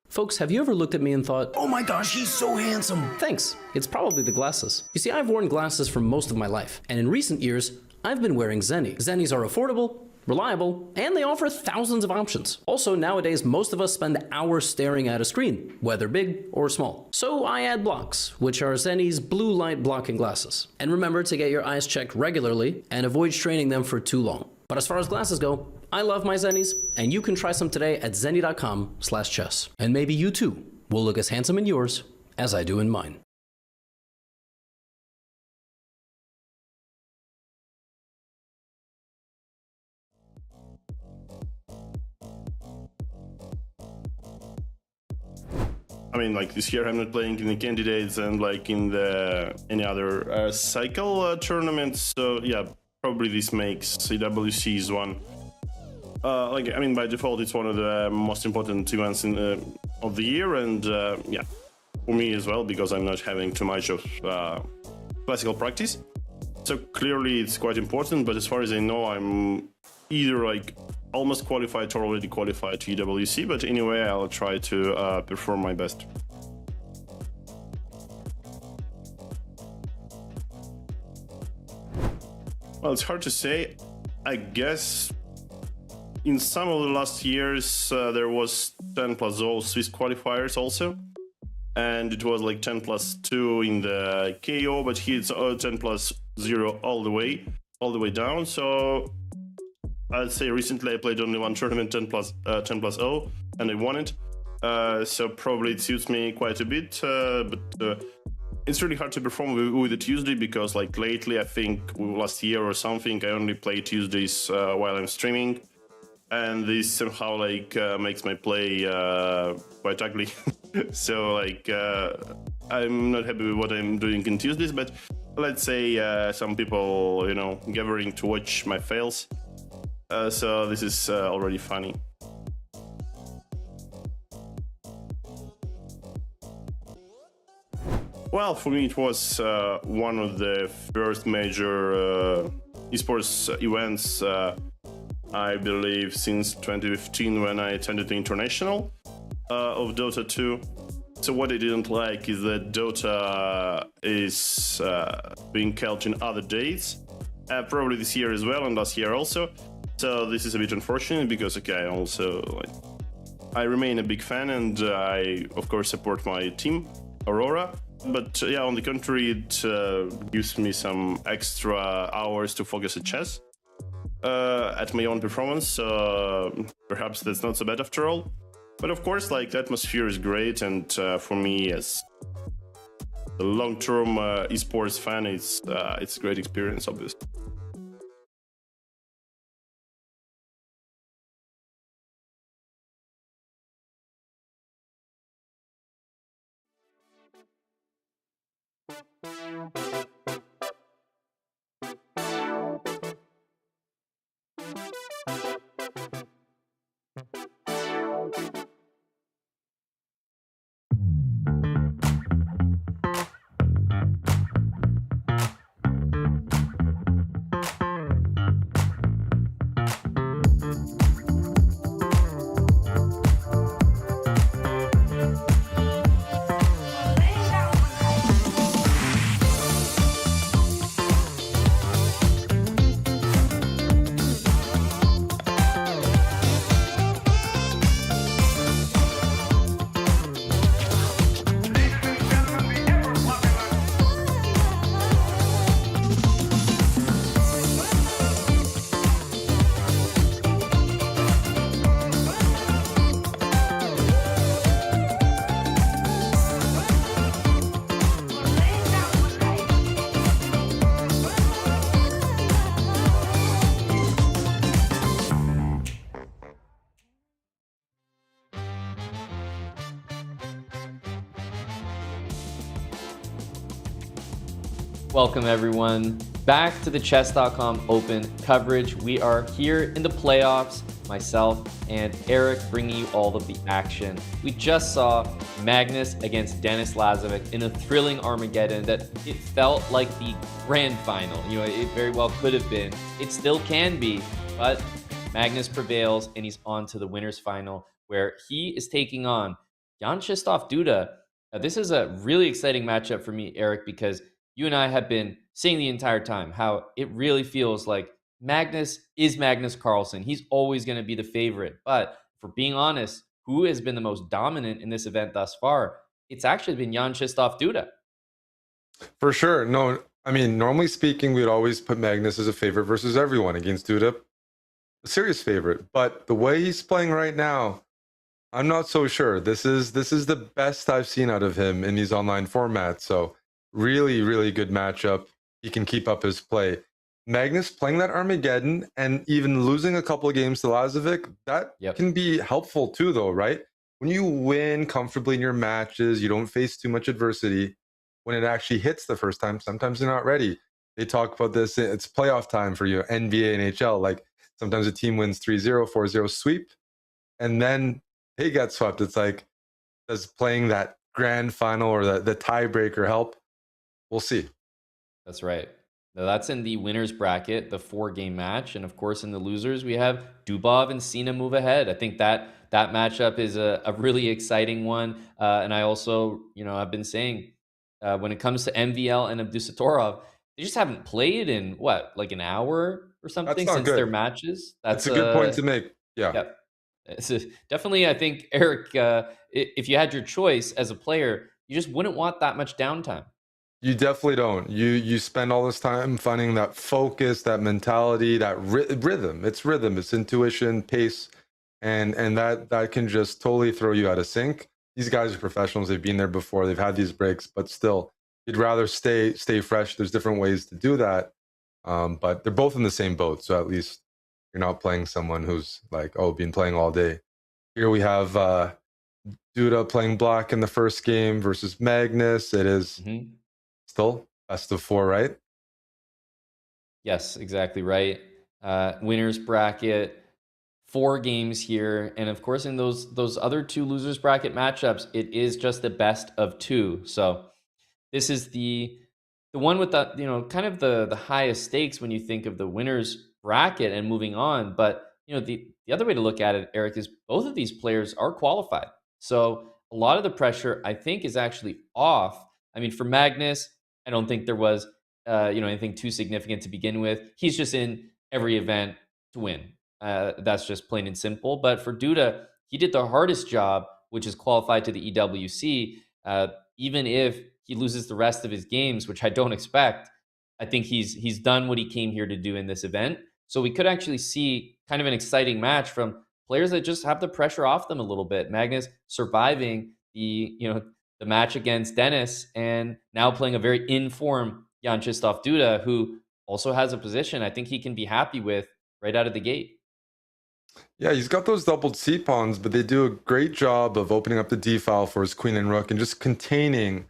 Folks, have you ever looked at me and thought, oh my gosh, he's so handsome? Thanks. It's probably the glasses. You see, I've worn glasses for most of my life, and in recent years, I've been wearing Zenni. Zennis are affordable, reliable, and they offer thousands of options. Also, nowadays, most of us spend hours staring at a screen, whether big or small. So I add blocks, which are Zenni's blue light blocking glasses. And remember to get your eyes checked regularly and avoid straining them for too long. But as far as glasses go, I love my Zennis, and you can try some today at zenni.com/chess. And maybe you too will look as handsome in yours as I do in mine. I mean, like this year I'm not playing in the candidates and like in the any other cycle tournaments. So yeah, probably this makes CWC is one. I mean, by default, it's one of the most important events of the year, and yeah, for me as well, because I'm not having too much of classical practice. So clearly, it's quite important. But as far as I know, I'm either like almost qualified or already qualified to EWC. But anyway, I'll try to perform my best. Well, it's hard to say. I guess in some of the last years, there was 10+0 Swiss qualifiers also. And it was like 10+2 in the KO, but here it's 10+0 all the way down. So I'd say recently I played only one tournament, 10+0, and I won it. So probably it suits me quite a bit, but it's really hard to perform with a Tuesday because like lately, I think last year or something, I only play Tuesdays while I'm streaming. And this somehow like makes my play quite ugly. So like I'm not happy with what I'm doing in Tuesdays, but let's say some people, you know, gathering to watch my fails. So this is already funny. Well, for me it was one of the first major esports events I believe since 2015 when I attended the international of Dota 2. So what I didn't like is that Dota is being held in other dates, probably this year as well and last year also. So this is a bit unfortunate because okay, I remain a big fan and I of course support my team, Aurora. But yeah, on the contrary, it gives me some extra hours to focus at chess. At my own performance, perhaps that's not so bad after all. But of course, like the atmosphere is great, and for me as a long-term esports fan, it's a great experience, obviously. Welcome everyone back to the Chess.com Open coverage. We are here in the playoffs, myself and Eric bringing you all of the action. We just saw Magnus against Denis Lazavik in a thrilling Armageddon that it felt like the grand final. You know, it very well could have been. It still can be, but Magnus prevails and he's on to the winner's final where he is taking on Yangyi Duda. Now, this is a really exciting matchup for me, Eric, because you and I have been saying the entire time how it really feels like Magnus is Magnus Carlsen. He's always going to be the favorite. But for being honest, who has been the most dominant in this event thus far? It's actually been Yangyi Duda. For sure. No, I mean, normally speaking, we'd always put Magnus as a favorite versus everyone. Against Duda, a serious favorite. But the way he's playing right now, I'm not so sure. This is the best I've seen out of him in these online formats. So really, really good matchup. He can keep up his play. Magnus playing that Armageddon and even losing a couple of games to Lazavik, that can be helpful too, though, right? When you win comfortably in your matches, you don't face too much adversity. When it actually hits the first time, sometimes you're not ready. They talk about this. It's playoff time for you, NBA, NHL. Like sometimes a team wins 3-0, 4-0 sweep, and then they get swept. It's like, does playing that grand final or the tiebreaker help? We'll see. That's right. Now that's in the winners bracket, the 4-game match. And of course, in the losers, we have Dubov and Sina Movahed. I think that matchup is a really exciting one. And I also, I've been saying when it comes to MVL and Abdusattorov, they just haven't played in like an hour or something since their matches. That's a good point to make. Yeah. It's definitely, I think, Eric, if you had your choice as a player, you just wouldn't want that much downtime. You definitely don't. You spend all this time finding that focus, that mentality, that rhythm. It's rhythm, it's intuition, pace, and that can just totally throw you out of sync. These guys are professionals. They've been there before. They've had these breaks, but still, you'd rather stay fresh. There's different ways to do that, but they're both in the same boat. So at least you're not playing someone who's like, been playing all day. Here we have Duda playing black in the first game versus Magnus. It is. Still best of 4, right? Yes, exactly right. Winners bracket, 4 games here, and of course in those other 2 losers bracket matchups, it is just the best of 2. So this is the one with the kind of the highest stakes when you think of the winners bracket and moving on. But the other way to look at it, Eric, is both of these players are qualified. So a lot of the pressure, I think, is actually off. I mean, for Magnus, I don't think there was, anything too significant to begin with. He's just in every event to win. That's just plain and simple. But for Duda, he did the hardest job, which is qualified to the EWC. Even if he loses the rest of his games, which I don't expect, I think he's done what he came here to do in this event. So we could actually see kind of an exciting match from players that just have the pressure off them a little bit. Magnus surviving the match against Denis, and now playing a very in-form Yangyi Duda, who also has a position I think he can be happy with right out of the gate. Yeah, he's got those doubled c-pawns, but they do a great job of opening up the d-file for his queen and rook and just containing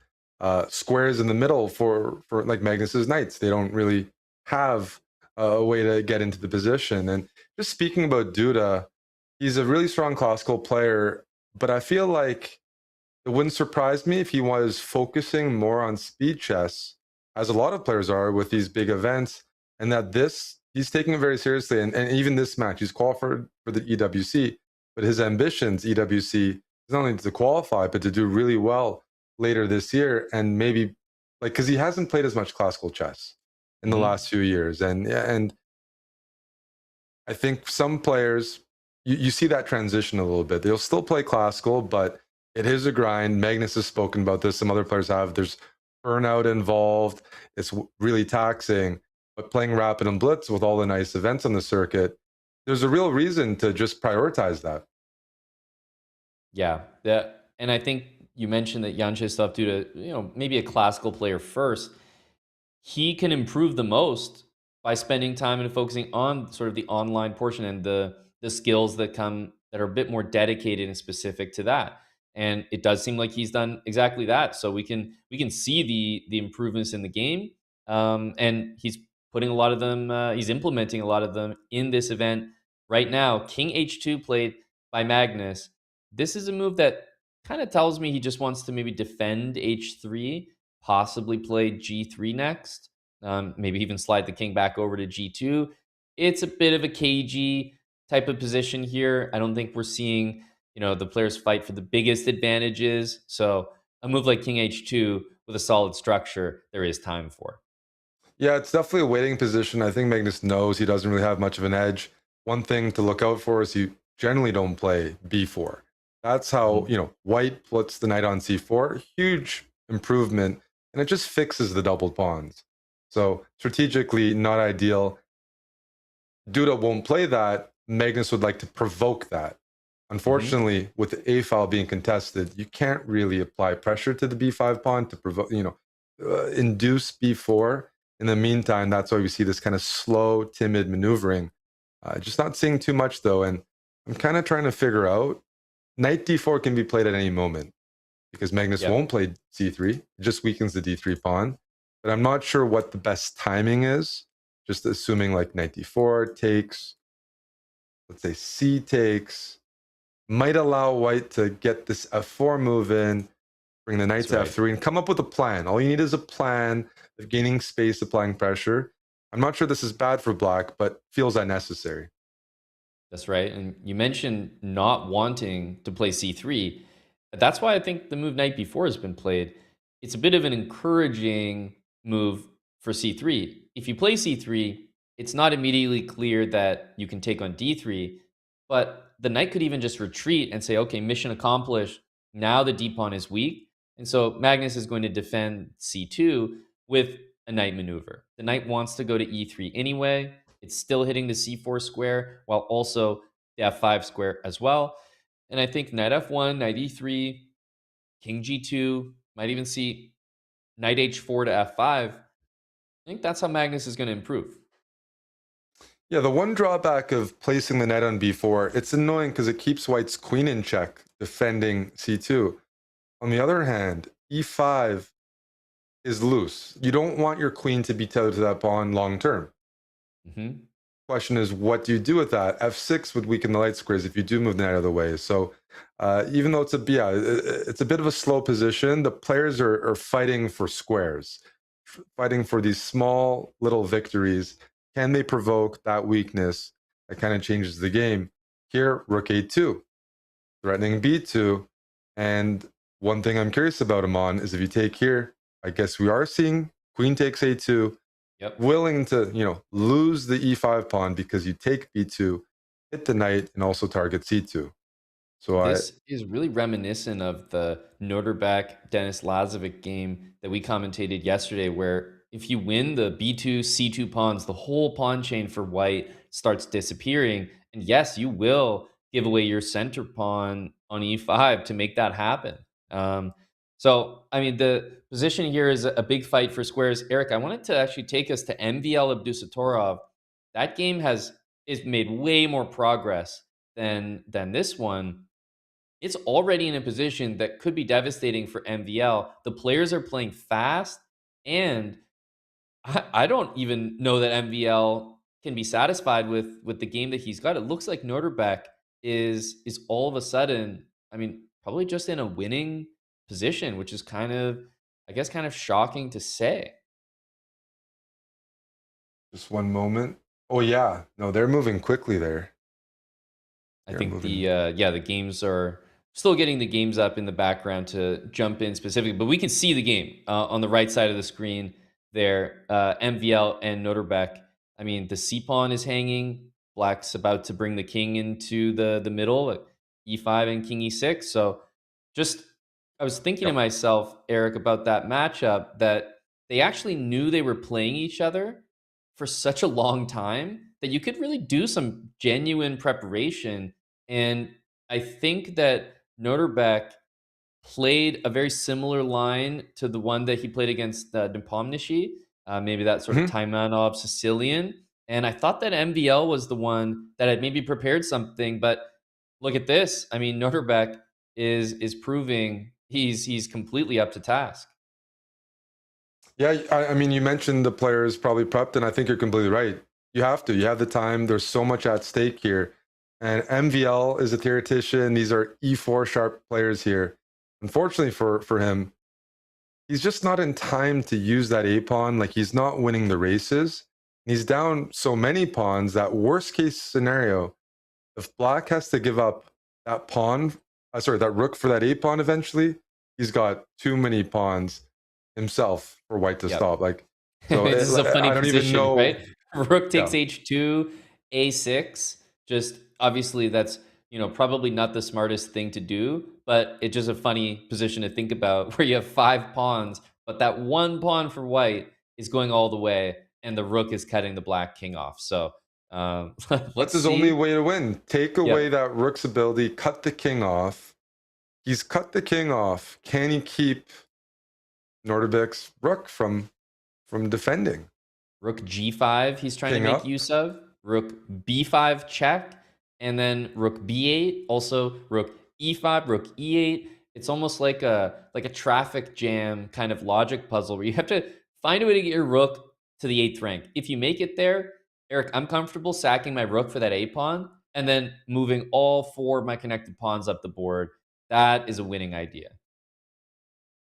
squares in the middle for like Magnus's knights. They don't really have a way to get into the position. And just speaking about Duda, he's a really strong classical player, but I feel like it wouldn't surprise me if he was focusing more on speed chess, as a lot of players are with these big events, and that he's taking it very seriously. And even this match, he's qualified for the EWC, but his ambitions, EWC, is not only to qualify, but to do really well later this year. And maybe, because he hasn't played as much classical chess in the last few years. And I think some players, you see that transition a little bit. They'll still play classical, but it is a grind. Magnus has spoken about this. Some other players have. There's burnout involved. It's really taxing. But playing Rapid and Blitz with all the nice events on the circuit, there's a real reason to just prioritize that. Yeah. And I think you mentioned that Yangyi Duda, maybe a classical player first. He can improve the most by spending time and focusing on sort of the online portion and the skills that are a bit more dedicated and specific to that. And it does seem like he's done exactly that. So we can see the improvements in the game. And he's putting a lot of them, he's implementing a lot of them in this event right now. King H2 played by Magnus. This is a move that kind of tells me he just wants to maybe defend H3, possibly play G3 next, maybe even slide the king back over to G2. It's a bit of a cagey type of position here. I don't think we're seeing, the players fight for the biggest advantages. So a move like King H2 with a solid structure, there is time for. Yeah, it's definitely a waiting position. I think Magnus knows he doesn't really have much of an edge. One thing to look out for is you generally don't play B4. That's how, white puts the knight on C4. Huge improvement, and it just fixes the doubled pawns. So strategically, not ideal. Duda won't play that. Magnus would like to provoke that. Unfortunately, with the A file being contested, you can't really apply pressure to the B5 pawn to provoke, induce B4. In the meantime, that's why we see this kind of slow, timid maneuvering. Just not seeing too much, though. And I'm kind of trying to figure out, knight D4 can be played at any moment because Magnus won't play C3. It just weakens the D3 pawn. But I'm not sure what the best timing is. Just assuming like knight D4 takes, let's say C takes, might allow white to get this F4 move in, bring the knight to F3, and come up with a plan. All you need is a plan of gaining space, applying pressure. I'm not sure this is bad for black, but feels unnecessary. That's right. And you mentioned not wanting to play C3. That's why I think the move knight B4 has been played. It's a bit of an encouraging move for C3. If you play C3, it's not immediately clear that you can take on D3, but the knight could even just retreat and say, okay, mission accomplished. Now the D pawn is weak. And so Magnus is going to defend C2 with a knight maneuver. The knight wants to go to E3 anyway. It's still hitting the C4 square while also the F5 square as well. And I think knight F1, knight E3, king G2, might even see knight H4 to F5. I think that's how Magnus is going to improve. Yeah, the one drawback of placing the knight on B4, it's annoying because it keeps white's queen in check, defending C2. On the other hand, E5 is loose. You don't want your queen to be tethered to that pawn long term. Question is, what do you do with that? F6 would weaken the light squares if you do move the knight out of the way. So even though it's a bit of a slow position, the players are fighting for squares, fighting for these small little victories. Can they provoke that weakness that kind of changes the game? Here, rook A2, threatening B2. And one thing I'm curious about, Amon, is if you take here, I guess we are seeing queen takes A2, willing to, lose the E5 pawn because you take B2, hit the knight, and also target C2. So this is really reminiscent of the Noterback Dennis Lazavik game that we commentated yesterday, where if you win the B2, C2 pawns, the whole pawn chain for white starts disappearing. And yes, you will give away your center pawn on E5 to make that happen. So, I mean, the position here is a big fight for squares. Eric, I wanted to actually take us to MVL Abdusattorov. That game is made way more progress than this one. It's already in a position that could be devastating for MVL. The players are playing fast, and I don't even know that MVL can be satisfied with the game that he's got. It looks like Noterback is all of a sudden, I mean, probably just in a winning position, which is kind of shocking to say. Just one moment. Oh yeah, no, they're moving quickly there. I think the games are still getting the games up in the background to jump in specifically, but we can see the game on the right side of the screen there. MVL and Noterback. I mean, the C pawn is hanging. Black's about to bring the king into the middle at E5 and king E6. So I was thinking to myself, Eric, about that matchup, that they actually knew they were playing each other for such a long time that you could really do some genuine preparation. And I think that Noterback played a very similar line to the one that he played against Nepomniachtchi, maybe that sort of Taimanov Sicilian. And I thought that MVL was the one that had maybe prepared something, but look at this. I mean, Noterback is proving he's completely up to task. Yeah, I mean, you mentioned the players probably prepped, and I think you're completely right. You have to. You have the time. There's so much at stake here. And MVL is a theoretician. These are E4 sharp players here. Unfortunately for him, he's just not in time to use that A pawn. Like, he's not winning the races. He's down so many pawns that worst case scenario, if Black has to give up that pawn, that rook for that A pawn eventually, he's got too many pawns himself for White to stop. Like, so This is a funny I don't position, even know. right? Rook takes Yeah. h2, a6. Just obviously that's, probably not the smartest thing to do, but it's just a funny position to think about where you have 5 pawns, but that one pawn for White is going all the way, and the rook is cutting the Black king off. So That's let's his see. only way to win. Take away Yep. that rook's ability, cut the king off. He's cut the king off. Can he keep Nordebek's rook from defending? Rook g5 he's trying King to make up. use of. Rook b5 check, and then rook b8. Also rook e5, rook e8. It's almost like a traffic jam kind of logic puzzle where you have to find a way to get your rook to the 8th rank. If you make it there, Eric, I'm comfortable sacking my rook for that a pawn and then moving all 4 of my connected pawns up the board. That is a winning idea.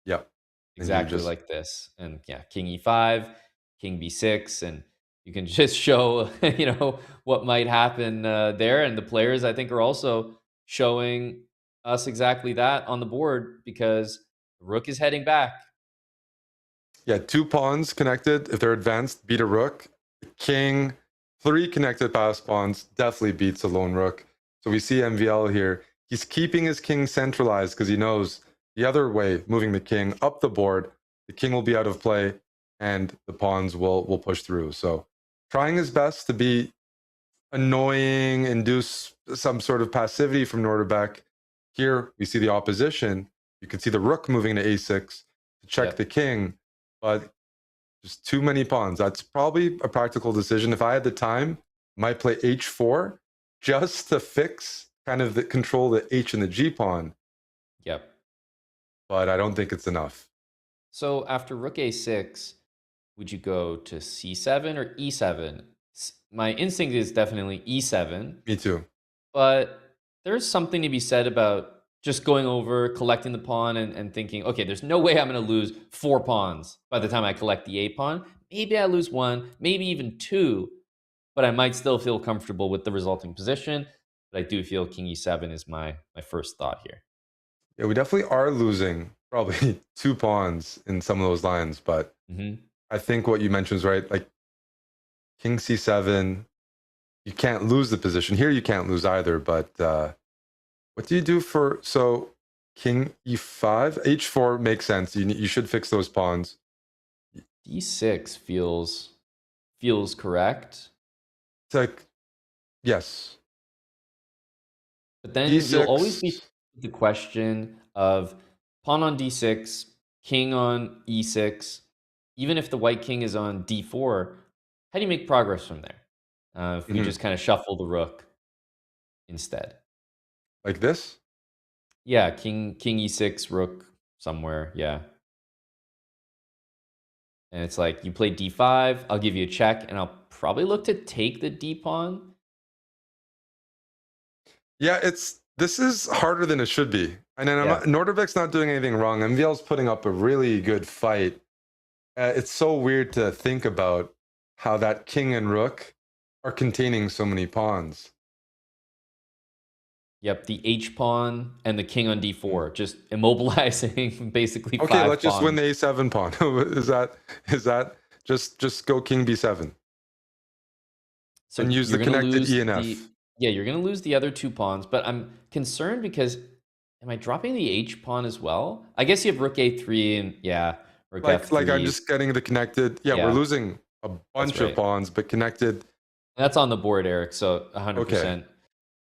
Yeah. Exactly like this. And yeah, king e5, king b6, and you can just show, what might happen there. And the players, I think, are also showing us exactly that on the board because the rook is heading back. Yeah, 2 pawns connected. If they're advanced, beat a rook. King, 3 connected pass pawns definitely beats a lone rook. So we see MVL here. He's keeping his king centralized because he knows the other way, moving the king up the board, the king will be out of play and the pawns will push through. So trying his best to be annoying, induce some sort of passivity from Nordebek. Here we see the opposition. You can see the rook moving to a6 to check the king, but just too many pawns. That's probably a practical decision. If I had the time, I might play h4 just to fix kind of the control the h and the g pawn. Yep. But I don't think it's enough. So after rook a6, would you go to c7 or e7? My instinct is definitely e7. Me too. But there's something to be said about just going over, collecting the pawn, and thinking, okay, there's no way I'm going to lose 4 pawns by the time I collect the a pawn. Maybe I lose 1, maybe even 2, but I might still feel comfortable with the resulting position. But I do feel king e7 is my first thought here. Yeah, we definitely are losing probably 2 pawns in some of those lines, but I think what you mentioned is right. Like king c7, you can't lose the position. Here you can't lose either, but what do you do for, so king e5, h4 makes sense. You should fix those pawns. d6 feels correct. It's like, yes. But then D6. you'll always be the question of pawn on d6, king on e6. Even if the white king is on d4, how do you make progress from there? If we just kind of shuffle the rook instead. Like this? Yeah, king e6, rook somewhere, yeah. And it's like, you play d5, I'll give you a check, and I'll probably look to take the d pawn. Yeah, this is harder than it should be. And then Nordebek's not doing anything wrong. MVL's putting up a really good fight. It's so weird to think about how that king and rook are containing so many pawns. Yep, the h pawn and the king on d4, just immobilizing basically 5 Okay, let's just pawns. win the a7 pawn. is that just go king b7? So and use the connected e and f. Yeah, you're going to lose the other 2 pawns, but I'm concerned because am I dropping the h pawn as well? I guess you have rook a3 and rook f3. Like I'm just getting the connected. Yeah, we're losing a bunch of pawns, but connected. That's on the board, Eric, so 100%.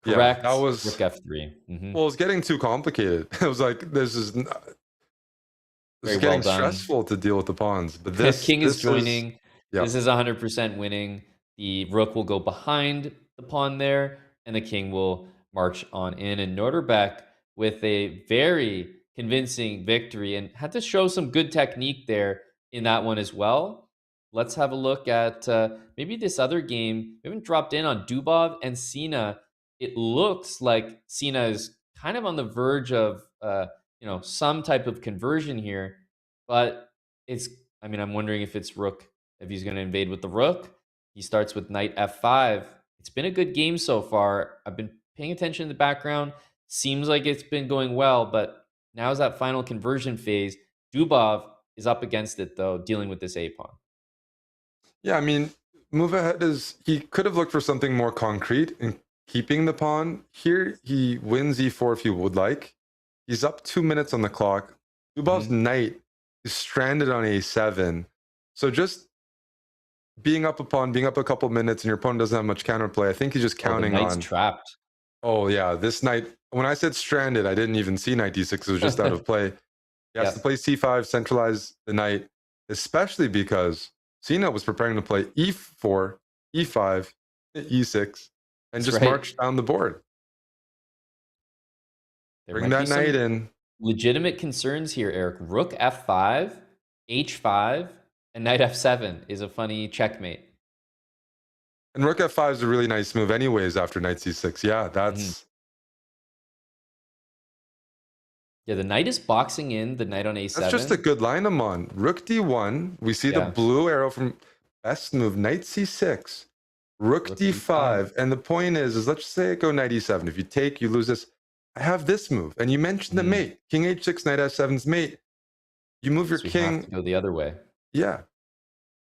Correct. That was rook f3. Well, it's getting too complicated. It was like this is getting stressful to deal with the pawns. But this king is joining. This is 100% winning. The rook will go behind the pawn there, and the king will march on in. And Nordebek with a very convincing victory and had to show some good technique there in that one as well. Let's have a look at maybe this other game. We haven't dropped in on Dubov and Sina. It looks like Sina is kind of on the verge of some type of conversion here, but I'm wondering if it's rook, if he's going to invade with the rook. He starts with knight f5. It's been a good game so far. I've been paying attention in the background. Seems like it's been going well, but now's that final conversion phase. Dubov is up against it, though, dealing with this a-pawn. Yeah, I mean, Movahed he could have looked for something more concrete in keeping the pawn. Here, he wins e4 if he would like. He's up 2 minutes on the clock. Dubov's knight is stranded on a7. So just being up a pawn, being up a couple minutes, and your opponent doesn't have much counterplay, I think he's just counting the knight's on... trapped. Oh, yeah, this knight... When I said stranded, I didn't even see knight d6. It was just out of play. He has to play c5, centralize the knight, especially because Sina was preparing to play e4, e5, e6, and just march down the board. Bring that knight in. Legitimate concerns here, Eric. Rook f5, h5, and knight f7 is a funny checkmate. And rook f5 is a really nice move anyways after knight c6. Yeah, that's... Yeah, the knight is boxing in the knight on a7. That's just a good line I'm on. Rook d1. We see the blue arrow from best move. Knight c6. Rook d5. And the point is let's say I go knight e7. If you take, you lose this. I have this move. And you mentioned the mate. King h6, knight f7's mate. You move your king. You have to go the other way. Yeah.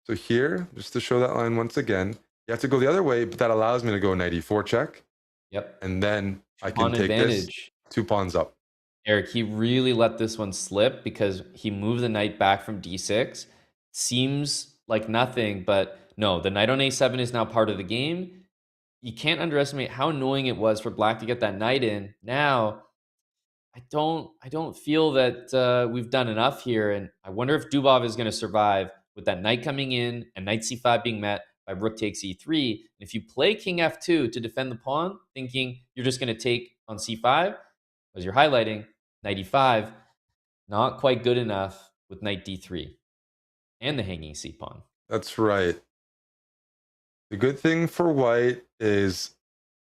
So here, just to show that line once again, you have to go the other way, but that allows me to go knight e4 check. Yep. And then I can take this 2 pawns up. Eric, he really let this one slip because he moved the knight back from d6. Seems like nothing, but no, the knight on a7 is now part of the game. You can't underestimate how annoying it was for black to get that knight in. Now, I don't feel that we've done enough here, and I wonder if Dubov is going to survive with that knight coming in and knight c5 being met by rook takes e3. And if you play king f2 to defend the pawn, thinking you're just going to take on c5, as you're highlighting, knight e5, not quite good enough with knight d3 and the hanging c pawn. That's right. The good thing for white is,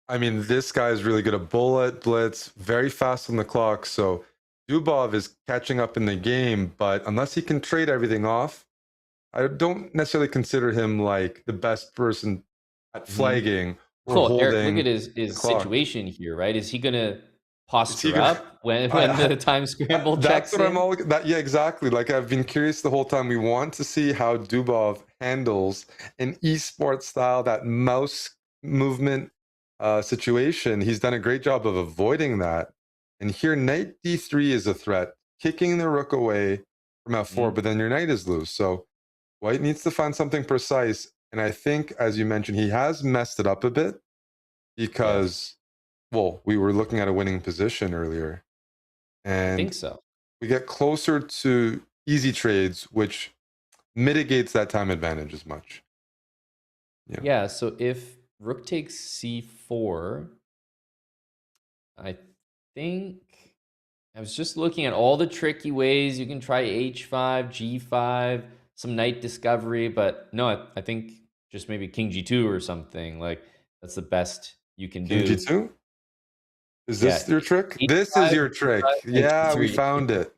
I mean, this guy is really good at bullet, blitz, very fast on the clock. So Dubov is catching up in the game, but unless he can trade everything off, I don't necessarily consider him like the best person at flagging or holding. Eric, look at his situation here, right? Is he going to posture up when the time scramble checks that's what in? Yeah, exactly. Like, I've been curious the whole time. We want to see how Dubov handles an esports style, that mouse movement situation. He's done a great job of avoiding that. And here, knight d3 is a threat, kicking the rook away from f4, but then your knight is loose. So white needs to find something precise. And I think, as you mentioned, he has messed it up a bit because... Well, we were looking at a winning position earlier. And I think so. We get closer to easy trades, which mitigates that time advantage as much. Yeah, so if rook takes c4, I think... I was just looking at all the tricky ways. You can try h5, g5, some knight discovery, but no, I think just maybe king g2 or something. Like, that's the best you can do. King g2? Is this your trick? This is your trick. Yeah, we found it.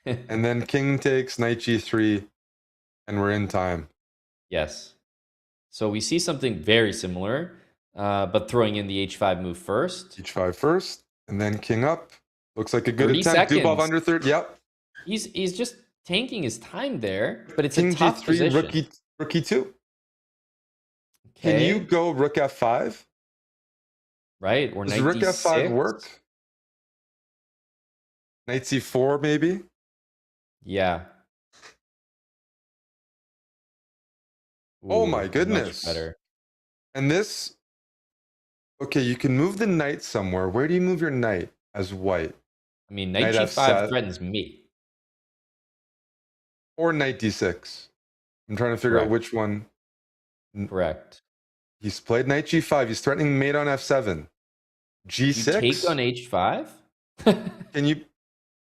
And then king takes knight g3, and we're in time. Yes. So we see something very similar, but throwing in the h5 move first. h5 first, and then king up. Looks like a good attempt. Dubov under 30. Yep. He's just tanking his time there, but it's king a tough g3, position. rook e2. Okay. Can you go rook f5? Right, or does knight rook d6 f5 work? Knight c4 maybe? Yeah. Ooh, oh my goodness. Much better. And this, okay, you can move the knight somewhere. Where do you move your knight as white? I mean, knight g5 threatens me. Or knight d6. I'm trying to figure out which one. Correct. He's played knight g5. He's threatening mate on f7. g6? You take on h5? Can you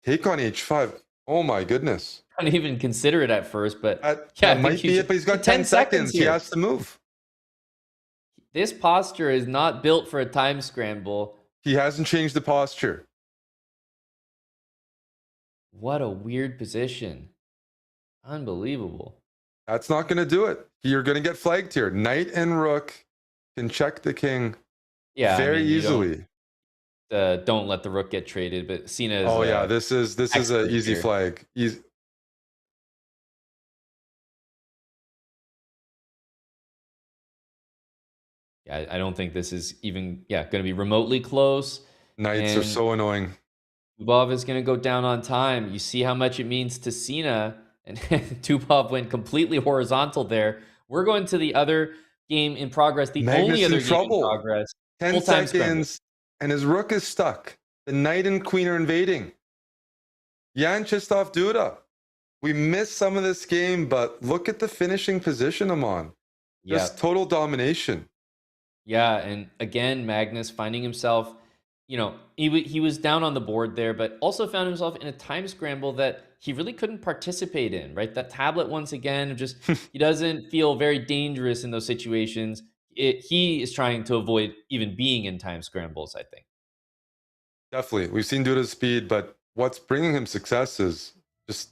take on h5? Oh my goodness. I didn't even consider it at first, but That might be it, but he's got 10 seconds. He here. has to move. This posture is not built for a time scramble. He hasn't changed the posture. What a weird position. Unbelievable. That's not going to do it. You're going to get flagged here. Knight and rook can check the king very easily. Don't let the rook get traded, but Sina is... Oh yeah, this is an easy flag. Easy. Yeah, I don't think this is even going to be remotely close. Knights are so annoying. Dubov is going to go down on time. You see how much it means to Sina, and Dubov went completely horizontal there. We're going to the other game in progress. The Magnus only other in game trouble. in progress. 10 seconds, and his rook is stuck. The knight and queen are invading. Jan Krzysztof Duda. We missed some of this game, but look at the finishing position I'm on. Just total domination. Yeah, and again, Magnus finding himself, he was down on the board there, but also found himself in a time scramble that he really couldn't participate in, right? That tablet, once again, just he doesn't feel very dangerous in those situations. He is trying to avoid even being in time scrambles, I think. Definitely. We've seen Duda's speed, but what's bringing him success is just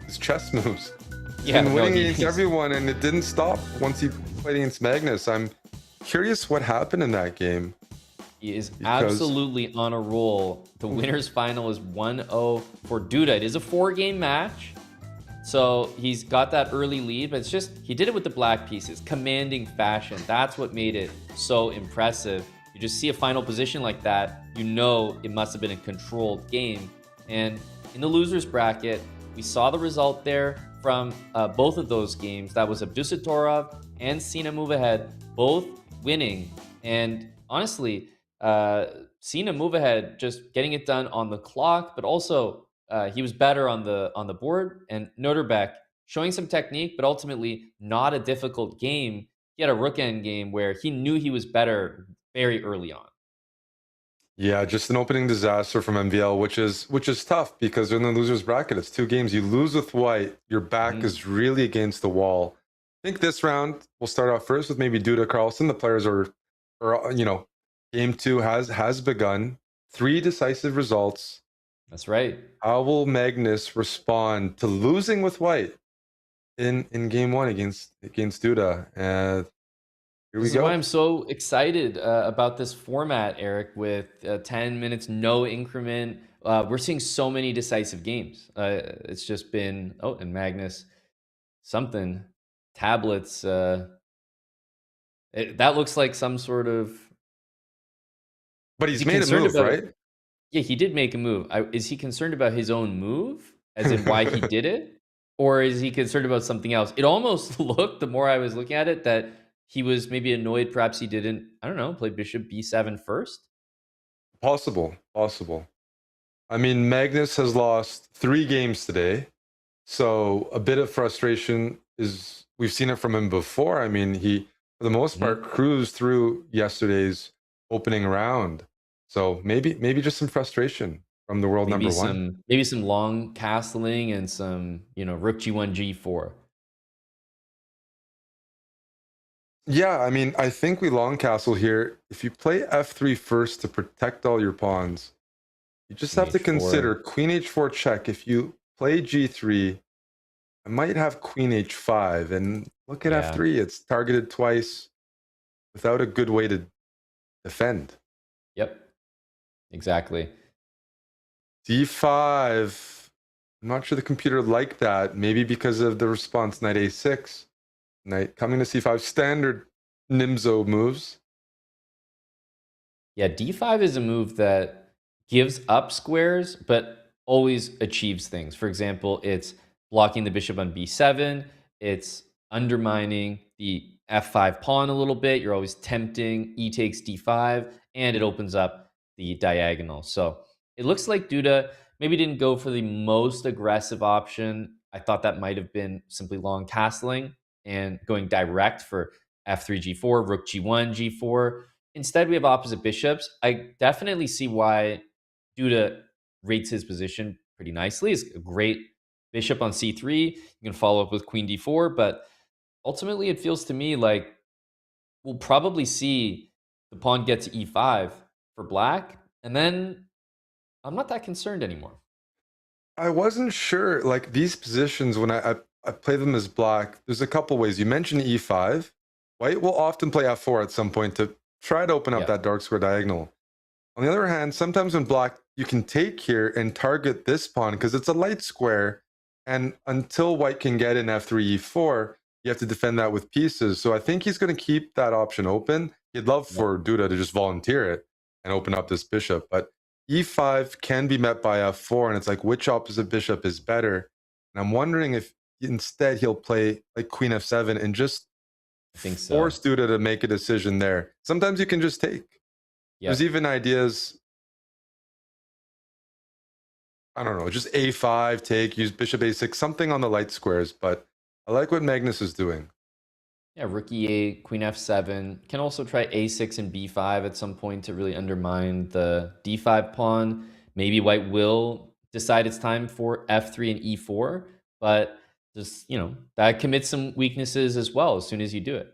his chess moves. He's been winning against everyone, and it didn't stop once he played against Magnus. I'm curious what happened in that game. He is absolutely on a roll. The winner's final is 1-0 for Duda. It is a 4-game match, so he's got that early lead, but it's just he did it with the black pieces, commanding fashion. That's what made it so impressive. You just see a final position like that, you know it must have been a controlled game. And in the losers bracket, we saw the result there from both of those games. That was Abdusattorov and Sina Movahed both winning. And honestly, Sina Movahed just getting it done on the clock, but also he was better on the board. And Noterbeck showing some technique, but ultimately not a difficult game. He had a rook end game where he knew he was better very early on. Yeah, just an opening disaster from MVL, which is tough because in the losers bracket, it's 2 games. You lose with white, your back is really against the wall. I think this round we'll start off first with maybe Duda Carlsen. The players are game 2 has begun. 3 decisive results. That's right. How will Magnus respond to losing with white in game 1 against Duda? Here we go. This is why I'm so excited about this format, Eric, with 10 minutes, no increment. We're seeing so many decisive games. It's just been, and Magnus, something, tablets. That looks like some sort of... But he's made a move, right? Yeah, he did make a move. Is he concerned about his own move, as in why he did it? Or is he concerned about something else? It almost looked, the more I was looking at it, that he was maybe annoyed. Perhaps he didn't, I don't know, play bishop b7 first? Possible. I mean, Magnus has lost 3 games today. So a bit of frustration is, we've seen it from him before. I mean, he, for the most part, cruised through yesterday's opening round. So maybe just some frustration from the world number 1. Maybe some long castling and some, rook g1, g4. Yeah, I mean, I think we long castle here. If you play f3 first to protect all your pawns, you just have to consider queen h4 check. If you play g3, I might have queen h5. And look at f3. It's targeted twice without a good way to defend. Yep, exactly. d5. I'm not sure the computer liked that. Maybe because of the response, knight a6. Knight coming to c5, standard Nimzo moves. Yeah, d5 is a move that gives up squares, but always achieves things. For example, it's blocking the bishop on b7. It's undermining the f5 pawn a little bit. You're always tempting e takes d5, and it opens up the diagonal. So it looks like Duda maybe didn't go for the most aggressive option. I thought that might have been simply long castling and going direct for f3, g4, rook g1, g4. Instead, we have opposite bishops. I definitely see why Duda rates his position pretty nicely. It's a great bishop on c3. You can follow up with queen d4, but ultimately it feels to me like we'll probably see the pawn get to e5 for black, and then I'm not that concerned anymore. I wasn't sure, like these positions, when I play them as black, there's a couple ways. You mentioned e5. White will often play f4 at some point to try to open up that dark square diagonal. On the other hand, sometimes when black, you can take here and target this pawn because it's a light square. And until white can get in f3, e4, you have to defend that with pieces. So I think he's going to keep that option open. He'd love for Duda to just volunteer it and open up this bishop. But e5 can be met by f4, and it's like, which opposite bishop is better? And I'm wondering if instead he'll play like queen f7 and just force Duda to make a decision there. Sometimes you can just take. There's even ideas, I don't know, just a5, take, use bishop a6, something on the light squares. But I like what Magnus is doing. Yeah, rook e8, queen f7. Can also try a6 and b5 at some point to really undermine the d5 pawn. Maybe white will decide it's time for f3 and e4, but just, you know, that commits some weaknesses as well as soon as you do it.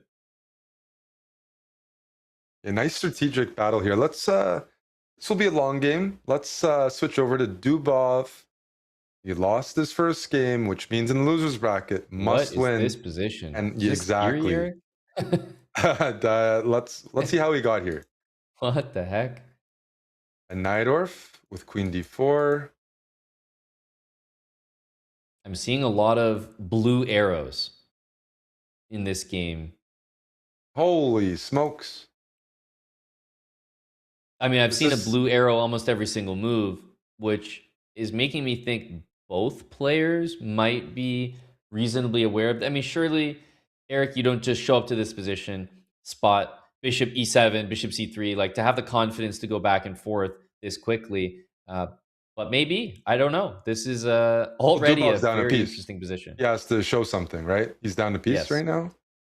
A nice strategic battle here. Let's this will be a long game. Let's switch over to Dubov. He lost his first game, which means in the loser's bracket must win. What is this position? And is exactly. Let's see how he got here. What the heck? A Najdorf with queen d4. I'm seeing a lot of blue arrows in this game. Holy smokes. I mean, I've seen a blue arrow almost every single move, which is making me think both players might be reasonably aware of. I mean, surely, Eric, you don't just show up to this position, spot bishop e7, bishop c3, like to have the confidence to go back and forth this quickly. But maybe, I don't know. This is already a very interesting position. He has to show something, right? He's down to piece right now?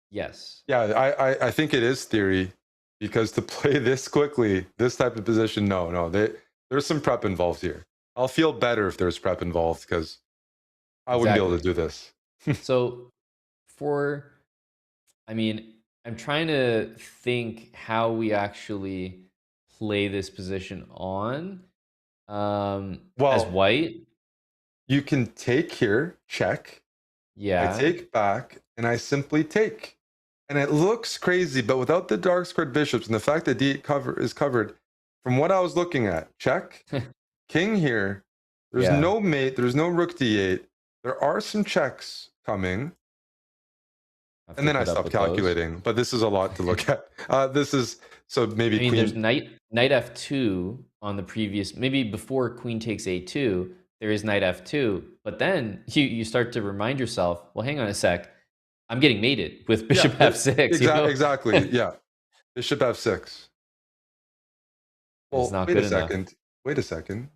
Yes. Yeah, I think it is theory, because to play this quickly, this type of position, no, there's some prep involved here. I'll feel better if there's prep involved, because I wouldn't be able to do this. So I mean, I'm trying to think how we actually play this position on as white. You can take here, check. Yeah. I take back, and I simply take. And it looks crazy, but without the dark squared bishops and the fact that d8 is covered, from what I was looking at, check, king here, there's no mate, there's no rook d8. There are some checks coming. And then I stopped calculating, but this is a lot to look at. This is, so maybe queen. There's knight f2 on the previous, maybe before queen takes a2, there is knight f2, but then you start to remind yourself, well, hang on a sec, I'm getting mated with bishop f6. Exactly, yeah. Bishop f6. Well, wait a second.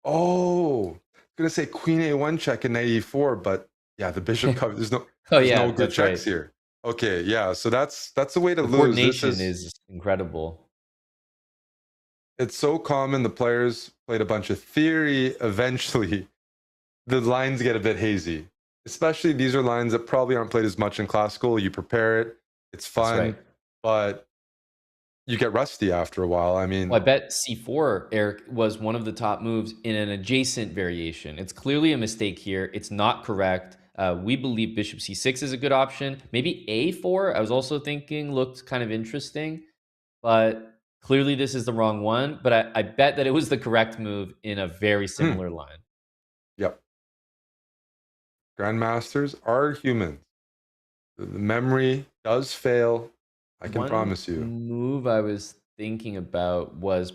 Oh, I'm going to say queen a1 check and knight e4, but yeah, the bishop cover, there's no good checks here. Okay, yeah, so that's a way to lose. Coordination is incredible. It's so common. The players played a bunch of theory. Eventually, the lines get a bit hazy. Especially these are lines that probably aren't played as much in classical. You prepare it, it's fun, but you get rusty after a while. I mean, I bet c4, Eric, was one of the top moves in an adjacent variation. It's clearly a mistake here. It's not correct. We believe bishop c6 is a good option. Maybe a4, I was also thinking, looked kind of interesting, but clearly this is the wrong one. But I bet that it was the correct move in a very similar line. Yep. Grandmasters are humans. The memory does fail. I can promise you. One move I was thinking about was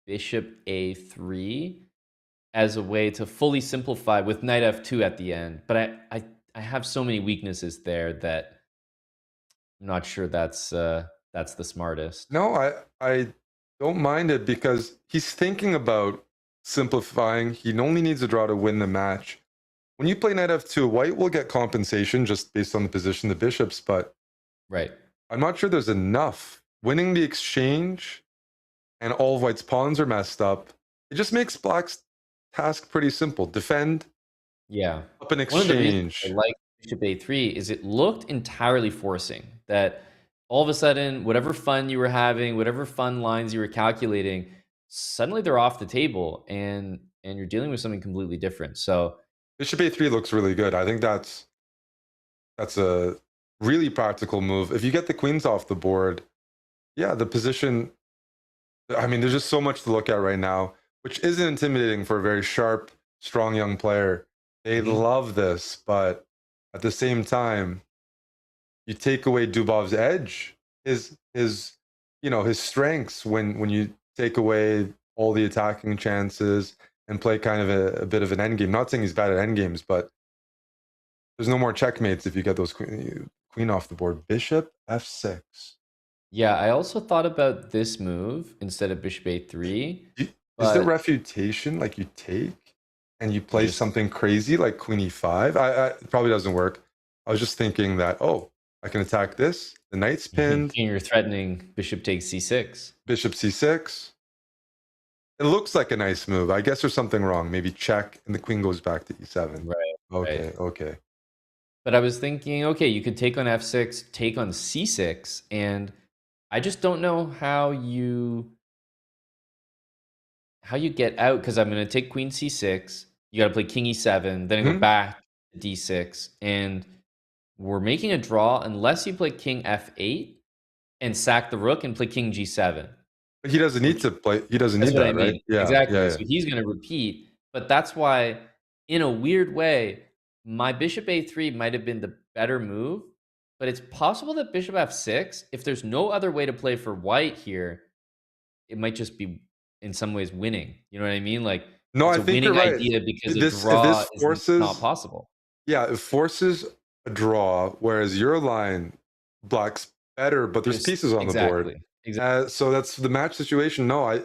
bishop a3 as a way to fully simplify with knight f2 at the end. But I have so many weaknesses there that I'm not sure that's the smartest. No, I don't mind it because he's thinking about simplifying. He only needs a draw to win the match. When you play knight f2, white will get compensation just based on the position of the bishops, but I'm not sure there's enough. Winning the exchange and all of white's pawns are messed up. It just makes black's task pretty simple. Defend, Yeah. up an One of the reasons I exchange. like bishop a3 is it looked entirely forcing that all of a sudden, whatever fun you were having, whatever fun lines you were calculating, suddenly they're off the table and you're dealing with something completely different. So Bishop a3 looks really good. I think that's a really practical move. If you get the queens off the board, yeah, the position, I mean, there's just so much to look at right now, which isn't intimidating for a very sharp, strong young player. They love this, but at the same time, you take away Dubov's edge, his his strengths when you take away all the attacking chances and play kind of a bit of an endgame. Not saying he's bad at endgames, but there's no more checkmates if you get those queen off the board. Bishop f6. yeah, I also thought about this move instead of bishop a3. Is but the refutation like you take and you play something crazy like queen e5? It probably doesn't work. I was just thinking that, oh, I can attack this. The knight's pinned. And you're threatening bishop takes c6. Bishop c6. It looks like a nice move. I guess there's something wrong. Maybe check and the queen goes back to e7. Right. Okay, right. okay. But I was thinking, okay, you could take on f6, take on c6, and I just don't know how you get out, because I'm going to take queen c6. You got to play king e7, then I go back to d6, and we're making a draw unless you play king f8 and sack the rook and play king g7. But he doesn't need to play. He doesn't need that, right? Yeah, exactly. So he's going to repeat. But that's why, in a weird way, my bishop a3 might have been the better move. But it's possible that bishop f6, if there's no other way to play for white here, it might just be in some ways winning. You know what I mean? Like, no, it's I a think winning you're right. idea because a draw is not possible. Yeah, it forces a draw, whereas your line, black's better, but there's pieces on the board. Exactly. So that's the match situation. No,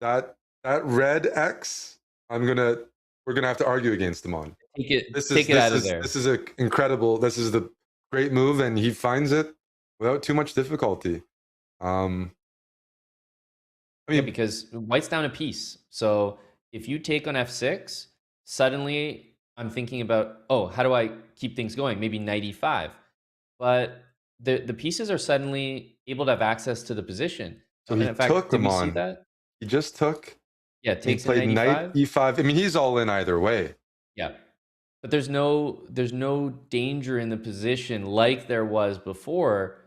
that red X, we're gonna have to argue against him on. Take it out of there. This is the great move, and he finds it without too much difficulty. I mean, yeah, because white's down a piece. So if you take on f6, suddenly I'm thinking about, oh, how do I keep things going? Maybe knight e5. But the pieces are suddenly able to have access to the position. So he took them on. See that? He just took. Yeah, takes he played knight e5. I mean, he's all in either way. Yeah. But there's no danger in the position like there was before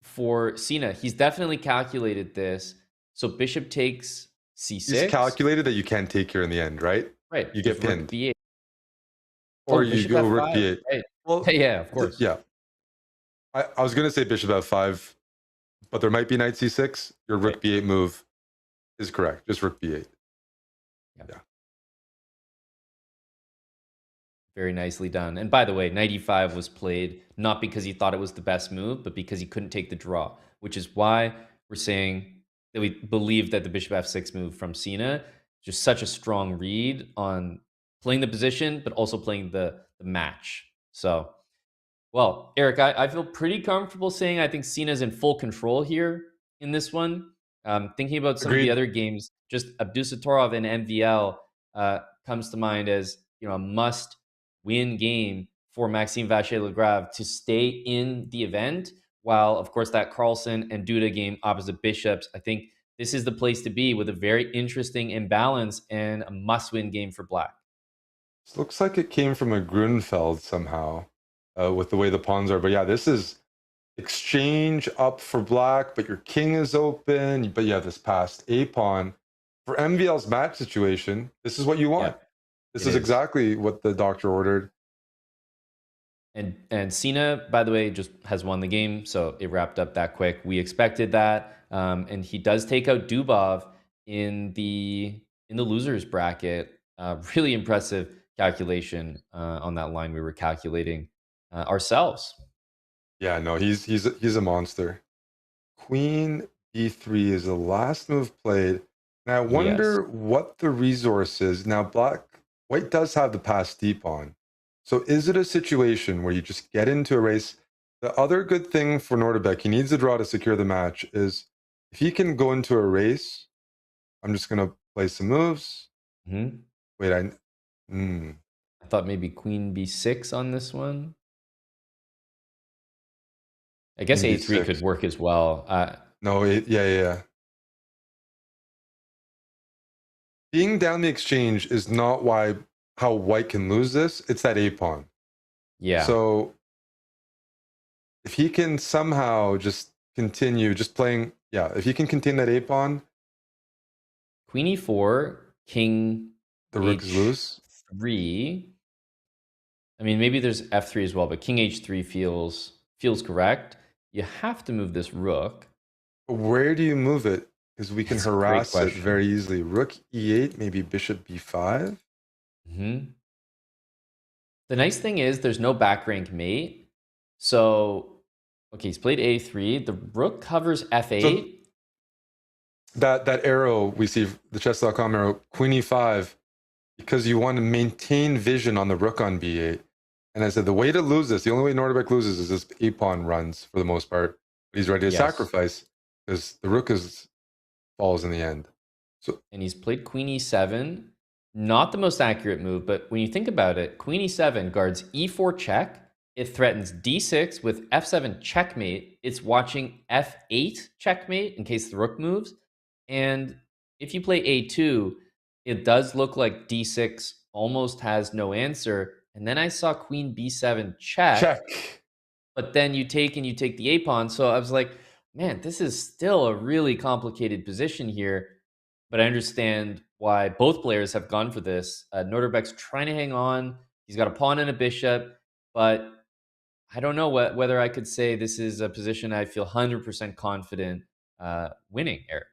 for Sina. He's definitely calculated this. So bishop takes c6. He's calculated that you can't take here in the end, right? Right. You get pinned. B8. Or you go rook b8. Right. Well, yeah, of course. Yeah. I was going to say bishop f5, but there might be knight c6. Your rook b8 move is correct. Just rook b8. Yeah. Very nicely done. And by the way, knight e5 was played not because he thought it was the best move, but because he couldn't take the draw, which is why we're saying that we believe that the bishop f6 move from Sina is just such a strong read on playing the position, but also playing the match. So, well, Eric, I feel pretty comfortable saying I think Sina's in full control here in this one. Thinking about some of the other games, just Abdusattorov and MVL comes to mind as, you know, a must-win game for Maxime Vachier-Lagrave to stay in the event. While, of course, that Carlsen and Duda game opposite bishops, I think this is the place to be with a very interesting imbalance and a must-win game for Black. This looks like it came from a Grunfeld somehow with the way the pawns are. But yeah, this is exchange up for Black, but your king is open. But yeah, this passed a pawn. For MVL's match situation, this is what you want. Yeah, this is exactly what the doctor ordered. And Sina, by the way, just has won the game, so it wrapped up that quick. We expected that, and he does take out Dubov in the losers bracket. Really impressive calculation on that line we were calculating ourselves. Yeah, no, he's a monster. Queen b3 is the last move played. Now I wonder what the resource is. Now white does have the pass deep on. So is it a situation where you just get into a race? The other good thing for Nordebek, he needs a draw to secure the match, is if he can go into a race, I'm just going to play some moves. Wait, I thought maybe queen b6 on this one. I guess queen a3 could b6. work as well. No, yeah. Being down the exchange is not how white can lose this. It's that a pawn. Yeah. So if he can somehow just continue just playing, if he can contain that a pawn, queen e4, king the rook is loose. h3. I mean, maybe there's f3 as well, but king h3 feels correct. You have to move this rook. Where do you move it? Because we can That's a great harass it question. very easily. Rook e8, maybe bishop b5. The nice thing is there's no back rank mate. So, okay, he's played a3. The rook covers f8. So that arrow we see, the chess.com arrow, queen e5, because you want to maintain vision on the rook on b8. And I said the way to lose this, the only way Norderbeck loses is this a pawn runs for the most part. But he's ready to sacrifice because the rook falls in the end. And he's played queen e7. Not the most accurate move, but when you think about it, queen e7 guards e4 check. It threatens d6 with f7 checkmate. It's watching f8 checkmate in case the rook moves. And if you play a2, it does look like d6 almost has no answer. And then I saw queen b7 check. But then you take the a pawn. So I was like, man, this is still a really complicated position here. But I understand why both players have gone for this. Norderbeck's trying to hang on. He's got a pawn and a bishop. But I don't know whether I could say this is a position I feel 100% confident winning, Eric.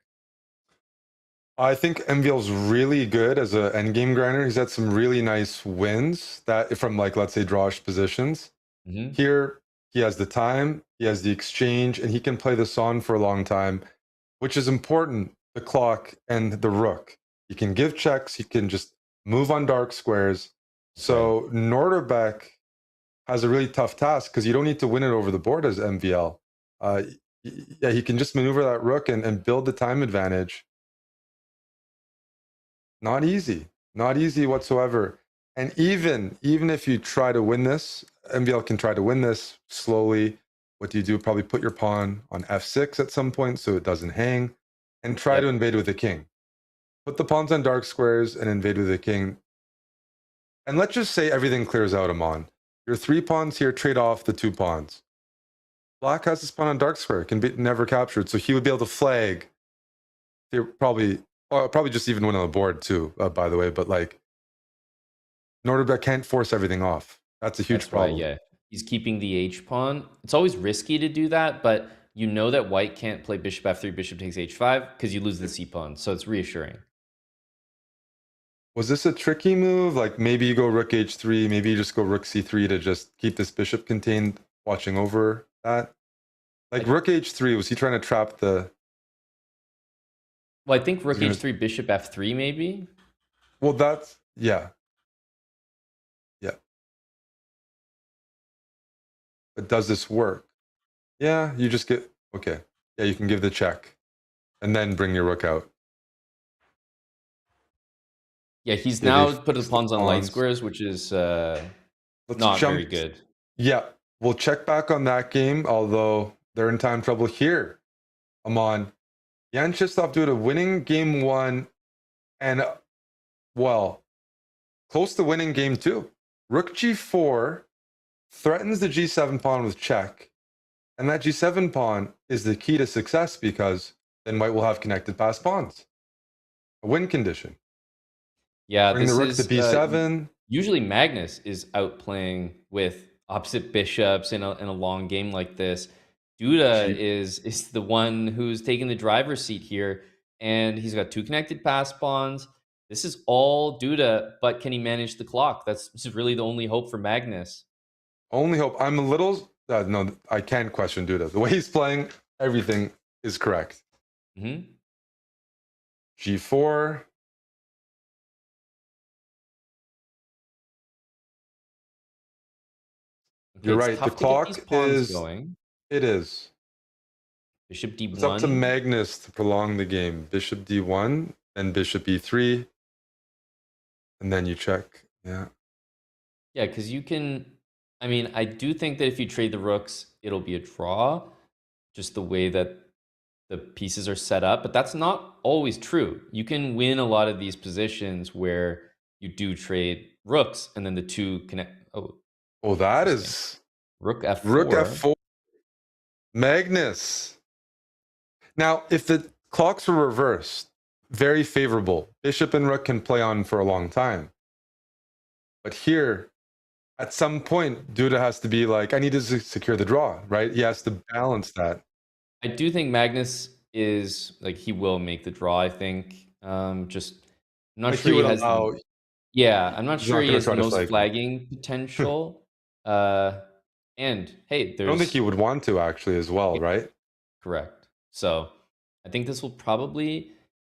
I think MVL's really good as an endgame grinder. He's had some really nice wins that from let's say drawish positions. Here, he has the time, he has the exchange, and he can play this on for a long time, which is important, the clock and the rook. He can give checks, he can just move on dark squares. So Norderbeck has a really tough task because you don't need to win it over the board as MVL. He can just maneuver that rook and build the time advantage. Not easy whatsoever. And even if you try to win this, MVL can try to win this slowly. What do you do? Probably put your pawn on f6 at some point so it doesn't hang, and try to invade with the king. Put the pawns on dark squares and invade with the king. And let's just say everything clears out, Amon. Your 3 pawns here trade off the 2 pawns. Black has this pawn on dark square, can be never captured, so he would be able to flag. Probably just even win on the board too, by the way. But Norderbeck can't force everything off. That's a huge problem. Right, he's keeping the h pawn. It's always risky to do that, but you know that white can't play bishop f3, bishop takes h5 because you lose the c pawn. So it's reassuring. Was this a tricky move? Maybe you go rook h3, maybe you just go rook c3 to just keep this bishop contained, watching over that. Rook h3, was he trying to trap the... Well, I think rook h3, bishop f3 maybe. Well, that's... Yeah. But does this work? Yeah, you just get... Okay. Yeah, you can give the check. And then bring your rook out. Yeah, he's now put his pawns on light squares, which is not very good. Yeah, we'll check back on that game, although they're in time trouble here. Amon. Jan Krzysztof Duda winning game 1 and, close to winning game 2. Rook g4 threatens the g7 pawn with check. And that g7 pawn is the key to success because then white will have connected passed pawns. A win condition. Yeah, bring the rook to b7. Usually Magnus is outplaying with opposite bishops in a long game like this. Duda is the one who's taking the driver's seat here, and he's got 2 connected pass pawns. This is all Duda, but can he manage the clock? This is really the only hope for Magnus. Only hope. I'm a little... no, I can't question Duda. The way he's playing, everything is correct. G4. Okay, you're right. The clock is going. It is. Bishop d1. It's up to Magnus to prolong the game. Bishop d1 and bishop e3. and then you check. Yeah. Yeah, because you can. I mean, I do think that if you trade the rooks, it'll be a draw, just the way that the pieces are set up. But that's not always true. You can win a lot of these positions where you do trade rooks, and then the two connect. Oh, that is rook f4. Rook f4. Magnus. Now, if the clocks were reversed, very favorable. Bishop and rook can play on for a long time. But here, at some point, Duda has to be like, I need to secure the draw, right? He has to balance that. I do think Magnus is like, he will make the draw, I think. Just I'm not sure he has I'm not sure he has the most flagging potential. And hey, I don't think he would want to actually as well, right? Correct. So I think this will probably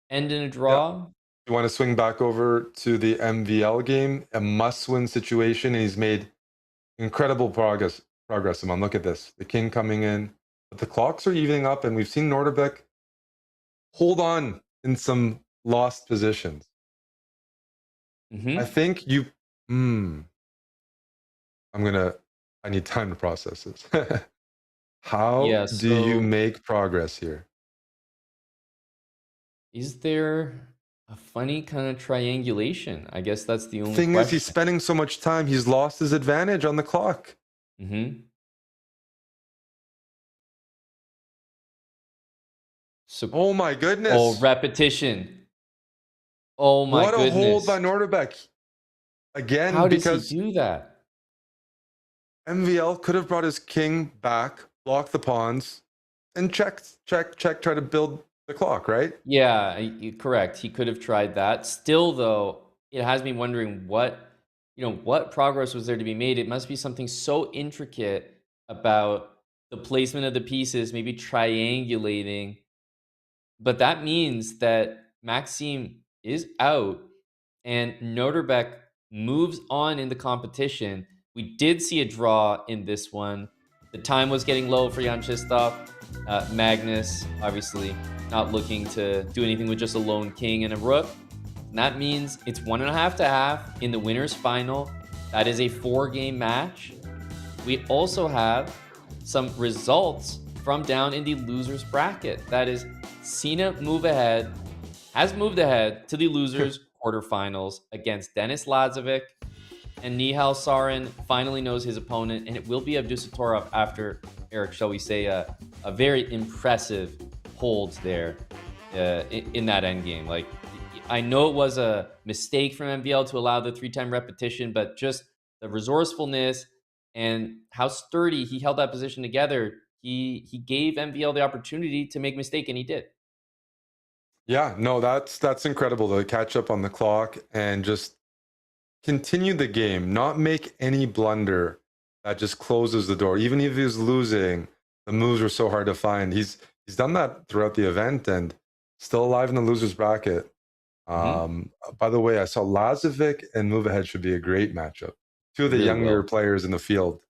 end in a draw. Yeah. You want to swing back over to the MVL game, a must-win situation, and he's made incredible progress. Simon, look at this. The king coming in, but the clocks are evening up, and we've seen Nordebek hold on in some lost positions. I think you... I need time to process this. How do you make progress here? Is there a funny kind of triangulation? I guess that's the only thing question. Is he's spending so much time, he's lost his advantage on the clock. So, oh my goodness. Oh, repetition. Oh my goodness. What a hold by Nordebek. Again, how does he do that? MVL could have brought his king back, blocked the pawns, and check, try to build the clock, right? Yeah, correct. He could have tried that. Still, though, it has me wondering what progress was there to be made. It must be something so intricate about the placement of the pieces, maybe triangulating. But that means that Maxime is out and Nordebek moves on in the competition. We did see a draw in this one. The time was getting low for Jan Krzysztof. Magnus, obviously, not looking to do anything with just a lone king and a rook. And that means it's 1.5-1/2 in the winner's final. That is a 4-game match. We also have some results from down in the loser's bracket. That is, Sina Movahed has moved ahead to the losers quarterfinals against Denis Lazavik. And Nihal Sarin finally knows his opponent, and it will be Abdusattorov after, Eric, shall we say, a very impressive hold there in that endgame. Like, I know it was a mistake from MVL to allow the 3-time repetition, but just the resourcefulness and how sturdy he held that position together, he gave MVL the opportunity to make a mistake, and he did. Yeah, no, that's incredible to catch up on the clock and just continue the game, not make any blunder that just closes the door. Even if he was losing, the moves were so hard to find. He's done that throughout the event and still alive in the loser's bracket. By the way, I saw Lazavik and Movahed should be a great matchup. Two of the younger players in the field.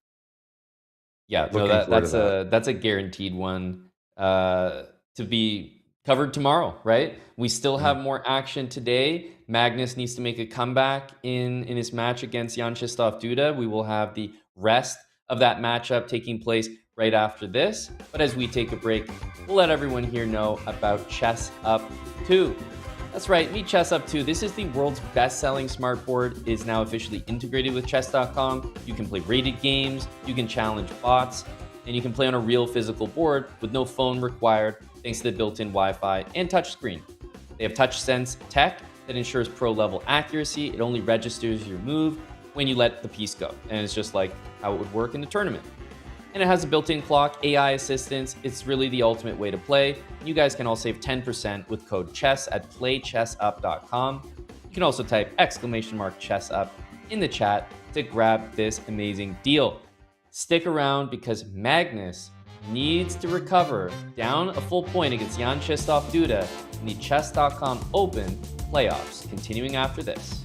Yeah, no, that's a guaranteed one to be covered tomorrow, right? We still have more action today. Magnus needs to make a comeback in his match against Jan Krzysztof Duda. We will have the rest of that matchup taking place right after this. But as we take a break, we'll let everyone here know about Chess Up 2. That's right, meet Chess Up 2. This is the world's best-selling smartboard. It is now officially integrated with Chess.com. You can play rated games, you can challenge bots, and you can play on a real physical board with no phone required, thanks to the built-in Wi-Fi and touchscreen. They have TouchSense tech that ensures pro-level accuracy. It only registers your move when you let the piece go. And it's just like how it would work in a tournament. And it has a built-in clock, AI assistance. It's really the ultimate way to play. You guys can all save 10% with code CHESS at playchessup.com. You can also type !ChessUp in the chat to grab this amazing deal. Stick around because Magnus needs to recover down a full point against Jan Krzysztof Duda in the Chess.com Open playoffs, continuing after this.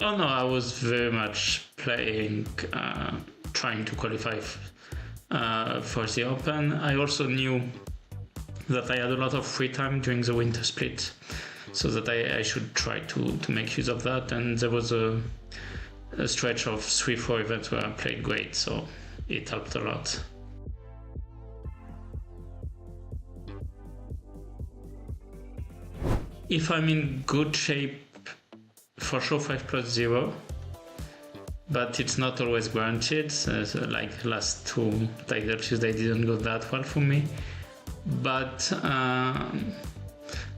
Oh no, I was very much playing trying to qualify for the Open. I also knew that I had a lot of free time during the winter split, so that I should try to make use of that. And there was a stretch of 3-4 events where I played great, so it helped a lot. If I'm in good shape, for sure 5+0, but it's not always guaranteed. So like last two Tiger Tuesday didn't go that well for me. But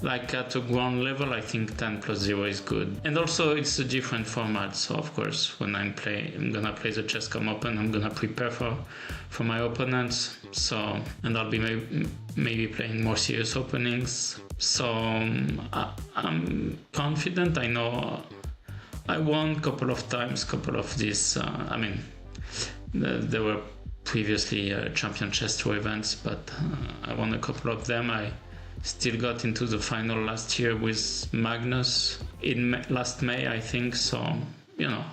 like at a ground level, I think 10+0 is good. And also it's a different format. So of course, when I'm gonna play the Chess.com Open, I'm gonna prepare for my opponents. So, and I'll be maybe playing more serious openings. So I'm confident. I know I won a couple of times, couple of these. There were previously Champion Chess Tour events, but I won a couple of them. I still got into the final last year with Magnus in last May, I think. So,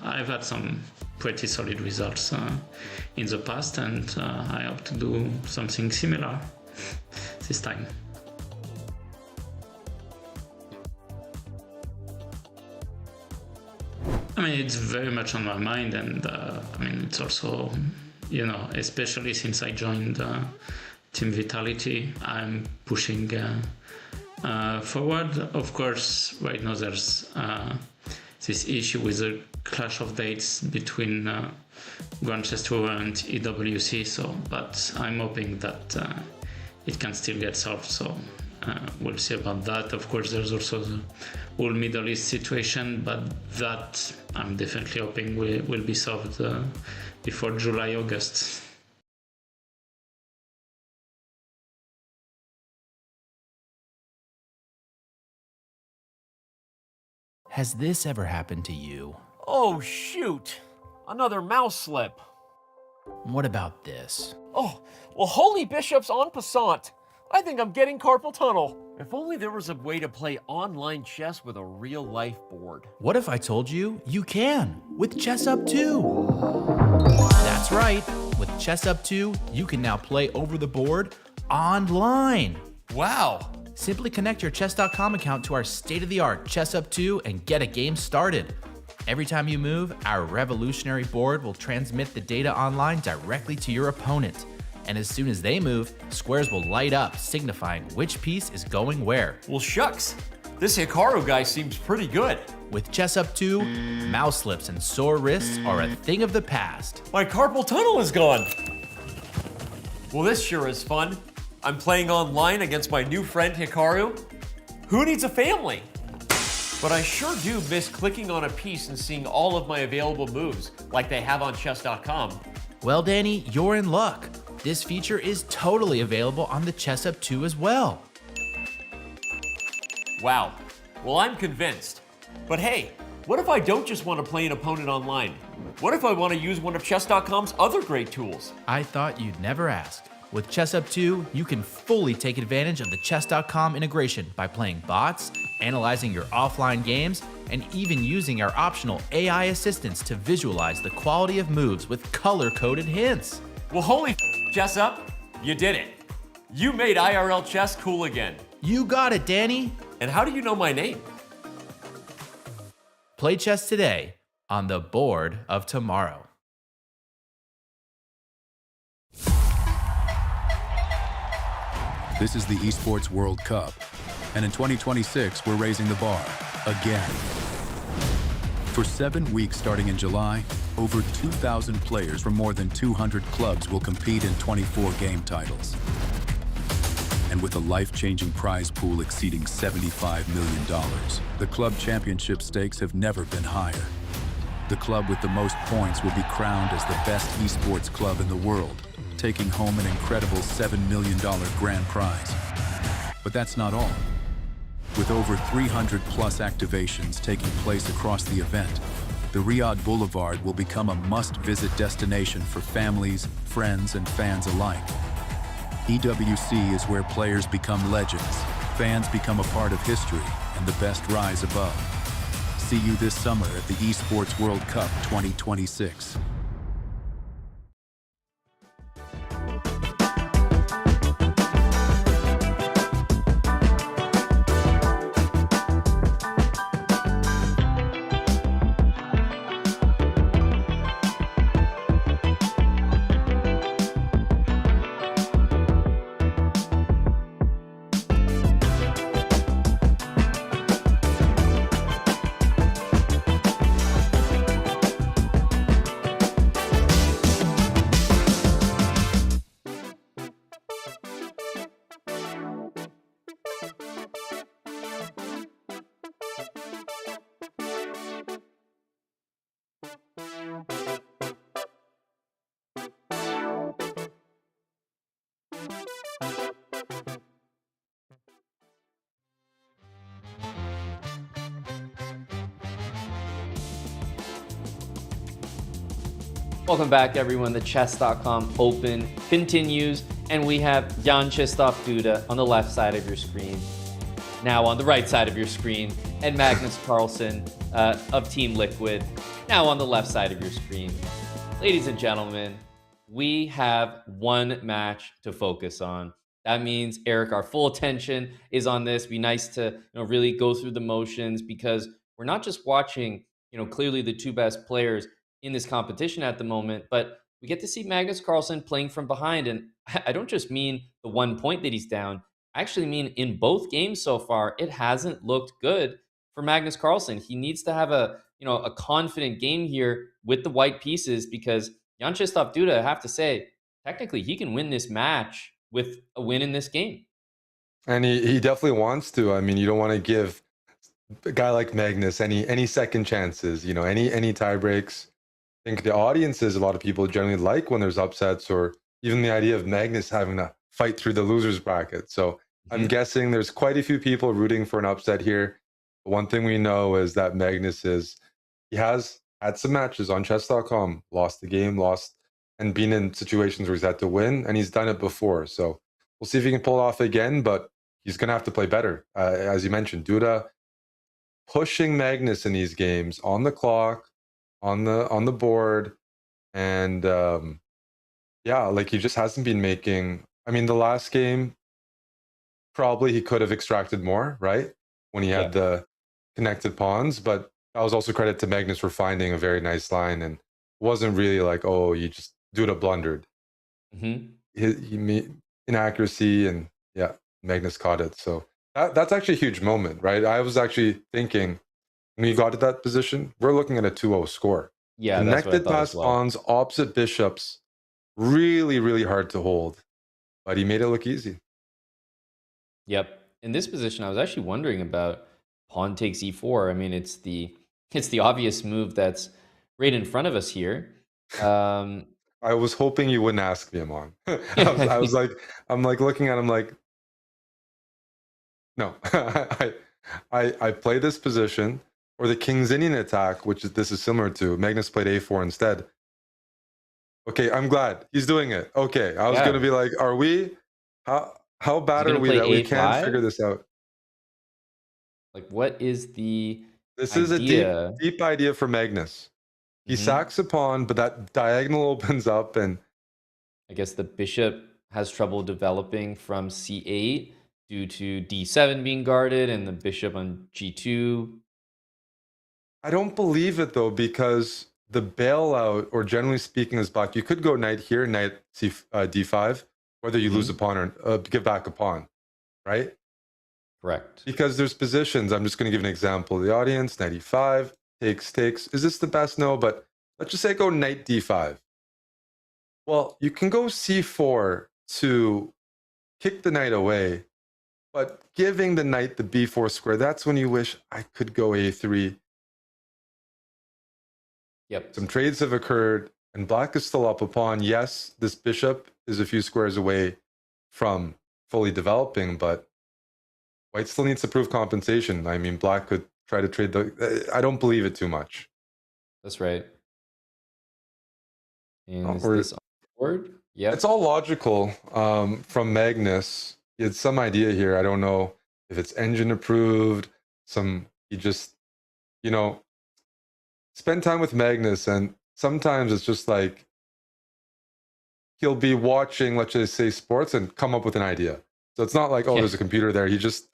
I've had some pretty solid results in the past, and I hope to do something similar this time. It's very much on my mind, and it's also, especially since I joined Team Vitality, I'm pushing forward. Of course, right now there's this issue with the clash of dates between Grand Chess Tour and EWC, but I'm hoping that it can still get solved, so we'll see about that. Of course, there's also the whole Middle East situation, but that I'm definitely hoping will be solved before July, August. Has this ever happened to you? Oh, shoot. Another mouse slip. What about this? Oh, well, holy bishops en passant. I think I'm getting carpal tunnel. If only there was a way to play online chess with a real-life board. What if I told you you can with Chess Up 2? That's right. With Chess Up 2, you can now play over the board online. Wow. Simply connect your Chess.com account to our state-of-the-art Chess Up 2 and get a game started. Every time you move, our revolutionary board will transmit the data online directly to your opponent. And as soon as they move, squares will light up, signifying which piece is going where. Well, shucks. This Hikaru guy seems pretty good. With Chess Up 2, mouse slips and sore wrists are a thing of the past. My carpal tunnel is gone. Well, this sure is fun. I'm playing online against my new friend Hikaru. Who needs a family? But I sure do miss clicking on a piece and seeing all of my available moves, like they have on Chess.com. Well, Danny, you're in luck. This feature is totally available on the Chess Up 2 as well. Wow. Well, I'm convinced. But hey, what if I don't just want to play an opponent online? What if I want to use one of Chess.com's other great tools? I thought you'd never ask. With Chess Up 2, you can fully take advantage of the Chess.com integration by playing bots, analyzing your offline games, and even using our optional AI assistants to visualize the quality of moves with color-coded hints. Well, holy Chess Up, you did it. You made IRL chess cool again. You got it, Danny. And how do you know my name? Play chess today on the board of tomorrow. This is the Esports World Cup, and in 2026, we're raising the bar again. For 7 weeks starting in July, over 2,000 players from more than 200 clubs will compete in 24 game titles. And with a life-changing prize pool exceeding $75 million, the club championship stakes have never been higher. The club with the most points will be crowned as the best esports club in the world, taking home an incredible $7 million grand prize. But that's not all. With over 300 plus activations taking place across the event, the Riyadh Boulevard will become a must-visit destination for families, friends, and fans alike. EWC is where players become legends, fans become a part of history, and the best rise above. See you this summer at the Esports World Cup 2026. Welcome back, everyone. The Chess.com Open continues, and we have Yangyi Duda on the left side of your screen, now on the right side of your screen, and Magnus Carlsen of Team Liquid, now on the left side of your screen. Ladies and gentlemen, we have one match to focus on. That means, Eric, our full attention is on this. Be nice to really go through the motions, because we're not just watching clearly the two best players in this competition at the moment, but we get to see Magnus Carlsen playing from behind. And I don't just mean the 1 point that he's down. I actually mean in both games so far, it hasn't looked good for Magnus Carlsen. He needs to have a confident game here with the white pieces, because Yangyi Duda, I have to say, technically he can win this match with a win in this game. And he definitely wants to. I mean, you don't want to give a guy like Magnus any second chances, any tie breaks. I think the audiences, a lot of people generally like when there's upsets, or even the idea of Magnus having to fight through the losers bracket. So I'm guessing there's quite a few people rooting for an upset here. But one thing we know is that Magnus he has had some matches on Chess.com, lost the game, and been in situations where he's had to win, and he's done it before. So we'll see if he can pull it off again, but he's going to have to play better. As you mentioned, Duda pushing Magnus in these games on the clock, on the board, and he just hasn't been making. I mean, the last game, probably he could have extracted more, right, when he had the connected pawns, but that was also credit to Magnus for finding a very nice line, and wasn't really like, oh, you just Duda blundered. He made inaccuracy, and Magnus caught it. So that's actually a huge moment, right? I was actually thinking, when you got to that position, we're looking at a 2-0 score. Yeah, connected pass pawns, opposite bishops, really, really hard to hold, but he made it look easy. Yep. In this position, I was actually wondering about pawn takes e4. I mean, it's the obvious move that's right in front of us here. I was hoping you wouldn't ask me, Amon. I'm looking at him like, no, I play this position, or the King's Indian attack, which this is similar to. Magnus played a4 instead. Okay, I'm glad he's doing it. Okay, I was going to be like, are we? How bad are we that we can't figure this out? Like, what is the This idea? Is a deep idea for Magnus. He sacks a pawn, but that diagonal opens up, and I guess the bishop has trouble developing from c8 due to d7 being guarded and the bishop on g2. I don't believe it, though, because the bailout, or generally speaking, is black. You could go knight here, knight d5, whether you lose a pawn or give back a pawn, right? Correct. Because there's positions. I'm just going to give an example. The audience, knight e5, takes. Is this the best? No, but let's just say go knight d5. Well, you can go c4 to kick the knight away, but giving the knight the b4 square, that's when you wish I could go a3. Yep. Some trades have occurred, and black is still up a pawn. Yes, this bishop is a few squares away from fully developing, but white still needs to prove compensation. I mean, black could try to trade I don't believe it too much. That's right. And is this on the board? Yeah. It's all logical from Magnus. He had some idea here. I don't know if it's engine approved. He just, spend time with Magnus, and sometimes it's just like he'll be watching, let's just say, sports, and come up with an idea. So it's not like, there's a computer there. He just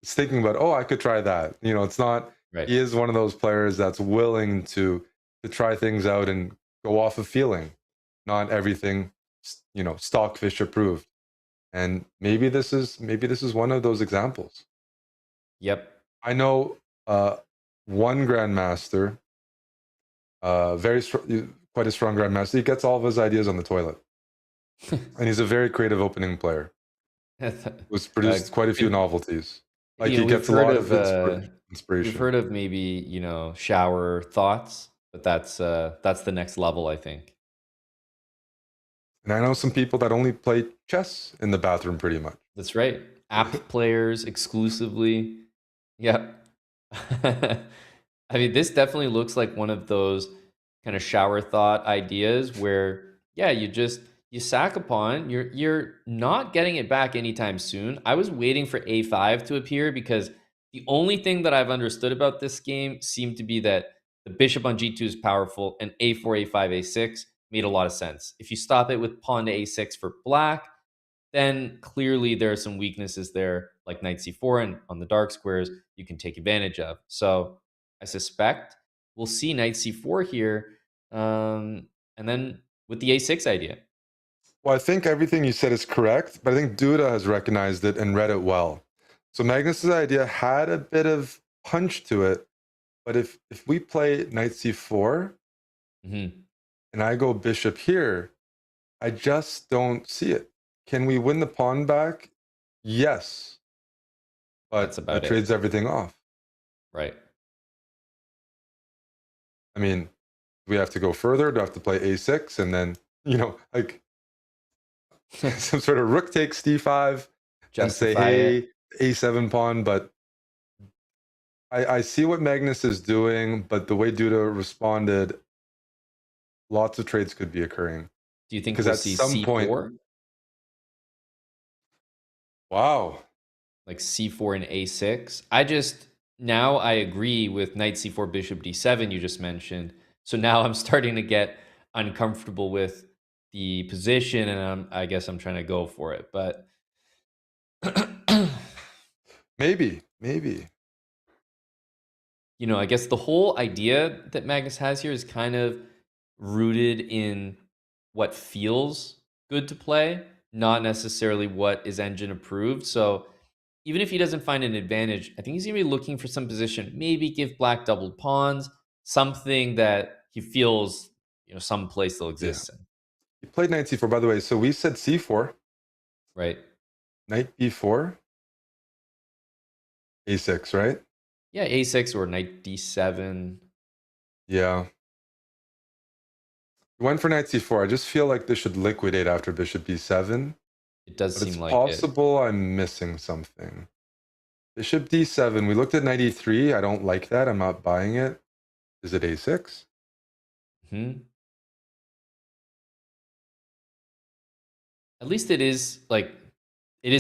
is thinking about, I could try that. It's not. Right. He is one of those players that's willing to try things out and go off of feeling, not everything, stockfish approved. And maybe this is one of those examples. Yep. I know one grandmaster, quite a strong grandmaster. He gets all of his ideas on the toilet, and he's a very creative opening player. Was produced quite a few novelties. Like, he gets a lot of inspiration. We've heard of maybe shower thoughts, but that's the next level, I think. And I know some people that only play chess in the bathroom, pretty much. That's right. App players exclusively. Yep. I mean, this definitely looks like one of those kind of shower thought ideas where, yeah, you sack a pawn. You're not getting it back anytime soon. I was waiting for a5 to appear because the only thing that I've understood about this game seemed to be that the bishop on g2 is powerful, and a4, a5, a6 made a lot of sense. If you stop it with pawn to a6 for black, then clearly there are some weaknesses there, like knight c4, and on the dark squares you can take advantage of. So I suspect we'll see knight c4 here, and then with the a6 idea. Well, I think everything you said is correct, but I think Duda has recognized it and read it well. So Magnus's idea had a bit of punch to it, but if we play knight c4 and I go bishop here, I just don't see it. Can we win the pawn back? Yes, but That's about it trades everything off. Right. I mean, do we have to go further? Do I have to play a6 and then, like some sort of rook takes d5 and say, hey, a7 pawn? But I see what Magnus is doing, but the way Duda responded, lots of trades could be occurring. Do you think we'll see C4? Point, wow. Like c4 and a6. Now I agree with knight c4, bishop d7 you just mentioned. So now I'm starting to get uncomfortable with the position, and I guess I'm trying to go for it. But maybe. I guess the whole idea that Magnus has here is kind of rooted in what feels good to play, not necessarily what is engine approved. So even if he doesn't find an advantage, I think he's going to be looking for some position. Maybe give black doubled pawns, something that he feels, some place they'll exist in. He played knight c4, by the way. So we said c4. Right. Knight b4. a6, right? Yeah, a6 or knight d7. Yeah. He went for knight c4. I just feel like this should liquidate after bishop b7. It does seem like it's possible I'm missing something. Bishop d7. We looked at knight e3. I don't like that. I'm not buying it. Is it a6? At least it is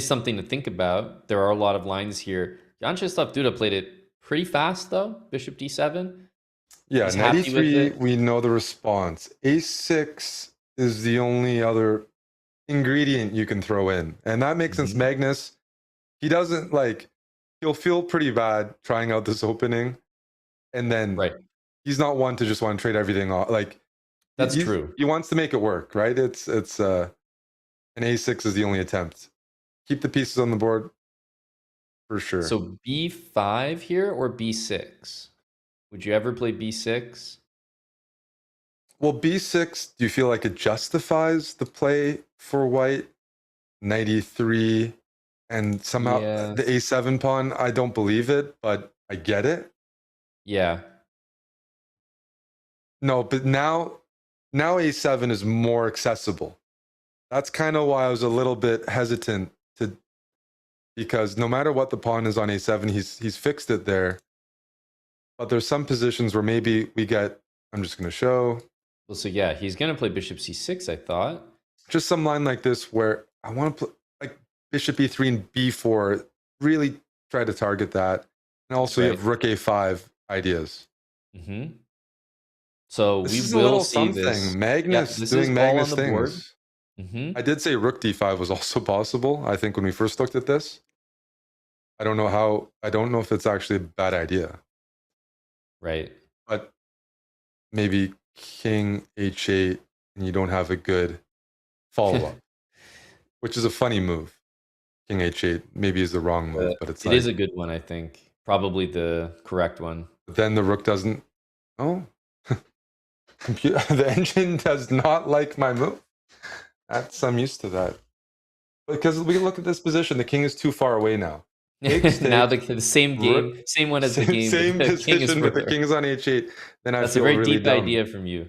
something to think about. There are a lot of lines here. Vyacheslav Duda played it pretty fast though. Bishop d7. Yeah, knight e3, we know the response. a6 is the only other ingredient you can throw in. And that makes sense. Magnus, he doesn't he'll feel pretty bad trying out this opening. And then he's not one to just want to trade everything off. That's true. He wants to make it work, right? It's an a6 is the only attempt. Keep the pieces on the board for sure. So b5 here or b6? Would you ever play b6? Well, b6, do you feel like it justifies the play for white? Knight e3 and somehow the a7 pawn, I don't believe it, but I get it. Yeah. No, but now a7 is more accessible. That's kind of why I was a little bit hesitant because no matter what the pawn is on a7, he's fixed it there. But there's some positions where maybe we get, I'm just going to show. Well, so yeah, he's going to play bishop c6, I thought. Just some line like this where I want to play like bishop e3 and b4, really try to target that. And also you have rook a5 ideas. So this we will see something. This. Magnus doing Magnus things. Board. I did say rook d5 was also possible. I think when we first looked at this, I don't know if it's actually a bad idea. Right. But maybe king h8 and you don't have a good follow-up, which is a funny move. King h8 maybe is the wrong move, but it is a good one, I think. Probably the correct one. But then the rook doesn't. Oh, the engine does not like my move. I'm used to that. Because we look at this position, the king is too far away now. Now the same game, same one as the game. Same position, but the king is on h8. Then That's I feel a very really deep dumb. idea from you.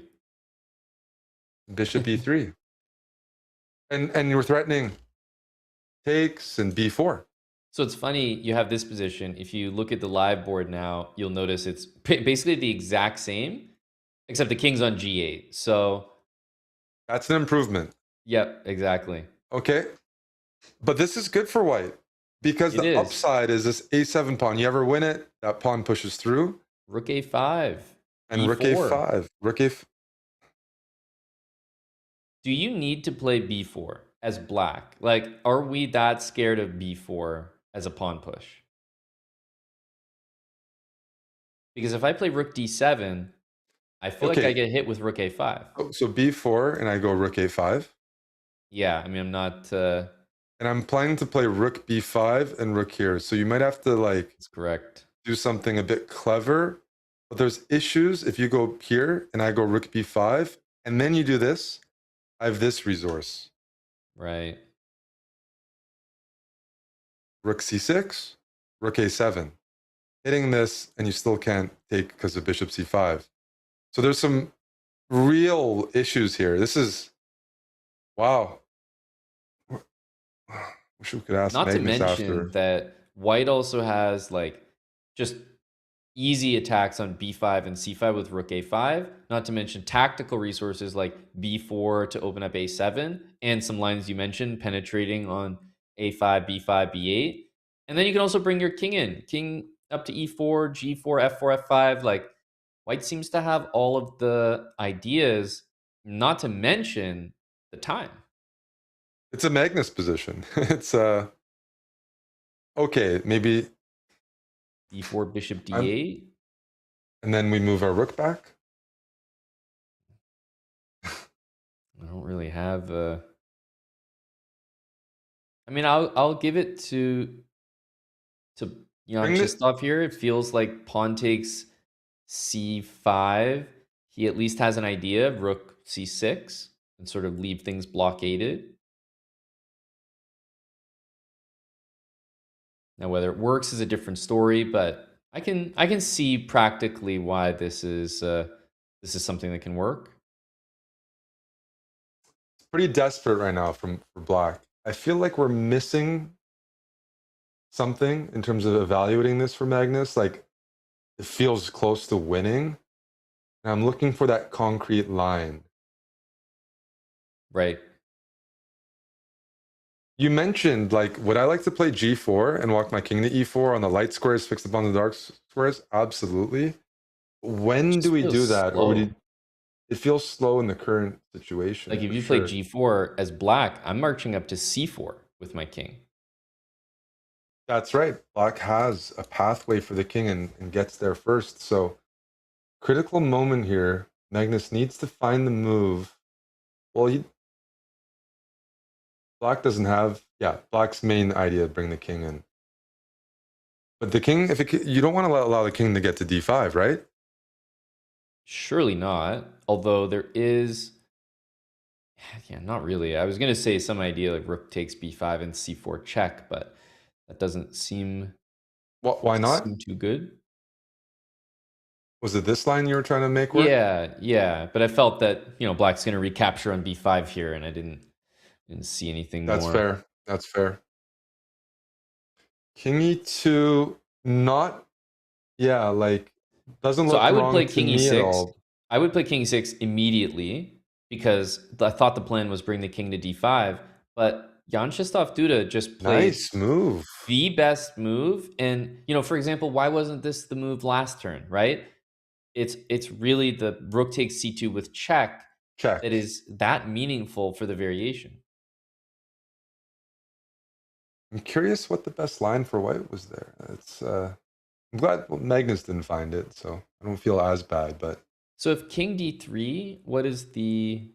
Bishop e3, and you're threatening takes and b4. So it's funny you have this position. If you look at the live board now, you'll notice it's basically the exact same. Except the king's on g8. So That's an improvement. yep, exactly. Okay. But this is good for white because It the is. upside is this a7 pawn. You ever win it, that pawn pushes through. Rook a5. And rook b4. a5. Do you need to play b4 as black? Like, are we that scared of b4 as a pawn push? Because if I play rook d7, I feel like I get hit with rook a5. So b4 and I go rook a5. Yeah, I mean, I'm not... And I'm planning to play rook b5 and rook here. So you might have to like... That's correct. Do something a bit clever. But there's issues if you go here and I go rook b5. And then you do this. I have this resource. Right. Rook c6, rook a7. Hitting this and you still can't take because of bishop c5. So there's some real issues here. This is... Wow. Wish we could ask Not to Magnus mention after. that white also has like just easy attacks on b5 and c5 with rook a5. Not to mention tactical resources like b4 to open up a7 and some lines you mentioned penetrating on a5, b5, b8. And then you can also bring your king in. King up to e4, g4, f4, f5. Like white seems to have all of the ideas, not to mention the time. It's a Magnus position. It's okay, maybe d4, bishop d8. And then we move our rook back. I don't really have I mean, I'll give it to Jan here. It feels like pawn takes c5. He at least has an idea of rook c6 and sort of leave things blockaded. Now, whether it works is a different story, but I can see practically why this is something that can work. It's pretty desperate right now for black. I feel like we're missing something in terms of evaluating this for Magnus. Like it feels close to winning, and I'm looking for that concrete line. Right. You mentioned, like, would I like to play g4 and walk my king to e4 on the light squares fixed upon the dark squares? Absolutely. When do we do that? Slow. Or would it feels slow in the current situation. Like if you play g4 as black, I'm marching up to c4 with my king. That's right. Black has a pathway for the king and gets there first. So critical moment here. Magnus needs to find the move. Well, Black doesn't have, Black's main idea, bring the king in. But the king, you don't want to allow the king to get to d5, right? Surely not. Although there is, not really. I was going to say some idea like rook takes b5 and c4 check, but that doesn't seem... Why not? Seem too good. Was it this line you were trying to make work? Yeah. But I felt that, Black's going to recapture on b5 here, and I didn't see anything more. That's fair. King e2, doesn't look so I would wrong play to king me e6. at all. I would play king e6 immediately because I thought the plan was bring the king to d5, but Jan Duda just played nice move. The best move. And, for example, why wasn't this the move last turn, right? It's really the rook takes c2 with check that is that meaningful for the variation. I'm curious what the best line for white was there. I'm glad Magnus didn't find it, so I don't feel as bad. But so if king d3, what is the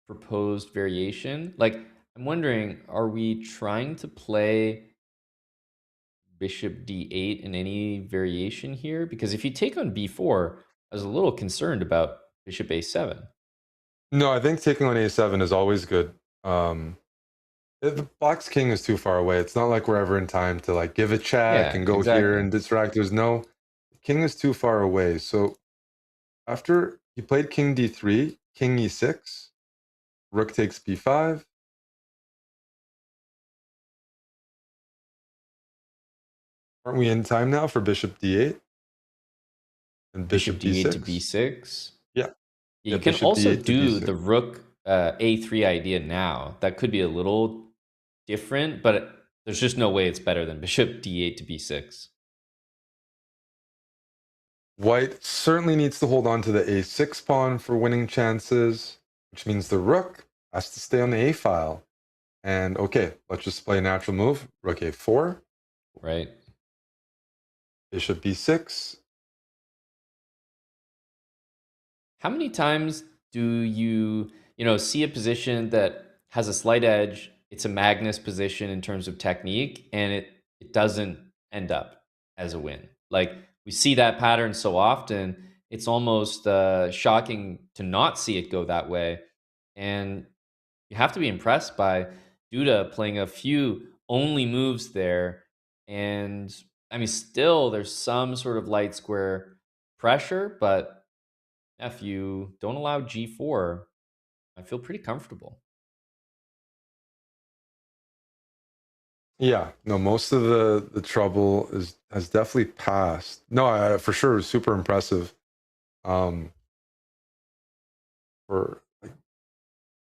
proposed variation? Like, I'm wondering, are we trying to play bishop d8 in any variation here? Because if you take on b4, I was a little concerned about bishop a7. No, I think taking on a7 is always good. The Black's king is too far away. It's not like we're ever in time to give a check and go here and distract. The king is too far away. So after he played king d3, king e6, rook takes b5. Aren't we in time now for bishop d8? And bishop d8 d6? to b6. Yeah. You Yeah, can bishop also d8 to do b6. the rook a3 idea now. That could be a little different, but there's just no way it's better than bishop d8 to b6. White certainly needs to hold on to the a6 pawn for winning chances, which means the rook has to stay on the a file. And okay, let's just play a natural move. Rook a4. Right. Bishop b6. How many times do you see a position that has a slight edge? It's a Magnus position in terms of technique, and it doesn't end up as a win. Like, we see that pattern so often, it's almost shocking to not see it go that way. And you have to be impressed by Duda playing a few only moves there. And I mean, still there's some sort of light square pressure, but if you don't allow g4, I feel pretty comfortable. Yeah, no, most of the trouble has definitely passed. No, for sure, super impressive. For like,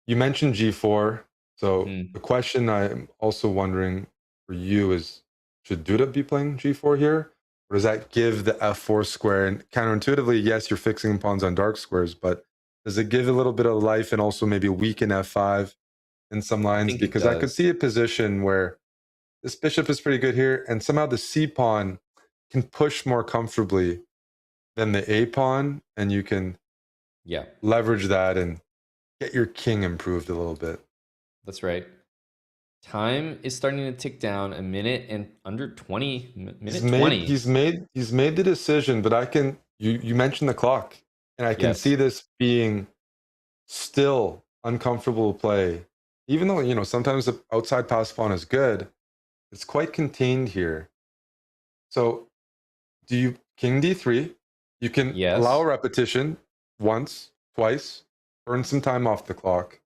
you mentioned g4, so the question I'm also wondering for you is, should Duda be playing g4 here, or does that give the f4 square? And counterintuitively, yes, you're fixing pawns on dark squares, but does it give a little bit of life and also maybe weaken f5 in some I lines? think it Because I could does. see a position where this bishop is pretty good here, and somehow the c pawn can push more comfortably than the a pawn, and you can Yeah, leverage that and get your king improved a little bit. that's right. Time is starting to tick down. A minute and under 20, minute 20. He's made the decision, but I can you mentioned the clock, and I can Yes. see this being still uncomfortable to play. Even though, sometimes the outside pass pawn is good, it's quite contained here. So do you king d3? You can allow Yes. a repetition once, twice, earn some time off the clock.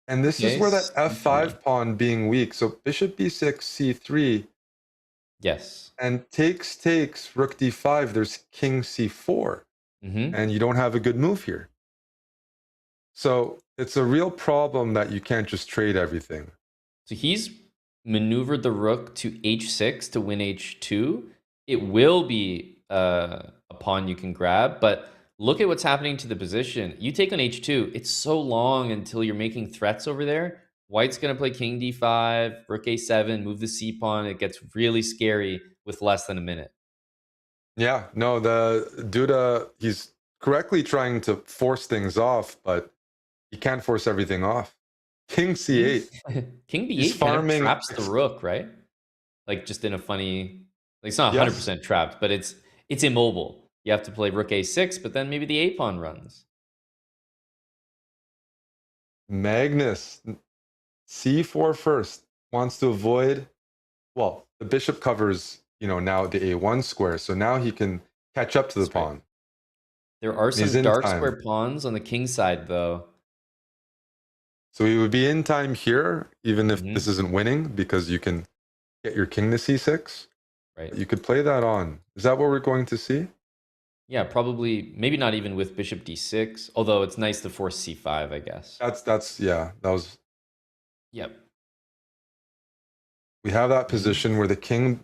And this is Okay, where that c3. f5 pawn being weak. So bishop b6, c3, Yes. and takes, rook d5, there's king c4. And you don't have a good move here. So it's a real problem that you can't just trade everything. So he's maneuvered the rook to h6 to win h2. It will be a pawn you can grab, but look at what's happening to the position. You take on h2, it's so long until you're making threats over there. White's going to play king d5, rook a7, move the c pawn. It gets really scary with less than a minute. Yeah, no, the Duda, he's correctly trying to force things off, but he can't force everything off. King c8. King He's b8 kind of farming. traps the rook, right? Like, just in a funny, like, it's not 100% Yes. trapped, but it's immobile. You have to play rook a6, but then maybe the a pawn runs. Magnus, c4 first, wants to avoid, well, the bishop covers, now the a1 square, so now he can catch up to the pawn. There are He's some in dark time. square pawns on the king side, though. So he would be in time here, even if this isn't winning, because you can get your king to c6. Right. You could play that on. Is that what we're going to see? Yeah, probably, maybe not even with bishop d6, although it's nice to force c5, I guess. That was. Yep. We have that position where the king.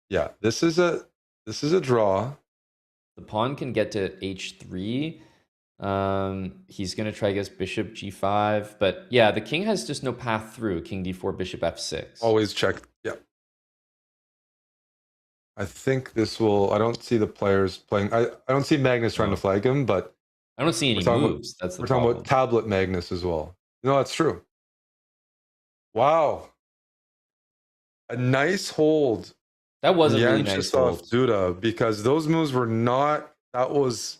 Yeah, this is a draw. The pawn can get to h3. He's going to try, I guess, bishop g5. But yeah, the king has just no path through. King d4, bishop f6. Always check. Yeah. I think this will. I don't see the players playing. I don't see Magnus trying to flag him, but I don't see any moves. That's the we're problem. talking about tablet Magnus as well. No, that's true. Wow. A nice hold. That was a really nice hold. Duda, because those moves were not. That was.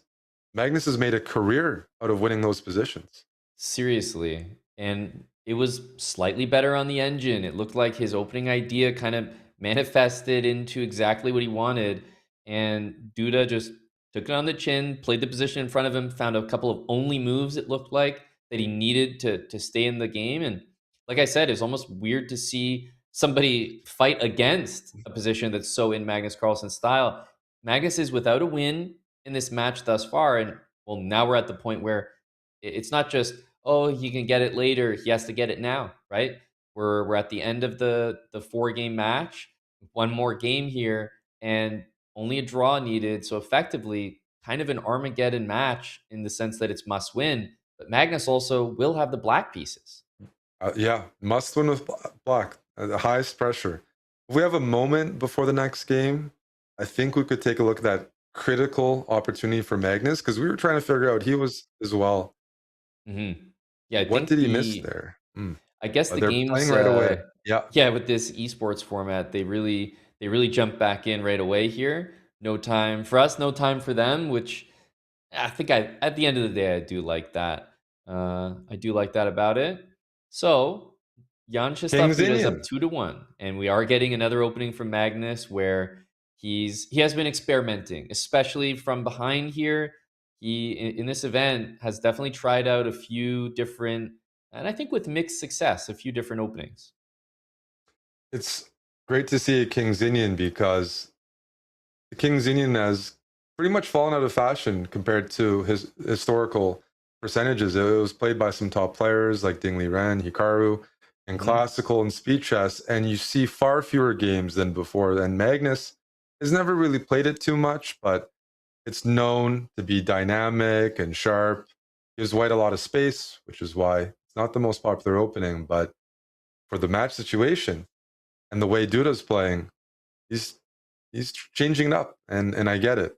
Magnus has made a career out of winning those positions. Seriously. And it was slightly better on the engine. It looked like his opening idea kind of manifested into exactly what he wanted. And Duda just took it on the chin, played the position in front of him, found a couple of only moves, it looked like, that he needed to stay in the game. And like I said, it's almost weird to see somebody fight against a position that's so in Magnus Carlsen's style. Magnus is without a win in this match thus far. And well, now we're at the point where it's not just, oh, he can get it later. He has to get it now, right? We're at the end of the 4-game match. One more game here, and only a draw needed. So effectively, kind of an Armageddon match in the sense that it's must win. But Magnus also will have the black pieces. Yeah, must win with black. The highest pressure. If we have a moment before the next game, I think we could take a look at that critical opportunity for Magnus, because we were trying to figure out, he was as well. Yeah, I What think did he miss there? I guess the They're games playing right away. Yeah. with this esports format, they really jump back in right away here. No time for us, no time for them, which I think at the end of the day I do like that. I do like that about it. So Jan King's Shestafida is up Indian. 2-1, and we are getting another opening from Magnus where he has been experimenting, especially from behind here. He in this event has definitely tried out a few different, and I think with mixed success, a few different openings. It's great to see a King's Indian, because the King's Indian has pretty much fallen out of fashion compared to his historical percentages. It was played by some top players like Ding Liren, Hikaru, and classical and speed chess, and you see far fewer games than before. And Magnus has never really played it too much, but it's known to be dynamic and sharp. Gives White a lot of space, which is why it's not the most popular opening. But for the match situation and the way Duda's playing, he's changing it up, and I get it.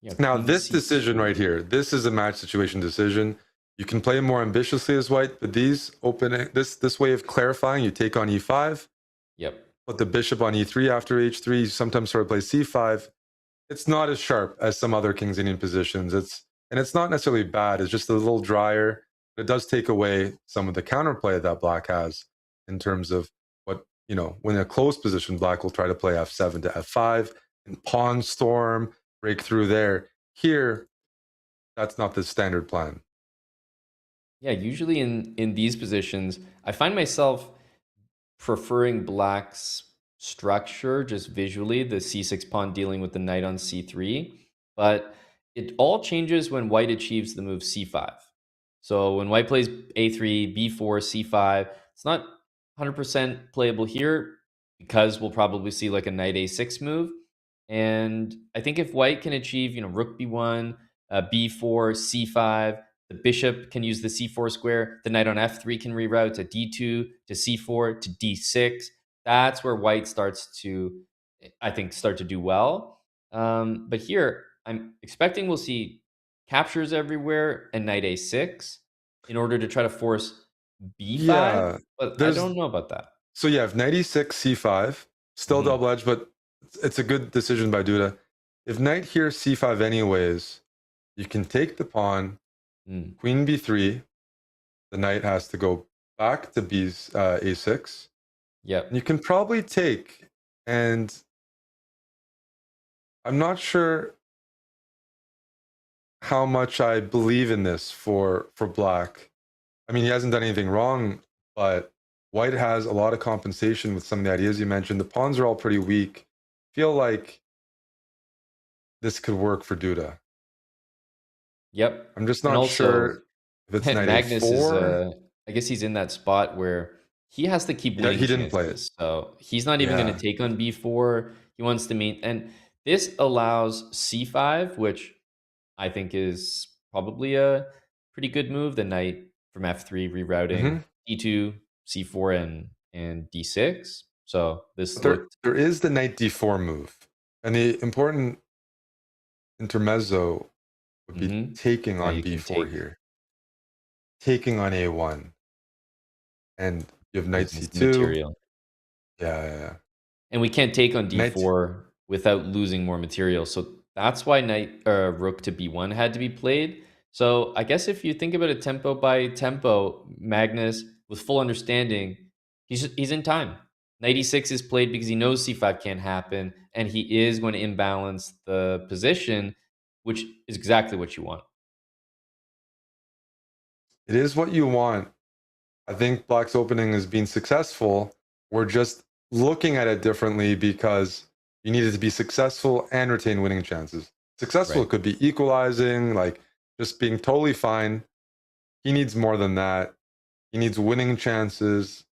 Yeah, Now, this decision right here, this is a match situation decision. You can play more ambitiously as White, but these opening, this way of clarifying, you take on e5. Yep. Put the bishop on e3 after h3. You sometimes sort of play c5. It's not as sharp as some other King's Indian positions. It's not necessarily bad. It's just a little drier. It does take away some of the counterplay that Black has in terms of what, when in a closed position, Black will try to play f7 to f5 and pawn storm, break through there. Here, that's not the standard plan. Yeah, usually in these positions, I find myself preferring Black's structure just visually, the c6 pawn dealing with the knight on c3, but it all changes when White achieves the move c5. So when White plays a3, b4, c5, it's not 100% playable here because we'll probably see like a knight a6 move. And I think if White can achieve, rook b1, b4, c5, the bishop can use the c4 square, the knight on f3 can reroute to d2, to c4, to d6. That's where White starts to, I think, start to do well. But here, I'm expecting we'll see captures everywhere and knight a6 in order to try to force b5. Yeah, but I don't know about that. So you have knight e6, c5, still double edged, but it's a good decision by Duda. If knight here c5 anyways, you can take the pawn, queen b3, the knight has to go back to b's a6. Yep. You can probably take, and I'm not sure how much I believe in this for Black. I mean, he hasn't done anything wrong, but White has a lot of compensation with some of the ideas you mentioned. The pawns are all pretty weak. Feel like this could work for Duda. Yep. I'm just not sure if it's knight Magnus a4. is, I guess he's in that spot where he has to keep winning. He didn't play it. So he's not even going to take on b4. He wants to meet. And this allows c5, which I think is probably a pretty good move. The knight from f3 rerouting d2, c4, and d6. So this there is the knight d4 move. And the important intermezzo would be taking on b4 here. Taking on a1. And you have knight c2. Material. Yeah. And we can't take on d4 without losing more material. So that's why rook to b1 had to be played. So I guess if you think about it tempo by tempo, Magnus, with full understanding, he's in time. Knight e6 is played because he knows c5 can't happen, and he is going to imbalance the position, which is exactly what you want. It is what you want. I think Black's opening has been successful. We're just looking at it differently because You need it to be successful and retain winning chances. Successful Right. could be equalizing, like just being totally fine. He needs more than that. He needs winning chances,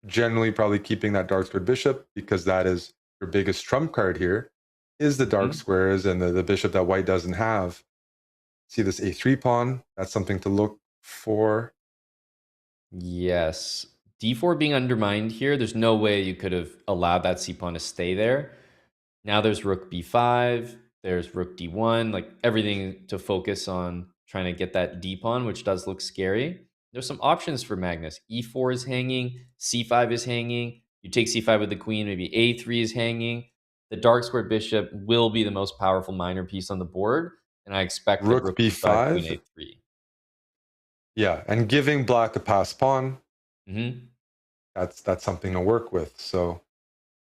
generally probably keeping that dark squared bishop, because that is your biggest trump card here, is the dark squares and the bishop that white doesn't have. See this a3 pawn, that's something to look for. Yes. D4 being undermined here, there's no way you could have allowed that c pawn to stay there. Now there's rook b5, there's rook d1, like everything to focus on trying to get that d pawn, which does look scary. There's some options for Magnus. e4 is hanging, c5 is hanging. You take c5 with the queen, maybe a3 is hanging. The dark squared bishop will be the most powerful minor piece on the board, and I expect that Rook rook b5, queen b5. a3. Yeah, and giving black a pass pawn. Mm-hmm. That's something to work with. So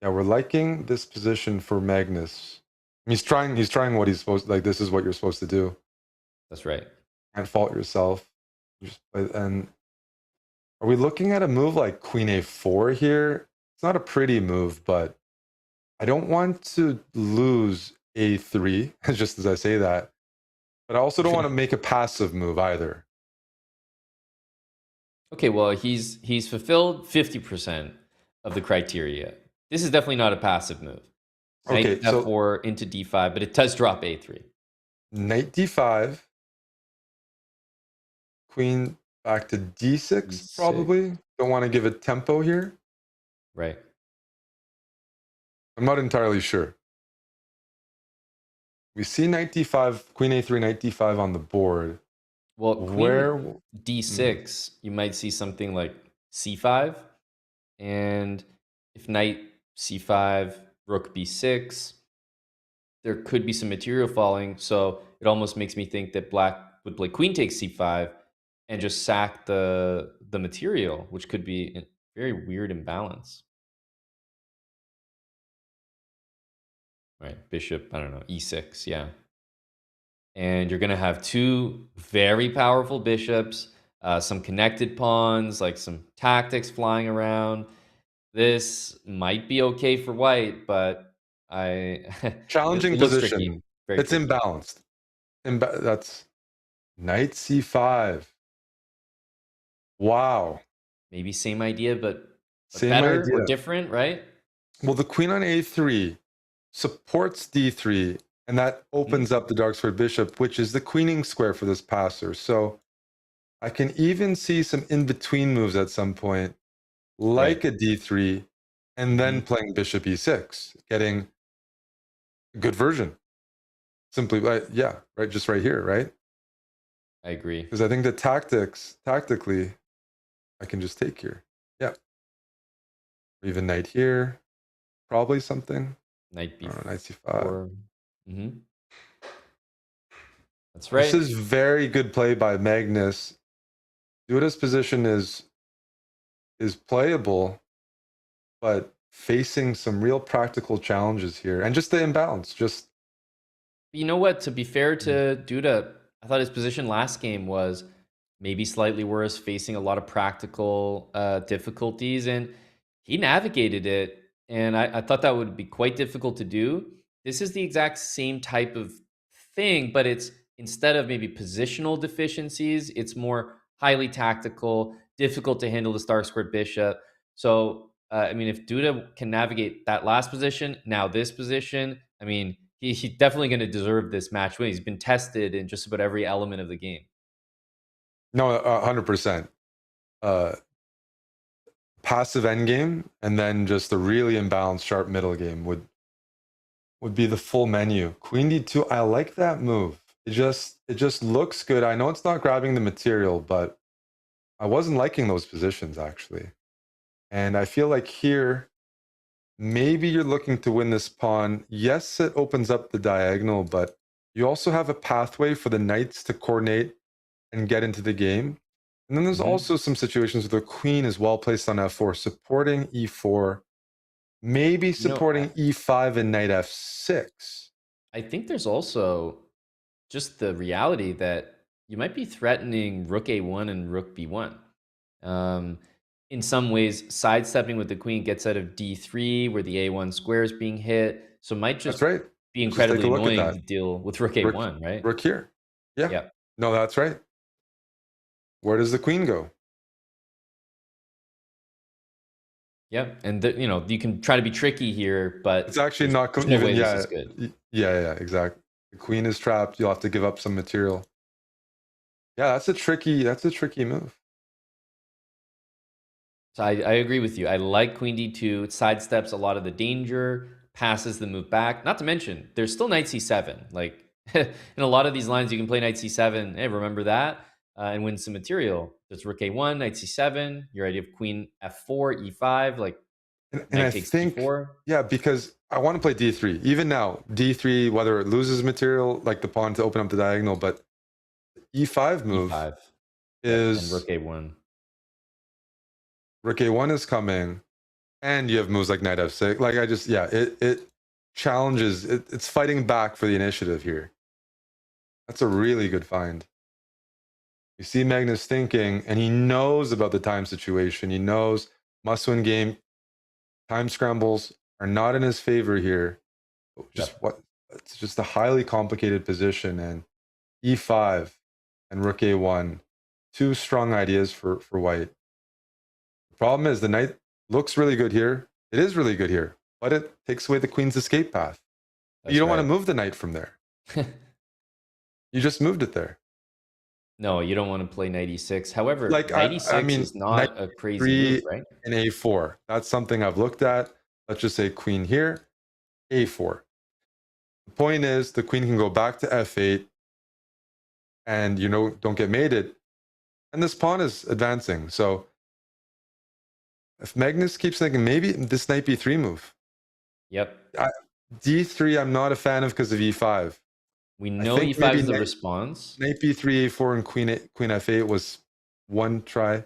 yeah, we're liking this position for Magnus. He's trying what he's supposed, like this is what you're supposed to do. That's right. Can't fault yourself. And are we looking at a move like queen a4 here? It's not a pretty move, but I don't want to lose a3, just as I say that. But I also don't want to make a passive move either. Okay, well, he's fulfilled 50% of the criteria. This is definitely not a passive move. Knight Okay, f4 into d5, but it does drop a3. Knight d5. Queen back to d6, probably. Don't want to give it tempo here. Right. I'm not entirely sure. We see knight d5, queen a3, knight d5 on the board. Well, queen d6, you might see something like c5. And if knight c5, rook b6, there could be some material falling. So it almost makes me think that black would play queen takes c5 and just sack the material, which could be a very weird imbalance. Right, bishop, I don't know, e6, yeah. And you're going to have two very powerful bishops, some connected pawns, like some tactics flying around. This might be okay for white, but challenging it looks position. tricky. It's tricky. Imbalanced. That's knight c5. Wow. Maybe same idea, but Same better idea. or different, right? Well, the queen on a3 supports d3, and that opens up the dark squared bishop, which is the queening square for this passer. So I can even see some in-between moves at some point, like a d3, and then playing bishop e6, getting a good version. Simply, yeah, right, just right here, right? I agree. Because I think the tactically, I can just take here. Yeah. Or even knight here, probably something. Knight b4. Knight c5. That's right. This is very good play by Magnus. Duda's position is playable, but facing some real practical challenges here, and just the imbalance. Just you know what? To be fair to Duda, I thought his position last game was maybe slightly worse, facing a lot of practical difficulties, and he navigated it. And I thought that would be quite difficult to do. This is the exact same type of thing, but it's instead of maybe positional deficiencies, it's more highly tactical, difficult to handle the star squared bishop. So, I mean, if Duda can navigate that last position, now this position, I mean, he's definitely going to deserve this match win. He's been tested in just about every element of the game. No, 100%. Passive endgame, and then just a really imbalanced sharp middle game would be the full menu. Queen d2, I like that move. It just looks good. I know it's not grabbing the material, but I wasn't liking those positions actually. And I feel like here, maybe you're looking to win this pawn. Yes, it opens up the diagonal, but you also have a pathway for the knights to coordinate and get into the game. And then there's also some situations where the queen is well placed on f4, supporting e4, maybe supporting e5 and knight f6. I think there's also just the reality that you might be threatening rook a1 and rook b1. In some ways, sidestepping with the queen gets out of d3, where the a1 square is being hit. So it might That's just right. be Just take incredibly a look at annoying that. to deal with rook a1, right? Rook here. Yeah. Yeah. No, that's right. Where does the queen go? Yep. And you know, you can try to be tricky here, but It's actually there's, not there's no even. way this Yeah. is good. Yeah. Exactly. The queen is trapped. You'll have to give up some material. Yeah, that's a tricky move. So I agree with you. I like queen d2. It sidesteps a lot of the danger, passes the move back. Not to mention, there's still knight c7. Like in a lot of these lines, you can play knight c7. Hey, remember that? And win some material. There's rook a1, knight c7. Your idea of queen f4, e5, like And knight I takes think, d4. yeah, because I want to play d3. Even now, d3, whether it loses material, like the pawn to open up the diagonal, but e5 move e5 is and rook a1. Rook a1 is coming, and you have moves like knight f6. Like it challenges. It's fighting back for the initiative here. That's a really good find. You see Magnus thinking, and he knows about the time situation. He knows must-win game. Time scrambles are not in his favor here. It's just a highly complicated position, and e5 and rook a1, two strong ideas for white. The problem is the knight looks really good here. It is really good here, but it takes away the queen's escape path. You don't want to move the knight from there. You just moved it there. No, you don't want to play knight e6. However, Like knight e6 I mean, is not a crazy move, right? And a4. That's something I've looked at. Let's just say queen here, a4. The point is the queen can go back to f8 and don't get mated. And this pawn is advancing. So if Magnus keeps thinking maybe this knight b3 move. Yep. D3 I'm not a fan of because of e5. We know e5 is the response. Knight b3, a4, and queen f8 was one try.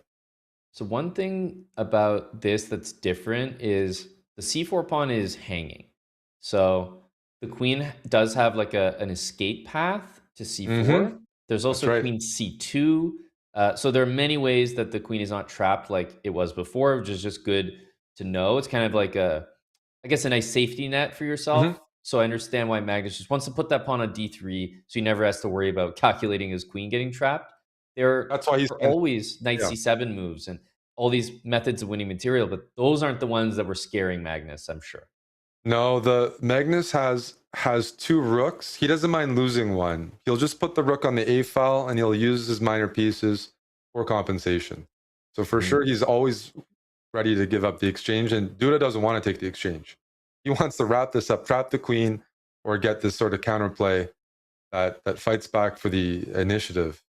So one thing about this that's different is the c4 pawn is hanging. So the queen does have like an escape path to c4. Mm-hmm. There's also queen c2. So there are many ways that the queen is not trapped like it was before, which is just good to know. It's kind of like I guess a nice safety net for yourself. Mm-hmm. So I understand why Magnus just wants to put that pawn on d3, so he never has to worry about calculating his queen getting trapped. That's why he's always knight c7 moves and all these methods of winning material, but those aren't the ones that were scaring Magnus, I'm sure. No, the Magnus has two rooks. He doesn't mind losing one. He'll just put the rook on the a file and he'll use his minor pieces for compensation. So for sure, he's always ready to give up the exchange. And Duda doesn't want to take the exchange. He wants to wrap this up, trap the queen, or get this sort of counterplay that fights back for the initiative.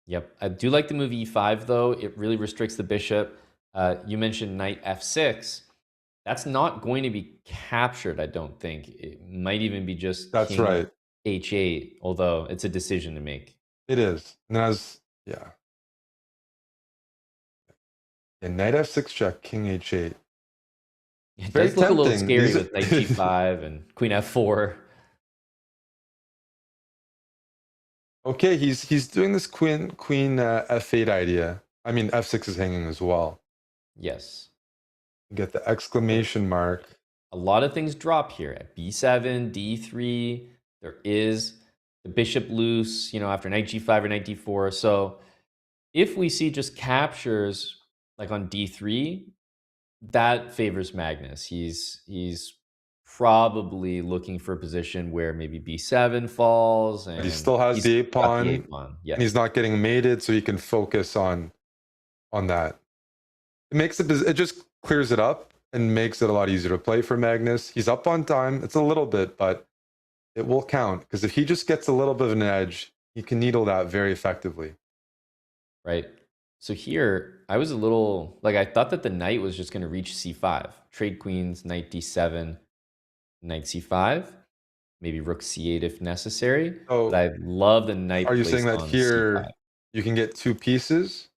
Yep. I do like the move e5, though. It really restricts the bishop. You mentioned knight f6. That's not going to be captured, I don't think. It might even be just That's right. h8, although it's a decision to make. It is. And knight f6 check, king h8. It does look a little scary with knight g5 and queen f4. Okay, he's doing this queen f8 idea. I mean, f6 is hanging as well. Yes. You get the exclamation mark. A lot of things drop here at b7, d3. There is the bishop loose, after knight g5 or knight d4. So if we see just captures like on d3, that favors Magnus. He's probably looking for a position where maybe b7 falls, and but he still has the a pawn. Yes. And he's not getting mated, so he can focus on that. It just clears it up and makes it a lot easier to play for Magnus. He's up on time. It's a little bit, but it will count because if he just gets a little bit of an edge, he can needle that very effectively. Right. So here, I was a little I thought that the knight was just going to reach c5, trade queens, knight d7, knight c5, maybe rook c8 if necessary. Oh, but I love the knight. Are you saying that here c5. You can get two pieces?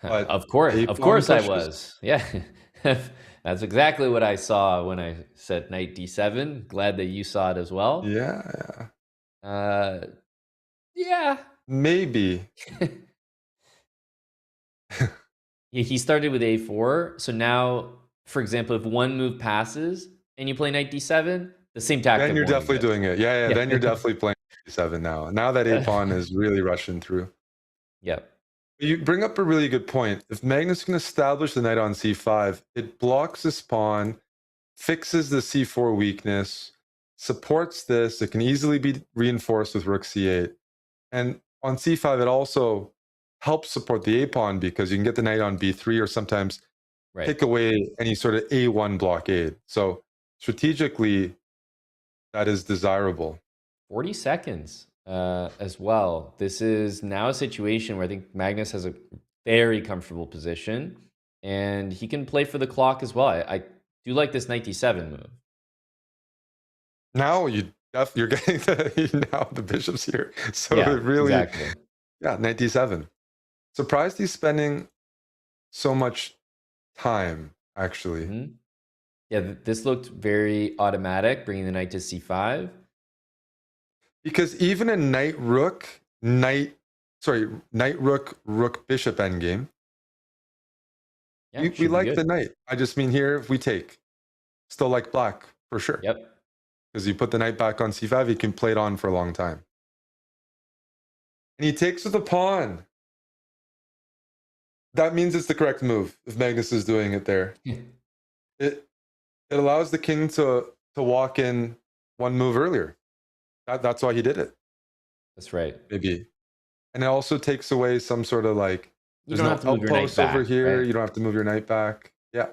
Of course I was. Yeah. That's exactly what I saw when I said knight d7. Glad that you saw it as well. Yeah. Yeah. Maybe. He started with a4. So now for example, if one move passes and you play knight d7, the same tactic. Then you're won't definitely exist. doing it. Yeah. Then you're definitely playing d7 now. Now that a pawn is really rushing through. Yep. You bring up a really good point. If Magnus can establish the knight on c5, it blocks this pawn, fixes the c4 weakness, supports this. It can easily be reinforced with rook c8. And on c5, it also helps support the a pawn because you can get the knight on b3 or sometimes take away any sort of a1 blockade. So strategically, that is desirable. 40 seconds as well. This is now a situation where I think Magnus has a very comfortable position and he can play for the clock as well. I do like this knight d7 move. Now you're getting now the bishop's here. So Yeah, really, exactly. Yeah, knight d7. Surprised he's spending so much time, actually. Yeah, this looked very automatic, bringing the knight to c5. Because even a knight-rook, knight-rook bishop endgame, Yeah, we like the knight. I just mean here, if we take, still like black, for sure. Yep. Because you put the knight back on c5, you can play it on for a long time. And he takes with the pawn. That means it's the correct move, if Magnus is doing it there. It allows the king to walk in one move earlier. That's why he did it. That's right. Maybe. And it also takes away some sort of like, You there's don't no have to move your knight outpost over back, here. right? You don't have to move your knight back. Yeah.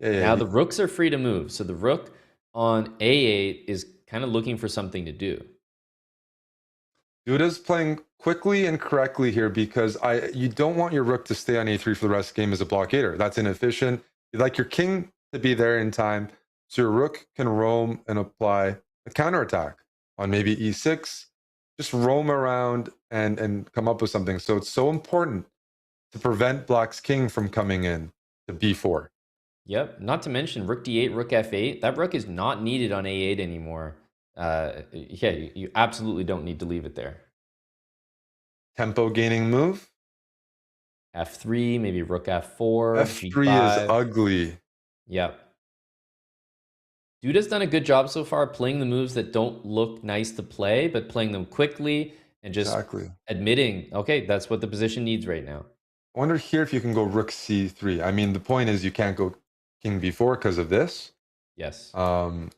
Now the rooks are free to move. So the rook on a8 is kind of looking for something to do. Duda's playing quickly and correctly here because you don't want your rook to stay on a3 for the rest of the game as a blockader. That's inefficient. You'd like your king to be there in time so your rook can roam and apply a counterattack on maybe e6. Just roam around and come up with something. So it's so important to prevent black's king from coming in to b4. Yep. Not to mention rook d8, rook f8. That rook is not needed on a8 anymore. Yeah, you absolutely don't need to leave it there. Tempo gaining move. f3, maybe rook f4. f3 g5. is ugly. Yep. Duda's done a good job so far playing the moves that don't look nice to play, but playing them quickly and just admitting, okay, that's what the position needs right now. I wonder here if you can go rook c3. I mean, the point is you can't go king b4 because of this. Yes. Rook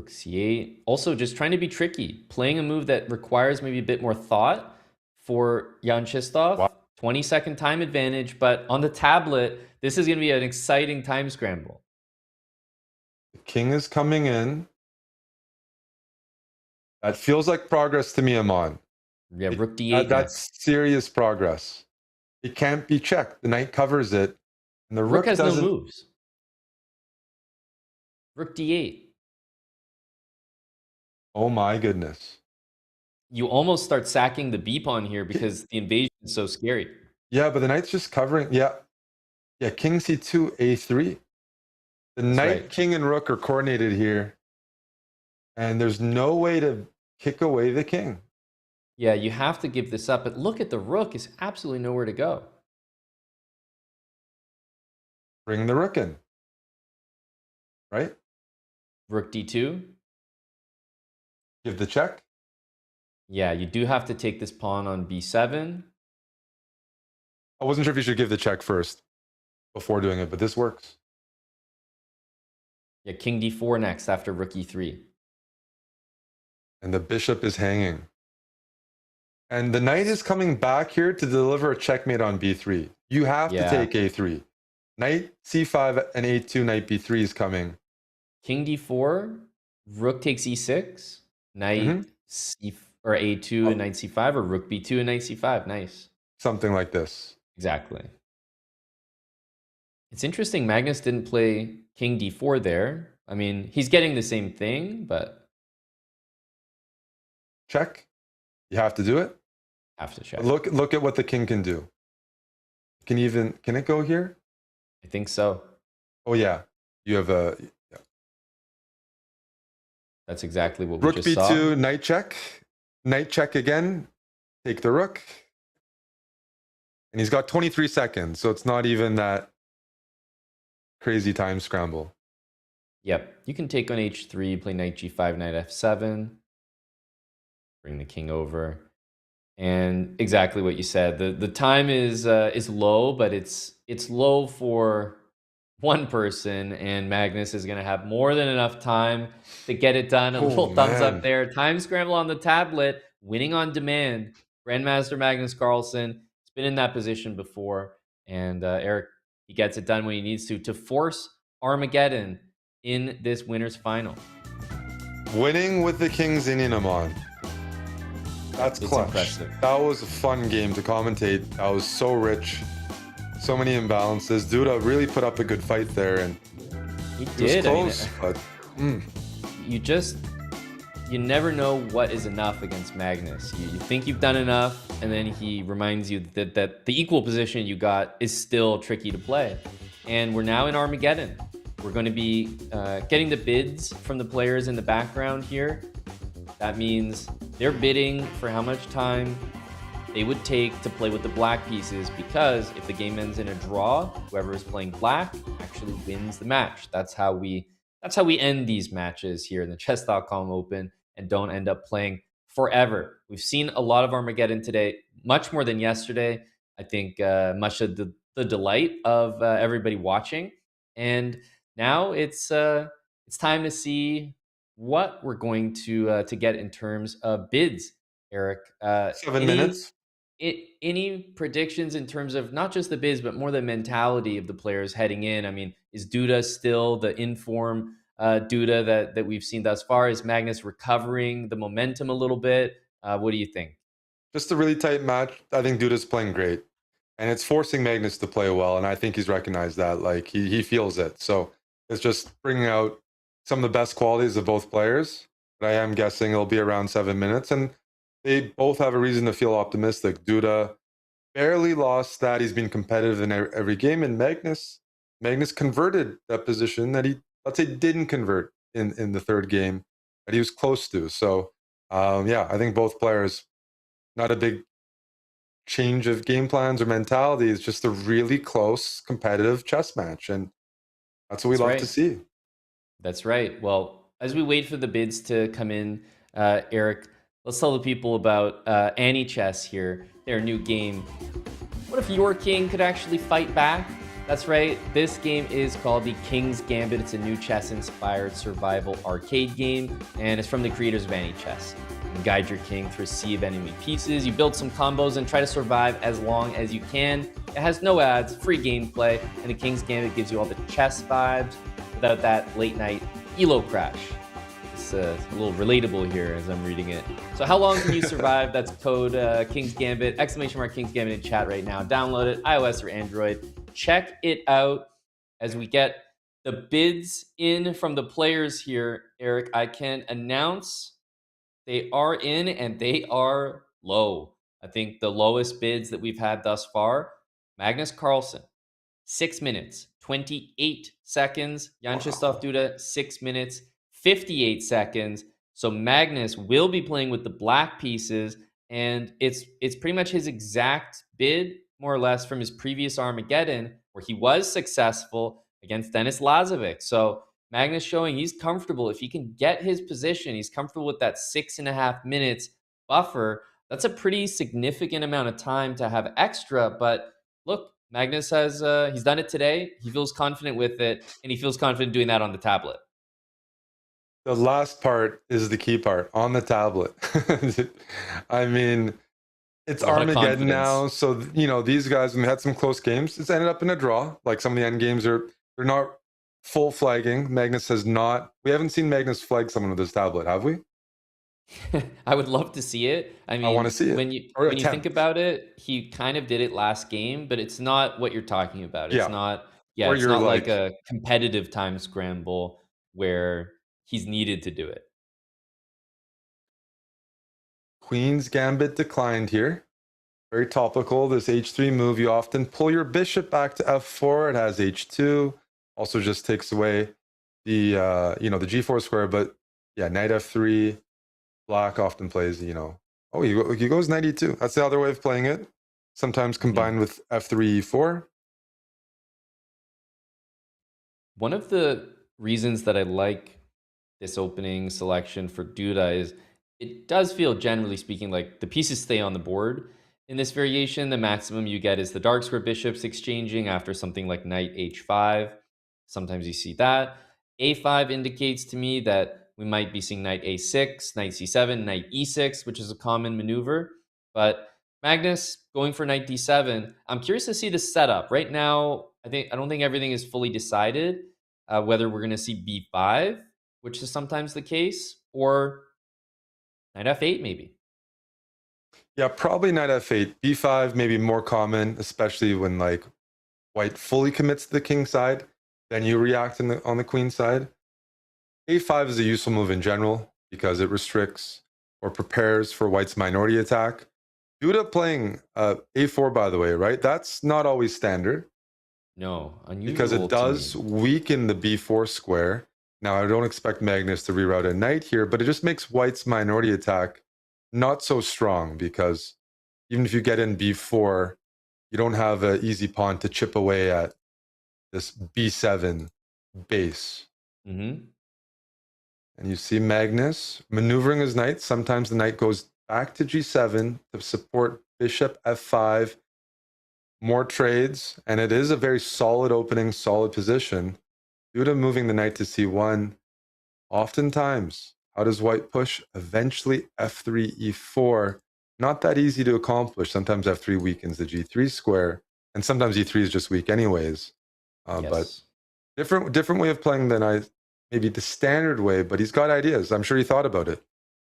c8. Also, just trying to be tricky. Playing a move that requires maybe a bit more thought for Jan Chistov. Wow. 20-second time advantage, but on the tablet, this is going to be an exciting time scramble. The king is coming in. That feels like progress to me, Amon. Yeah, rook d8. That's serious progress. It can't be checked. The knight covers it. And the rook has doesn't... no moves. Rook d8. Oh my goodness. You almost start sacking the b pawn here because the invasion is so scary. Yeah, but the knight's just covering. Yeah, king c2, a3. The knight, king, and rook are coordinated here. And there's no way to kick away the king. Yeah, you have to give this up. But look at the rook. Is absolutely nowhere to go. Bring the rook in. Right? Rook d2. Give the check. Yeah, you do have to take this pawn on b7. I wasn't sure if you should give the check first before doing it, but this works. Yeah, king d4 next after rook e3. And the bishop is hanging. And the knight is coming back here to deliver a checkmate on b3. You have to take a3. Knight c5 and a2, knight b3 is coming. King d4, rook takes e6, knight c or a2 and knight c5, or rook b2 and knight c5. Nice. Something like this. Exactly. It's interesting Magnus didn't play king d4 there. I mean, he's getting the same thing, but... Check. You have to do it. Have to check. Look at what the king can do. Can it go here? I think so. Oh yeah. You have a... Yeah. That's exactly what we rook just b2, saw. knight check. Knight check again. Take the rook. And he's got 23 seconds, so it's not even that crazy time scramble. Yep, you can take on h3, play knight g5, knight f7, bring the king over. And exactly what you said. The time is low, but it's low for one person, and Magnus is going to have more than enough time to get it done. A little thumbs up there. Time scramble on the tablet, winning on demand. Grandmaster Magnus Carlsen has been in that position before, and Eric, he gets it done when he needs to force Armageddon in this winner's final. Winning with the King's Indian Amon. That's clutch. Impressive. That was a fun game to commentate. That was so rich. So many imbalances. Duda really put up a good fight there, and he did. Was close, You never know what is enough against Magnus. You think you've done enough, and then he reminds you that the equal position you got is still tricky to play. And we're now in Armageddon. We're going to be getting the bids from the players in the background here. That means they're bidding for how much time they would take to play with the black pieces, because if the game ends in a draw, whoever is playing black actually wins the match. That's how we end these matches here in the Chess.com Open and don't end up playing forever. We've seen a lot of Armageddon today, much more than yesterday. I think much of the delight of everybody watching. And now it's time to see what we're going to get in terms of bids, Eric. 7 minutes. Any predictions in terms of not just the bids, but more the mentality of the players heading in? I mean, is Duda still the in-form Duda that we've seen thus far? Is Magnus recovering the momentum a little bit? What do you think? Just a really tight match. I think Duda's playing great, and it's forcing Magnus to play well, and I think he's recognized that. Like, he feels it. So it's just bringing out some of the best qualities of both players. But I am guessing it'll be around 7 minutes, and they both have a reason to feel optimistic. Duda barely lost that. He's been competitive in every game, and Magnus converted that position that he, let's say, didn't convert in the third game that he was close to. So yeah, I think both players, not a big change of game plans or mentality. It's just a really close competitive chess match, and that's what we love to see. That's right. Well, as we wait for the bids to come in, Eric, let's tell the people about AnyChess here, their new game. What if your king could actually fight back? That's right. This game is called the King's Gambit. It's a new chess-inspired survival arcade game, and it's from the creators of AnyChess. You can guide your king through a sea of enemy pieces. You build some combos and try to survive as long as you can. It has no ads, free gameplay, and the King's Gambit gives you all the chess vibes without that late-night elo crash. It's a little relatable here as I'm reading it. So how long can you survive? That's code King's Gambit, ! King's Gambit in chat right now. Download it, iOS or Android. Check it out as we get the bids in from the players here. Eric, I can announce they are in, and they are low. I think the lowest bids that we've had thus far, Magnus Carlsen, 6 minutes, 28 seconds. Yangyi Duda, 6 minutes, 58 seconds. So Magnus will be playing with the black pieces, and it's pretty much his exact bid, more or less, from his previous Armageddon, where he was successful against Denis Lazavik. So Magnus showing he's comfortable. If he can get his position, he's comfortable with that 6.5 minutes buffer. That's a pretty significant amount of time to have extra. But look, Magnus has he's done it today. He feels confident with it, and he feels confident doing that on the tablet. The last part is the key part, on the tablet. I mean, it's Armageddon now, so you know these guys, when they had some close games, it's ended up in a draw. Like some of the end games they're not full flagging. Magnus has not. We haven't seen Magnus flag someone with his tablet, have we? I would love to see it. I mean, I want to see it. When you think about it, he kind of did it last game, but it's not what you're talking about. It's not. Yeah, it's not like a competitive time scramble where he's needed to do it. Queen's Gambit declined here. Very topical. This h3 move, you often pull your bishop back to f4. It has h2. Also just takes away the the g4 square. But yeah, knight f3. Black often plays, oh, he goes knight e2. That's the other way of playing it. Sometimes combined with f3, e4. One of the reasons that I like this opening selection for Duda is it does feel, generally speaking, like the pieces stay on the board. In this variation, the maximum you get is the dark square bishops exchanging after something like knight h5. Sometimes you see that. a5 indicates to me that we might be seeing knight a6, knight c7, knight e6, which is a common maneuver. But Magnus going for knight d7. I'm curious to see the setup. Right now, I don't think everything is fully decided. Whether we're going to see b5, which is sometimes the case, or knight f8 maybe. Yeah, probably knight f8. b5 maybe more common, especially when like white fully commits to the king side. Then you react on the queen side. a5 is a useful move in general because it restricts or prepares for white's minority attack. Duda playing a4, by the way, right? That's not always standard. No, unusual. Because it does weaken the b4 square. Now, I don't expect Magnus to reroute a knight here, but it just makes white's minority attack not so strong because even if you get in b4, you don't have an easy pawn to chip away at this b7 base. Mm-hmm. And you see Magnus maneuvering his knight. Sometimes the knight goes back to g7 to support bishop f5. More trades, and it is a very solid opening, solid position. Duda moving the knight to c1. Oftentimes, how does white push? Eventually f3, e4. Not that easy to accomplish. Sometimes f3 weakens the g3 square, and sometimes e3 is just weak anyways. Yes. But different way of playing than maybe the standard way, but he's got ideas. I'm sure he thought about it.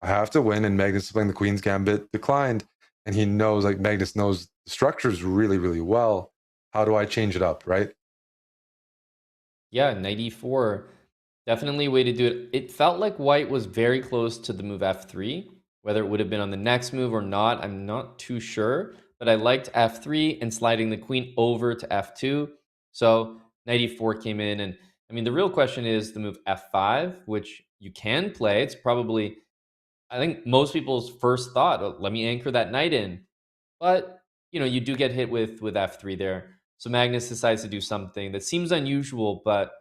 I have to win, and Magnus is playing the Queen's Gambit declined, and he knows, like Magnus knows the structures really, really well. How do I change it up, right? Yeah, knight e4. Definitely a way to do it. It felt like white was very close to the move f3. Whether it would have been on the next move or not, I'm not too sure. But I liked f3 and sliding the queen over to f2. So knight e4 came in. And I mean, the real question is the move f5, which you can play. It's probably, I think most people's first thought, oh, let me anchor that knight in. But, you do get hit with f3 there. So Magnus decides to do something that seems unusual, but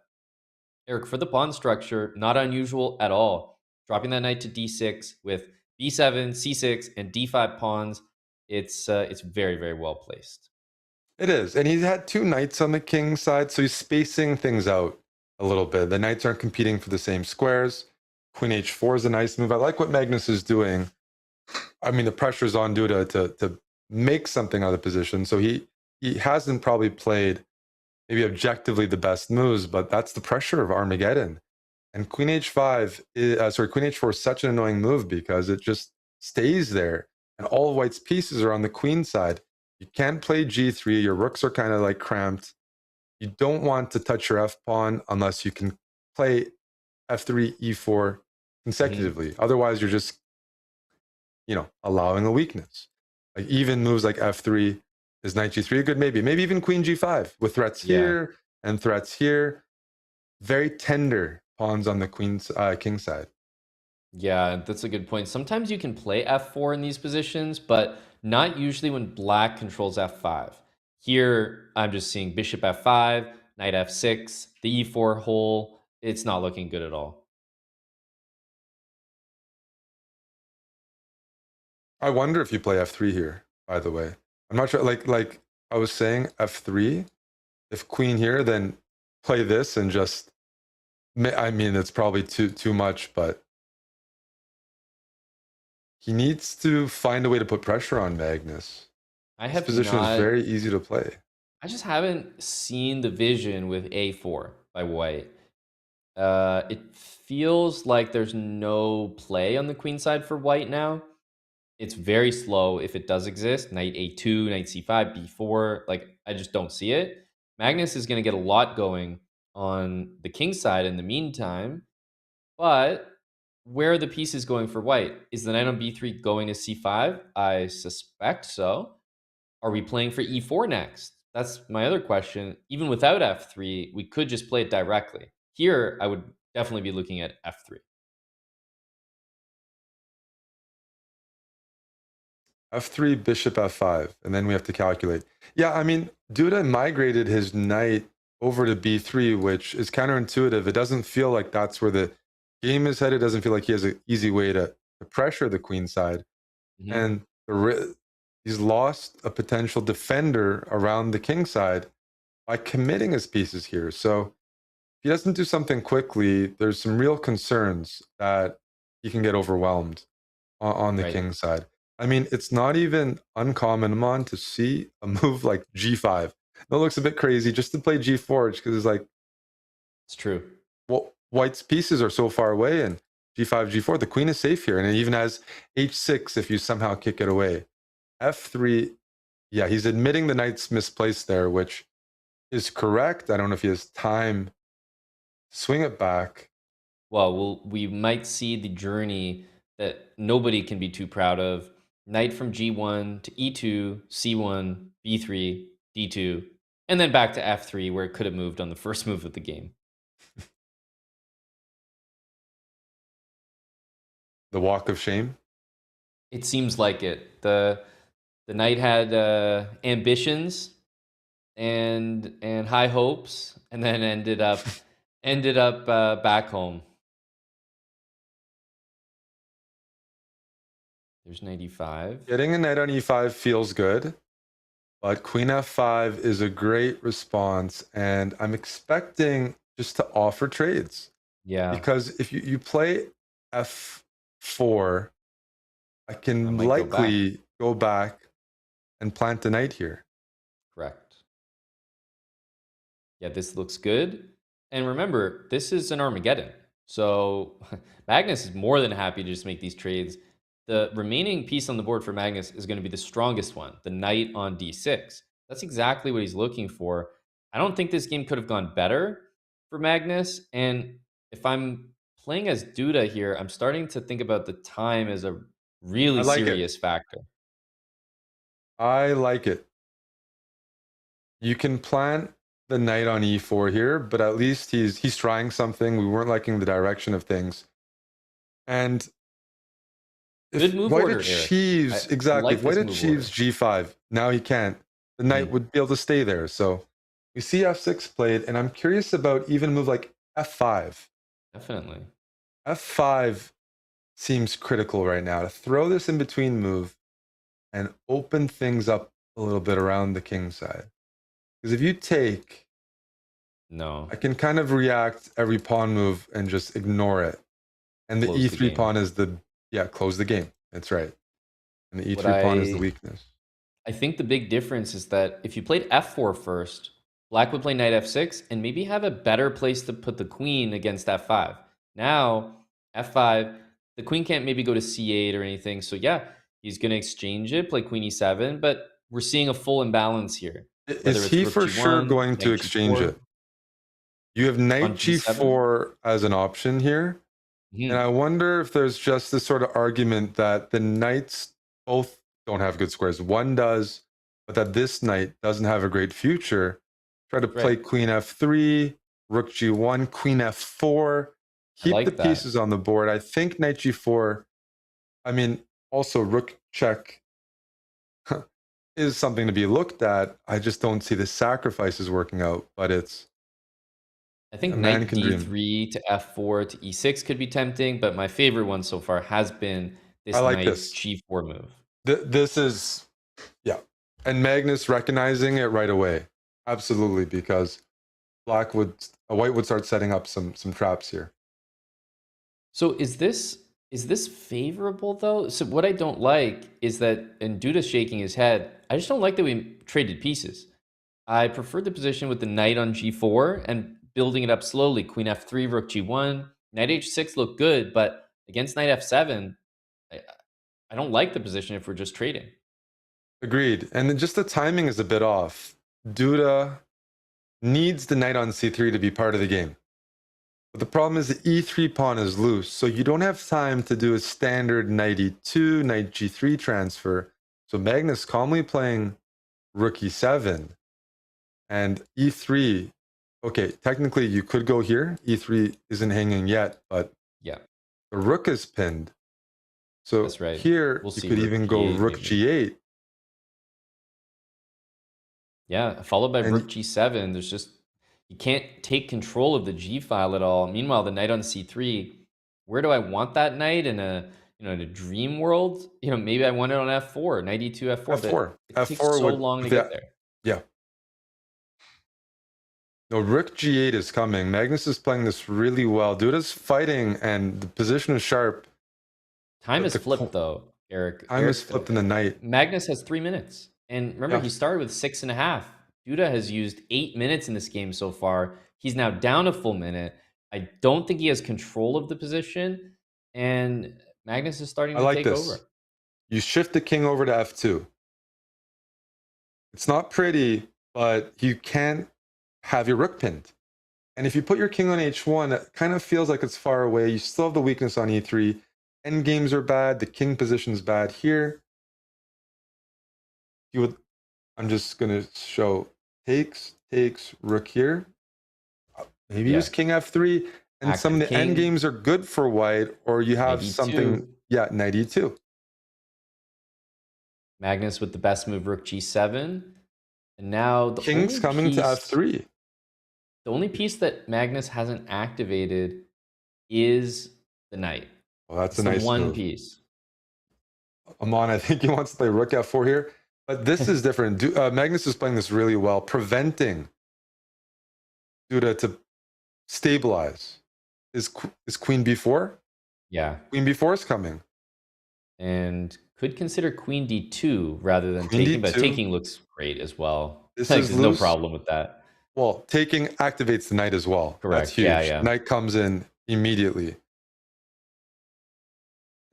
Eric, for the pawn structure, not unusual at all. Dropping that knight to d6 with b7, c6, and d5 pawns, it's very, very well placed. It is. And he's had two knights on the king side, so he's spacing things out a little bit. The knights aren't competing for the same squares. Queen h4 is a nice move. I like what Magnus is doing. I mean, the pressure's on Duda to make something out of the position. So he hasn't probably played maybe objectively the best moves, but that's the pressure of Armageddon. And Queen h5 Queen h4 is such an annoying move because it just stays there, and all of white's pieces are on the queen side. You can't play g3. Your rooks are kind of like cramped. You don't want to touch your f pawn unless you can play f3, e4 consecutively. Otherwise, you're just allowing a weakness. Like even moves like f3, is knight g3 good? Maybe even queen g5 with threats here and threats here. Very tender pawns on the king side. Yeah, that's a good point. Sometimes you can play f4 in these positions, but not usually when black controls f5. Here, I'm just seeing bishop f5, knight f6, the e4 hole. It's not looking good at all. I wonder if you play f3 here, by the way. I'm not sure. Like I was saying, f3. If queen here, then play this and just. I mean, it's probably too much, but he needs to find a way to put pressure on Magnus. This position is very easy to play. I just haven't seen the vision with a4 by white. It feels like there's no play on the queen side for white now. It's very slow if it does exist. Knight a2, knight c5, b4. Like, I just don't see it. Magnus is going to get a lot going on the king side in the meantime. But where are the pieces going for white? Is the knight on b3 going to c5? I suspect so. Are we playing for e4 next? That's my other question. Even without f3, we could just play it directly. Here, I would definitely be looking at f3. f3, bishop f5, and then we have to calculate. Yeah, I mean, Duda migrated his knight over to b3, which is counterintuitive. It doesn't feel like that's where the game is headed. It doesn't feel like he has an easy way to pressure the queen side. And he's lost a potential defender around the king side by committing his pieces here. So if he doesn't do something quickly, there's some real concerns that he can get overwhelmed on the king side. I mean, it's not even uncommon, Amon, to see a move like g5. That looks a bit crazy just to play g4, because it's like, it's true. Well, white's pieces are so far away, and g5, g4, the queen is safe here. And it even has h6 if you somehow kick it away. f3, yeah, he's admitting the knight's misplaced there, which is correct. I don't know if he has time to swing it back. Well, we might see the journey that nobody can be too proud of. Knight from g1 to e2, c1, b3, d2, and then back to f3, where it could have moved on the first move of the game. The walk of shame? It seems like it. The knight had ambitions and high hopes, and then ended up back home. There's knight e5. Getting a knight on e5 feels good, but queen f5 is a great response, and I'm expecting just to offer trades. Yeah. Because if you play f4, I can likely go back and plant the knight here. Correct. Yeah, this looks good. And remember, this is an Armageddon. So Magnus is more than happy to just make these trades. The remaining piece on the board for Magnus is going to be the strongest one, the knight on d6. That's exactly what he's looking for. I don't think this game could have gone better for Magnus. And if I'm playing as Duda here, I'm starting to think about the time as a really serious factor. I like it. You can plant the knight on e4 here, but at least he's trying something. We weren't liking the direction of things. And good move White order, achieves Eric. exactly. Like White achieves g5. Now he can't. The knight would be able to stay there. So we see f6 played, and I'm curious about even a move like f5. Definitely. f5 seems critical right now to throw this in between move and open things up a little bit around the king side. Because if you take, I can kind of react every pawn move and just ignore it. And the e3 pawn is close the game. That's right. And the e3 pawn is the weakness. I think the big difference is that if you played f4 first, Black would play knight f6 and maybe have a better place to put the queen against f5. Now, f5, the queen can't maybe go to c8 or anything. So yeah, he's going to exchange it, play queen e7, but we're seeing a full imbalance here. Is he for sure going to exchange it? You have knight g4 as an option here. And I wonder if there's just this sort of argument that the knights both don't have good squares. One does, but that this knight doesn't have a great future. Try to play queen f3, rook g1, queen f4. Keep the pieces on the board. I think knight g4, I mean, also rook check is something to be looked at. I just don't see the sacrifices working out, but it's... I think knight d3 to f4 to e6 could be tempting, but my favorite one so far has been this knight g4 move. This is, and Magnus recognizing it right away. Absolutely, because White would start setting up some traps here. So is this favorable though? So what I don't like is that, and Duda's shaking his head, I just don't like that we traded pieces. I prefer the position with the knight on g4 and building it up slowly. Queen f3, rook g1, knight h6 look good, but against knight f7, I don't like the position if we're just trading. Agreed. And then just the timing is a bit off. Duda needs the knight on c3 to be part of the game. But the problem is the e3 pawn is loose, so you don't have time to do a standard knight e2, knight g3 transfer. So Magnus calmly playing rook e7 and e3. Okay, technically you could go here. e3 isn't hanging yet, but the rook is pinned. So here you could even go rook g8. Yeah, followed by rook g7. There's just, You can't take control of the G file at all. Meanwhile, the knight on C3, where do I want that knight in a in a dream world? Maybe I want it on F4, knight E2, F4. F4. But it takes so long to get there. Yeah. No, Rook G8 is coming. Magnus is playing this really well. Duda's fighting, and the position is sharp. Time is flipped, though, Eric. Time is flipped in the night. Magnus has 3 minutes. And remember, he started with 6.5. Duda has used 8 minutes in this game so far. He's now down a full minute. I don't think he has control of the position. And Magnus is starting to take over. You shift the king over to F2. It's not pretty, but you can't have your rook pinned. And if you put your king on H1, it kind of feels like it's far away. You still have the weakness on E3. Endgames are bad. The king position's bad here. I'm just going to show takes, rook here. Maybe use king F3. And some of the endgames are good for white, or you have something. Yeah, knight E2. Magnus with the best move, rook G7. And now the king's coming to F3. The only piece that Magnus hasn't activated is the knight. Well, that's a nice one move. Piece. Amon, I think he wants to play rook F4 here. But this is different. Magnus is playing this really well, preventing Duda to stabilize. Is queen B4? Yeah. Queen B4 is coming. And could consider queen D2 rather than taking, but taking looks great as well. There's no problem with that. Well, taking activates the knight as well. Correct. That's huge. Yeah. Knight comes in immediately.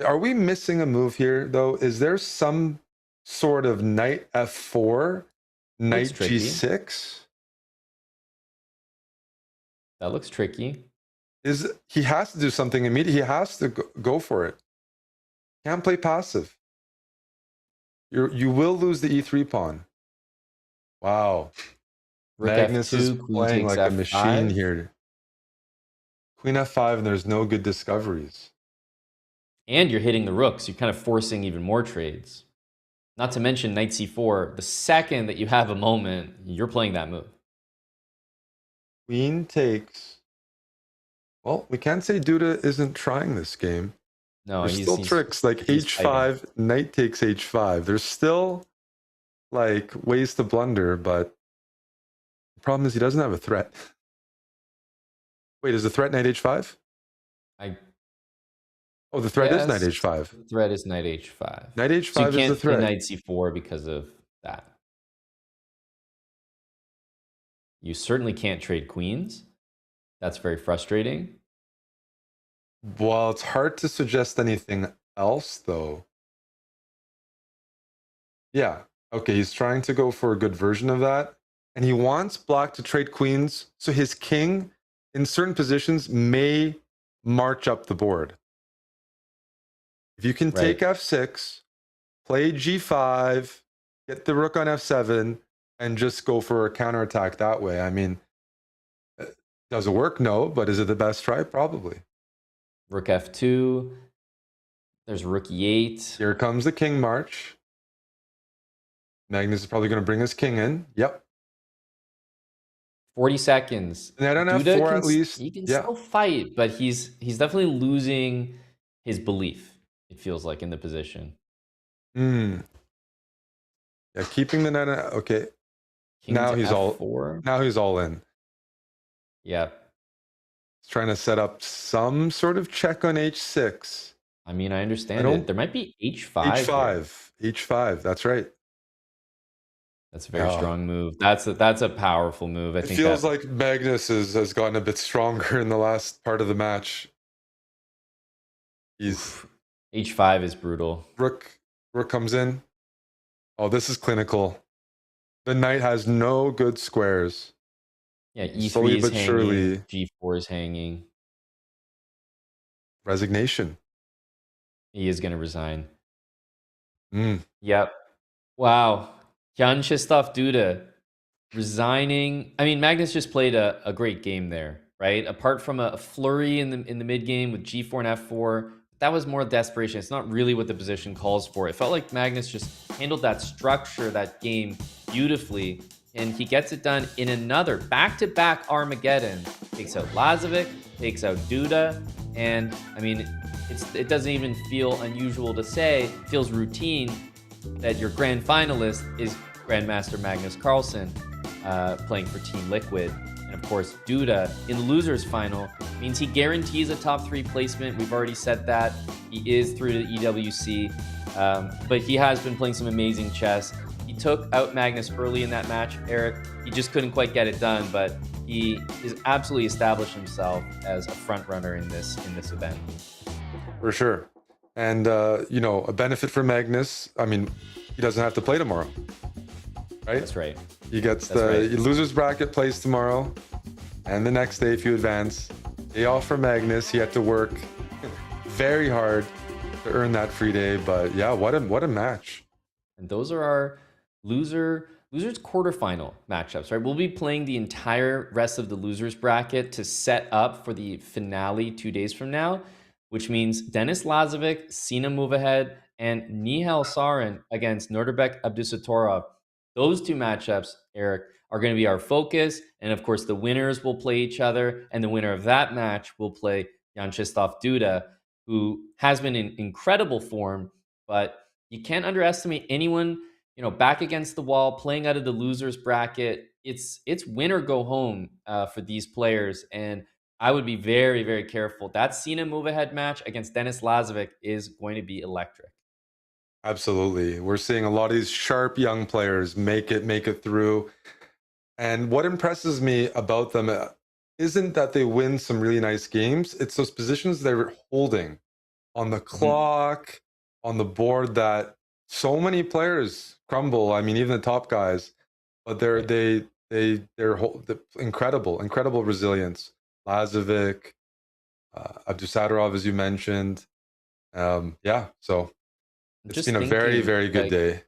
Are we missing a move here, though? Is there some sort of knight F4, knight G6? That looks tricky. He has to do something immediately. He has to go for it. Can't play passive. You will lose the E3 pawn. Wow. Rook Magnus F2, is queen playing takes like a F5. machine here. Queen F5, and there's no good discoveries. And you're hitting the rooks. You're kind of forcing even more trades. Not to mention knight C4. The second that you have a moment, you're playing that move. Queen takes. Well, we can't say Duda isn't trying this game. No, there's still tricks like H5, fighting. Knight takes H5. There's still like ways to blunder, but the problem is he doesn't have a threat. Wait, is the threat knight H5? Oh, the threat is knight H5. The threat is knight H5. Knight H5 so you is can't the threat. Knight C4 because of that. You certainly can't trade queens. That's very frustrating. Well, it's hard to suggest anything else, though. Yeah. Okay, he's trying to go for a good version of that. And he wants black to trade queens, so his king, in certain positions, may march up the board. If you can take F6, play G5, get the rook on F7, and just go for a counterattack that way. I mean, does it work? No, but is it the best try? Probably. Rook F2. There's rook E8. Here comes the king march. Magnus is probably going to bring his king in. Yep. 40 seconds. And I don't have four at least. He can still fight, but he's definitely losing his belief, it feels like, in the position. Yeah, keeping the knight. Okay. King now he's F4. Now he's all in. Yep. He's trying to set up some sort of check on H6. I mean, I understand it. There might be H5. H5. That's right. That's a very strong move. That's a powerful move. I think it feels like Magnus has gotten a bit stronger in the last part of the match. H5 is brutal. Rook comes in. Oh, this is clinical. The knight has no good squares. Yeah, E3 slowly is but hanging, surely. G4 is hanging. Resignation. He is going to resign. Yep. Wow. Krzysztof Duda resigning. I mean, Magnus just played a great game there, right? Apart from a flurry in the mid game with G4 and F4, that was more desperation. It's not really what the position calls for. It felt like Magnus just handled that structure, that game beautifully. and he gets it done in another back-to-back Armageddon. Takes out Lazavik, takes out Duda, and I mean, it doesn't even feel unusual to say, it feels routine that your grand finalist is Grandmaster Magnus Carlsen, playing for Team Liquid. And of course, Duda in the losers final means he guarantees a top 3 placement. We've already said that. He is through to EWC, but he has been playing some amazing chess. He took out Magnus early in that match, Eric. He just couldn't quite get it done, but he is absolutely established himself as a front runner in this event. For sure. And, you know, a benefit for Magnus, I mean, he doesn't have to play tomorrow, right? That's right. He gets That's the losers bracket plays tomorrow, and the next day if you advance. Day off for Magnus. He had to work very hard to earn that free day, but yeah, what a match. And those are our losers quarterfinal matchups, right? We'll be playing the entire rest of the losers bracket to set up for the finale 2 days from now, which means Denis Lazavik, Sina Movahed, and Nihal Sarin against Norderbek Abdusattorov. Those 2 matchups, Eric, are going to be our focus. And of course, the winners will play each other. And the winner of that match will play Yanchislavs Duda, who has been in incredible form. But you can't underestimate anyone, you know, back against the wall, playing out of the losers bracket. It's win or go home for these players. And I would be very, very careful. That Sina Movahed match against Denis Lazavik is going to be electric. Absolutely. We're seeing a lot of these sharp young players make it through. And what impresses me about them isn't that they win some really nice games. It's those positions they're holding on the clock, on the board, that so many players crumble. I mean, even the top guys, but they're incredible resilience. Lazavik, Abdusattorov, as you mentioned. Yeah, so it's been a very, very good day.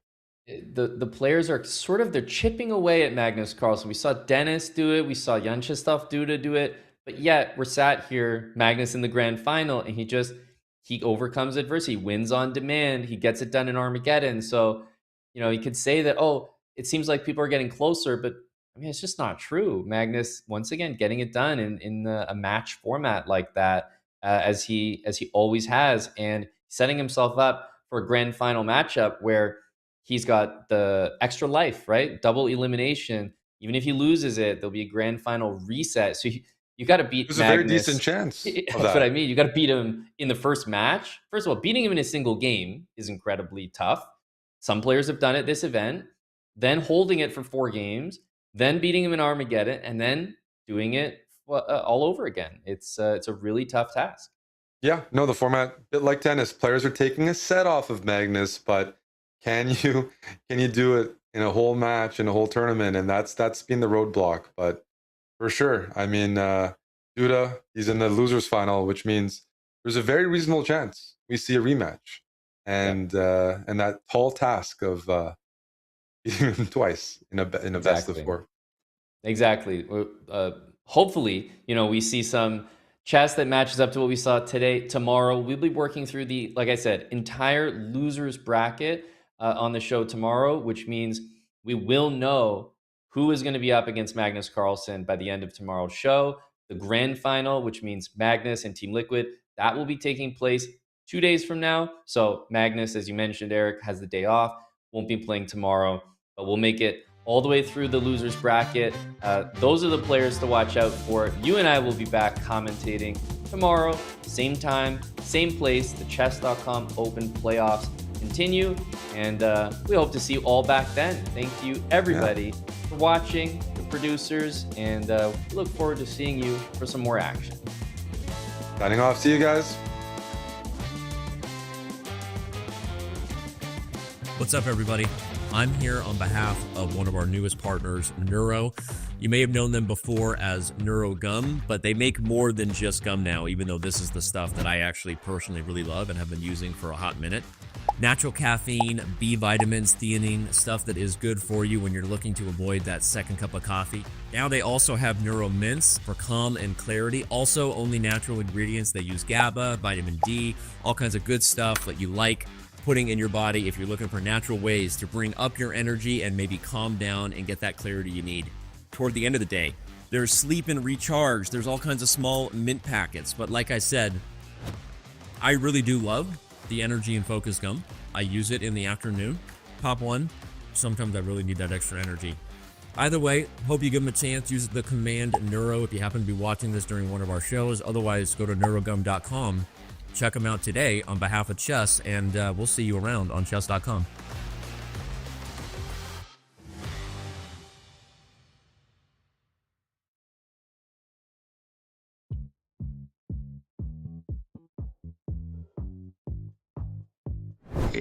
The players are they're chipping away at Magnus Carlsen. We saw Dennis do it. We saw Yanchislavs Duda do it. But yet we're sat here, Magnus in the grand final, and he overcomes adversity, wins on demand. He gets it done in Armageddon. So, you know, you could say that, oh, it seems like people are getting closer, but I mean, it's just not true. Magnus, once again, getting it done in a match format like that, as he always has, and setting himself up for a grand final matchup where he's got the extra life, right? Double elimination. Even if he loses it, there'll be a grand final reset. So you got to beat Magnus. There's a very decent chance. That's what I mean. You got to beat him in the first match. First of all, beating him in a single game is incredibly tough. Some players have done it this event, then holding it for 4 games, then beating him in Armageddon, and then doing it all over again. It's a really tough task. Yeah, no, the format, a bit like tennis. Players are taking a set off of Magnus, but can you do it in a whole match, in a whole tournament? And that's been the roadblock. But for sure, I mean, Duda, he's in the losers final, which means there's a very reasonable chance we see a rematch. And that tall task of beating him twice in a best of 4. Exactly. Hopefully, you know, we see some chess that matches up to what we saw today. Tomorrow, we'll be working through the, like I said, entire losers bracket on the show tomorrow, which means we will know who is going to be up against Magnus Carlsen by the end of tomorrow's show. The grand final, which means Magnus and Team Liquid, that will be taking place 2 days from now. So Magnus, as you mentioned, Eric, has the day off, won't be playing tomorrow, but we'll make it all the way through the losers bracket. Those are the players to watch out for. You and I will be back commentating tomorrow, same time, same place. The Chess.com Open playoffs continue, and we hope to see you all back then. Thank you, everybody, for watching, the producers, and we look forward to seeing you for some more action. Signing off. See you guys. What's up, everybody? I'm here on behalf of one of our newest partners, Neuro. You may have known them before as Neuro Gum, but they make more than just gum now, even though this is the stuff that I actually personally really love and have been using for a hot minute. Natural caffeine, B vitamins, theanine, stuff that is good for you when you're looking to avoid that second cup of coffee. Now they also have Neuro Mints for calm and clarity. Also only natural ingredients. They use GABA, vitamin D, all kinds of good stuff that you like. putting in your body if you're looking for natural ways to bring up your energy and maybe calm down and get that clarity you need toward the end of the day. There's sleep and recharge. There's all kinds of small mint packets. But like I said, I really do love the energy and focus gum. I use it in the afternoon. Pop one. Sometimes I really need that extra energy. Either way, hope you give them a chance. Use the command Neuro if you happen to be watching this during one of our shows. Otherwise, go to neurogum.com. Check them out today on behalf of Chess, and we'll see you around on Chess.com.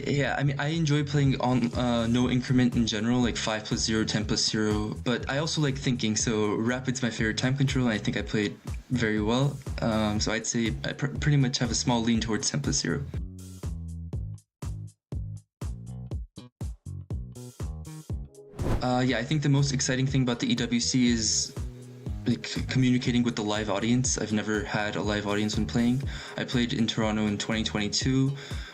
Yeah, I mean, I enjoy playing on no increment in general, like 5+0, 10+0, but I also like thinking, so Rapid's my favorite time control, and I think I played very well, so I'd say I pretty much have a small lean towards 10+0. Yeah, I think the most exciting thing about the EWC is like communicating with the live audience. I've never had a live audience when playing. I played in Toronto in 2022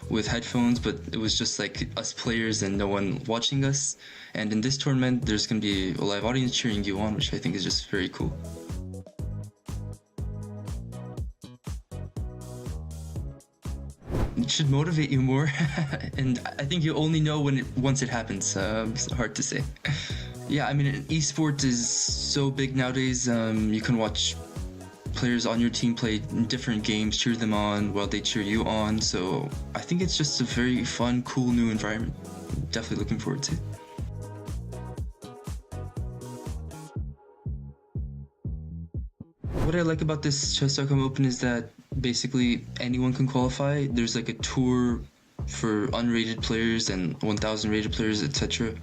with headphones, but it was just like us players and no one watching us. And in this tournament, there's going to be a live audience cheering you on, which I think is just very cool. It should motivate you more, and I think you only know once it happens. It's hard to say. Yeah, I mean, esports is so big nowadays. You can watch players on your team play different games, cheer them on while they cheer you on. So I think it's just a very fun, cool new environment. Definitely looking forward to it. What I like about this Chess.com Open is that basically anyone can qualify. There's like a tour for unrated players and 1,000 rated players, etc.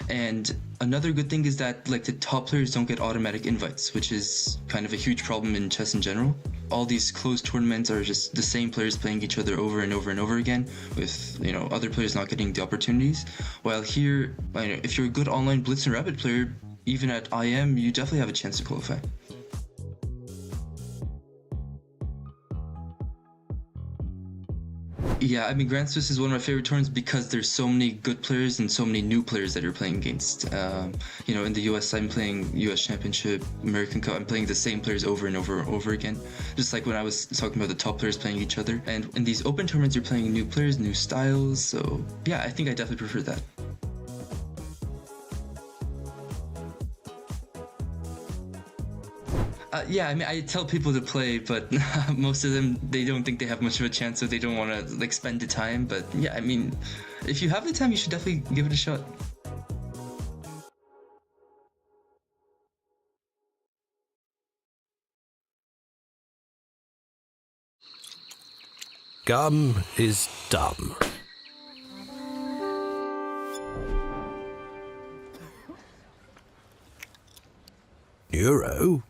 And another good thing is that like the top players don't get automatic invites, which is kind of a huge problem in chess in general. All these closed tournaments are just the same players playing each other over and over and over again, with other players not getting the opportunities. While here, if you're a good online Blitz and Rapid player, even at IM, you definitely have a chance to qualify. Yeah, I mean, Grand Swiss is one of my favorite tournaments because there's so many good players and so many new players that you're playing against. In the US, I'm playing US Championship, American Cup, I'm playing the same players over and over and over again. Just like when I was talking about the top players playing each other. And in these open tournaments, you're playing new players, new styles. So yeah, I think I definitely prefer that. Yeah, I mean, I tell people to play, but most of them, they don't think they have much of a chance, so they don't want to like spend the time. But yeah, I mean, if you have the time, you should definitely give it a shot. Gum is dumb. Neuro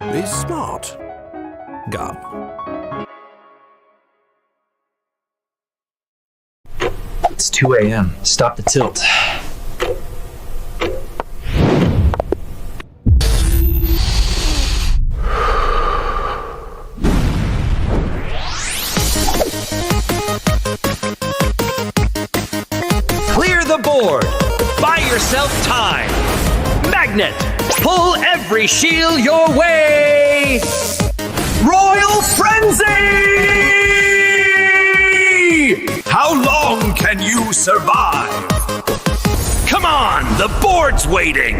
is smart. Gum. It's 2 a.m. Stop the tilt. Clear the board. Buy yourself time. Magnet. Pull every shield your way! Royal Frenzy! How long can you survive? Come on, the board's waiting!